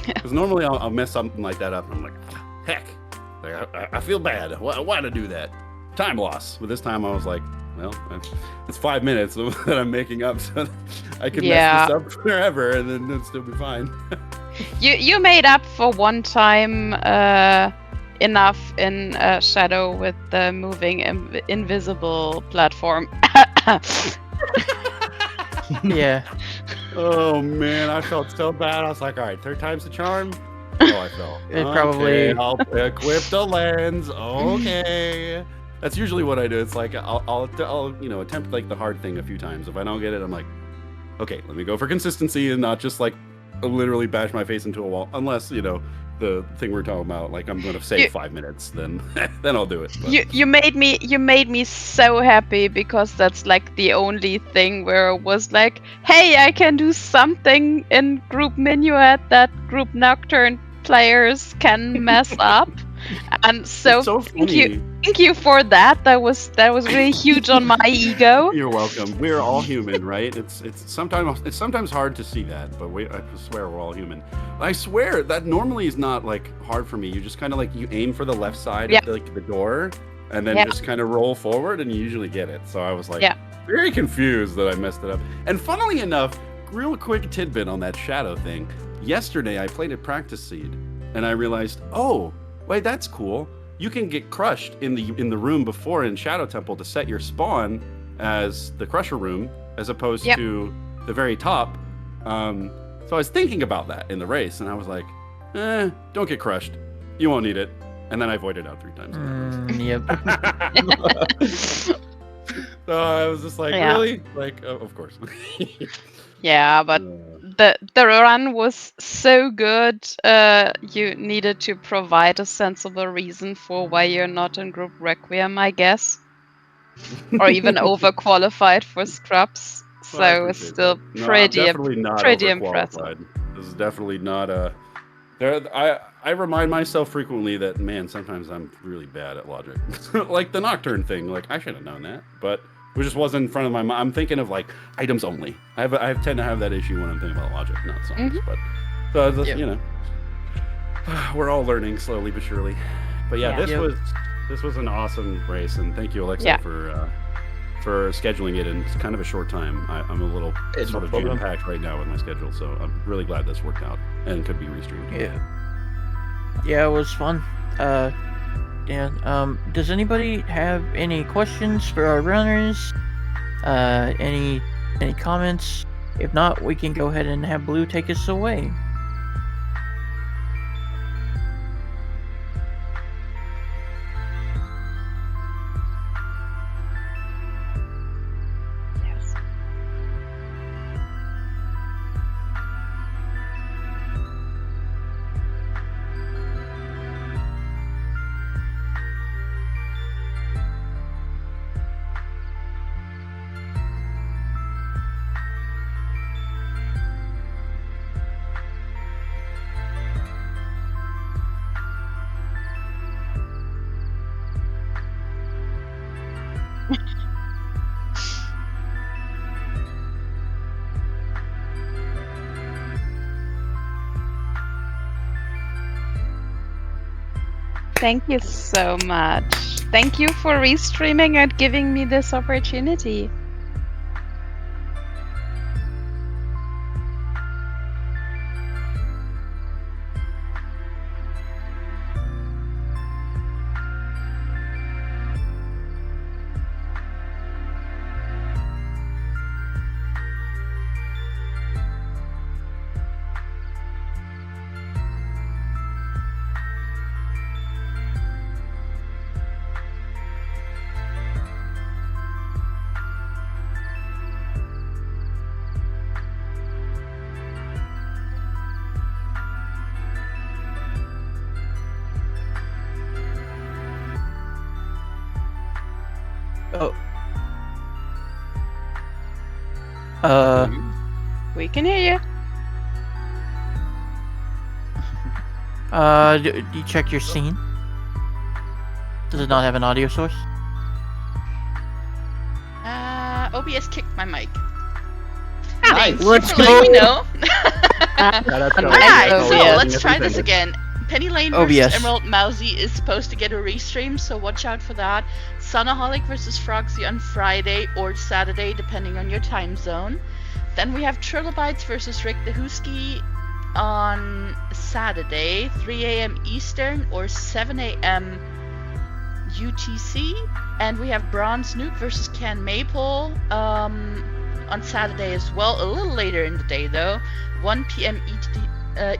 [SPEAKER 4] Because normally I'll mess something like that up. And I'm like, heck, like, I feel bad. Why to do that? Time loss. But this time I was like, well, it's 5 minutes that I'm making up, so I can mess this up forever, and then it'll still be fine.
[SPEAKER 2] You made up for one time enough in Shadow with the moving invisible platform.
[SPEAKER 1] yeah.
[SPEAKER 4] Oh man, I felt so bad. I was like, all right, 3rd time's the charm. Oh, I fell.
[SPEAKER 1] It probably.
[SPEAKER 4] Okay, I'll equip the lens. Okay. That's usually what I do. It's like I'll attempt like the hard thing a few times. If I don't get it, I'm like, okay, let me go for consistency and not just like literally bash my face into a wall. Unless the thing we're talking about, like I'm going to save 5 minutes, then I'll do it. But.
[SPEAKER 2] You made me so happy because that's like the only thing where it was like, hey, I can do something in group Minuet that group Nocturne players can mess up. And so, thank you for that. That was really huge on my ego.
[SPEAKER 4] You're welcome. We're all human, right? It's sometimes hard to see that, but I swear we're all human. I swear that normally is not like hard for me. You just kind of like you aim for the left side of the door, and then just kind of roll forward, and you usually get it. So I was like very confused that I messed it up. And funnily enough, real quick tidbit on that shadow thing. Yesterday I played a practice seed, and I realized, oh. Wait, that's cool. You can get crushed in the room before in Shadow Temple to set your spawn as the Crusher room, as opposed to the very top. So I was thinking about that in the race, and I was like, don't get crushed. You won't need it. And then I voided out 3 times.
[SPEAKER 1] Yep.
[SPEAKER 4] So I was just like, really? Like, of course.
[SPEAKER 2] Yeah, but the run was so good. You needed to provide a sensible reason for why you're not in group Requiem, I guess, or even overqualified for scrubs. So it's still pretty impressive.
[SPEAKER 4] This is definitely not a. I remind myself frequently that, man, sometimes I'm really bad at logic. Like the Nocturne thing. Like I should have known that, but. It just wasn't in front of my mind. I'm thinking of like items only. I tend to have that issue when I'm thinking about logic, not songs. But so we're all learning slowly but surely. But this was an awesome race, and thank you, Alexa, for scheduling it in kind of a short time. I'm a little sort of jam-packed right now with my schedule, so I'm really glad this worked out and could be restreamed.
[SPEAKER 1] Yeah, it was fun. Does anybody have any questions for our runners? Any comments? If not, we can go ahead and have Blue take us away.
[SPEAKER 2] Thank you so much. Thank you for restreaming and giving me this opportunity.
[SPEAKER 1] Oh.
[SPEAKER 2] We can hear you.
[SPEAKER 1] Do you check your scene? Does it not have an audio source?
[SPEAKER 5] OBS kicked my mic.
[SPEAKER 3] Nice.
[SPEAKER 5] Thank
[SPEAKER 1] Let's
[SPEAKER 5] you for letting me
[SPEAKER 1] go.
[SPEAKER 5] know. Alright, so
[SPEAKER 2] OBS.
[SPEAKER 5] let's try this again. Penny Lane versus
[SPEAKER 1] OBS.
[SPEAKER 5] Emerald Mousy is supposed to get a restream, so watch out for that. Sunaholic versus Frogsy on Friday or Saturday, depending on your time zone. Then we have Trilobites versus Rick the Husky on Saturday, 3 a.m. Eastern or 7 a.m. UTC. And we have Bronze Nuke versus Can Maple on Saturday as well, a little later in the day though, 1 p.m.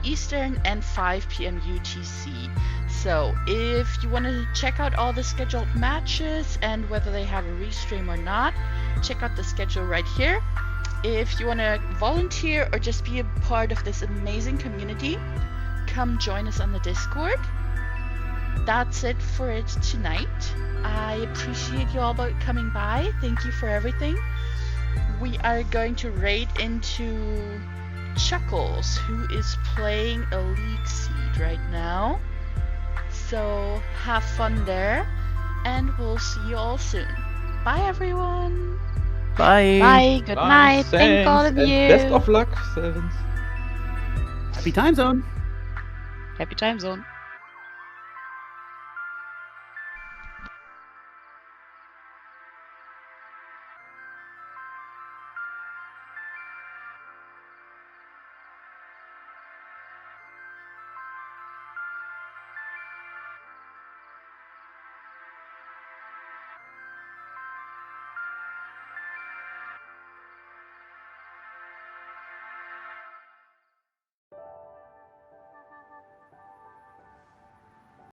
[SPEAKER 5] Eastern and 5 p.m. UTC. So if you want to check out all the scheduled matches and whether they have a restream or not, check out the schedule right here. If you want to volunteer or just be a part of this amazing community, come join us on the Discord. That's it for it tonight. I appreciate you all about coming by. Thank you for everything. We are going to raid into Chuckles, who is playing a League Seed right now. So have fun there, and we'll see you all soon. Bye everyone!
[SPEAKER 1] Bye.
[SPEAKER 2] Bye, good night. Thank all of
[SPEAKER 3] and
[SPEAKER 2] you.
[SPEAKER 3] Best of luck, Sevens.
[SPEAKER 4] Happy time zone.
[SPEAKER 2] Happy time zone.